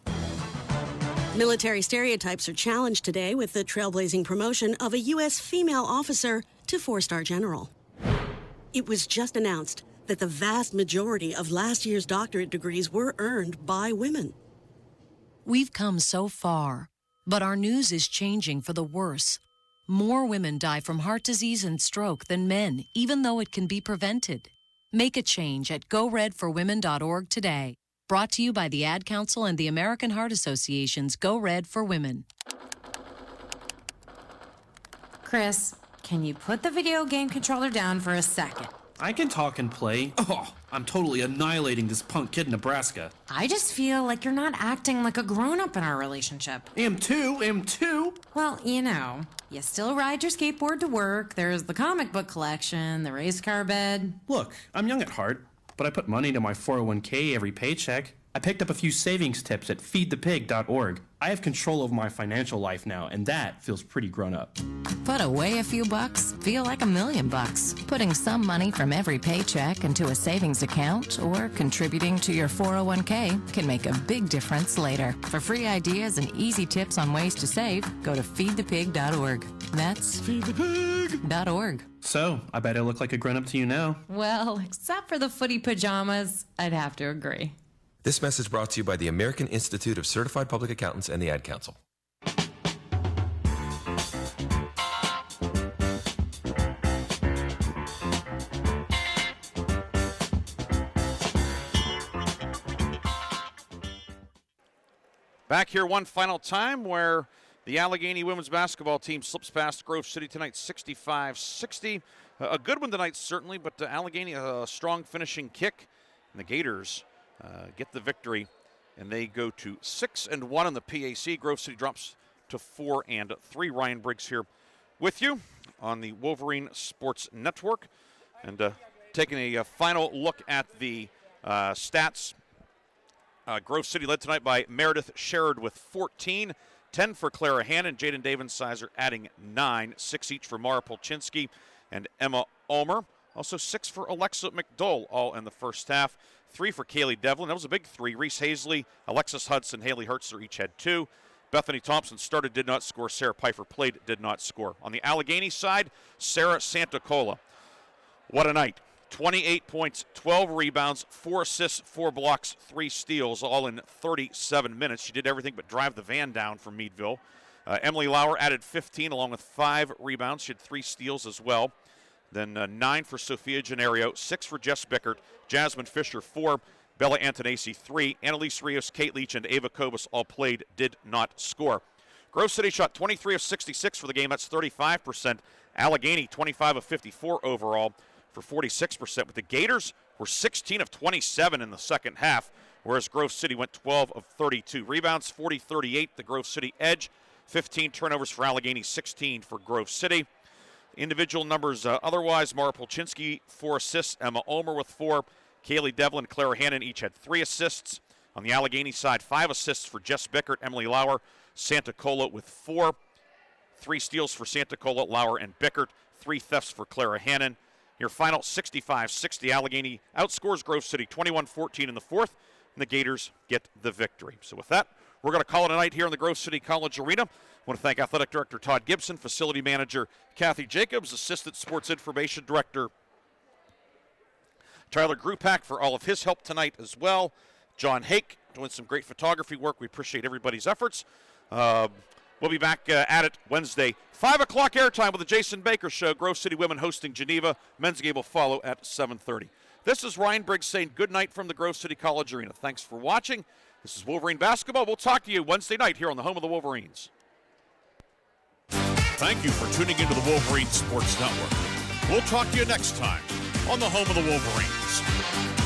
S9: Military stereotypes are challenged today with the trailblazing promotion of a U.S. female officer to 4-star general. It was just announced that the vast majority of last year's doctorate degrees were earned by women.
S12: We've come so far, but our news is changing for the worse. More women die from heart disease and stroke than men, even though it can be prevented. Make a change at GoRedForWomen.org today. Brought to you by the Ad Council and the American Heart Association's Go Red for Women.
S15: Chris, can you put the video game controller down for a second?
S17: I can talk and play. Oh, I'm totally annihilating this punk kid in Nebraska.
S15: I just feel like you're not acting like a grown-up in our relationship.
S17: Am too.
S15: Well, you still ride your skateboard to work, there's the comic book collection, the race car bed.
S17: Look, I'm young at heart, but I put money into my 401k every paycheck. I picked up a few savings tips at feedthepig.org. I have control over my financial life now, and that feels pretty grown up.
S15: Put away a few bucks, feel like $1 million. Putting some money from every paycheck into a savings account or contributing to your 401k can make a big difference later. For free ideas and easy tips on ways to save, go to feedthepig.org. That's feedthepig.org.
S17: So, I bet I look like a grown-up to you now.
S15: Well, except for the footy pajamas, I'd have to agree.
S16: This message brought to you by the American Institute of Certified Public Accountants and the Ad Council.
S1: Back here one final time where the Allegheny women's basketball team slips past Grove City tonight 65-60. A good one tonight certainly, but Allegheny a strong finishing kick. And the Gators get the victory, and they go to 6-1 in the PAC. Grove City drops to 4-3. Ryan Briggs here with you on the Wolverine Sports Network, and taking a final look at the stats. Grove City led tonight by Meredith Sherrod with 14, 10 for Clara Hannon, Jaden Davensizer adding 9, 6 each for Mara Polchinski and Emma Ulmer. Also 6 for Alexa McDowell, all in the first half. 3 for Kaylee Devlin. That was a big 3. Reese Hazley, Alexis Hudson, Haley Hertzler each had 2. Bethany Thompson started, did not score. Sarah Pfeiffer played, did not score. On the Allegheny side, Sarah Santacola. What a night. 28 points, 12 rebounds, 4 assists, 4 blocks, 3 steals, all in 37 minutes. She did everything but drive the van down for Meadville. Emily Lauer added 15 along with 5 rebounds. She had 3 steals as well. Then 9 for Sophia Gennario, 6 for Jess Bickert, Jasmine Fisher 4, Bella Antonesi 3, Annalise Rios, Kate Leach, and Ava Kobus all played, did not score. Grove City shot 23 of 66 for the game, that's 35%. Allegheny 25 of 54 overall for 46%. But the Gators were 16 of 27 in the second half, whereas Grove City went 12 of 32. Rebounds 40-38, the Grove City edge. 15 turnovers for Allegheny, 16 for Grove City. Individual numbers otherwise, Mara Polchinski 4 assists, Emma Ulmer with 4, Kaylee Devlin and Clara Hannon each had 3 assists. On the Allegheny side, 5 assists for Jess Bickert, Emily Lauer, Santacola with 4, 3 steals for Santacola, Lauer, and Bickert, 3 thefts for Clara Hannon. Your final 65-60, Allegheny outscores Grove City 21-14 in the fourth, and the Gators get the victory. So with that, we're going to call it a night here in the Grove City College Arena. I want to thank Athletic Director Todd Gibson, Facility Manager Kathy Jacobs, Assistant Sports Information Director Tyler Grupak for all of his help tonight as well. John Hake doing some great photography work. We appreciate everybody's efforts. We'll be back at it Wednesday. 5 o'clock airtime with the Jason Baker Show. Grove City women hosting Geneva. Men's game will follow at 7:30. This is Ryan Briggs saying good night from the Grove City College Arena. Thanks for watching. This is Wolverine Basketball. We'll talk to you Wednesday night here on the home of the Wolverines. Thank you for tuning into the Wolverine Sports Network. We'll talk to you next time on the home of the Wolverines.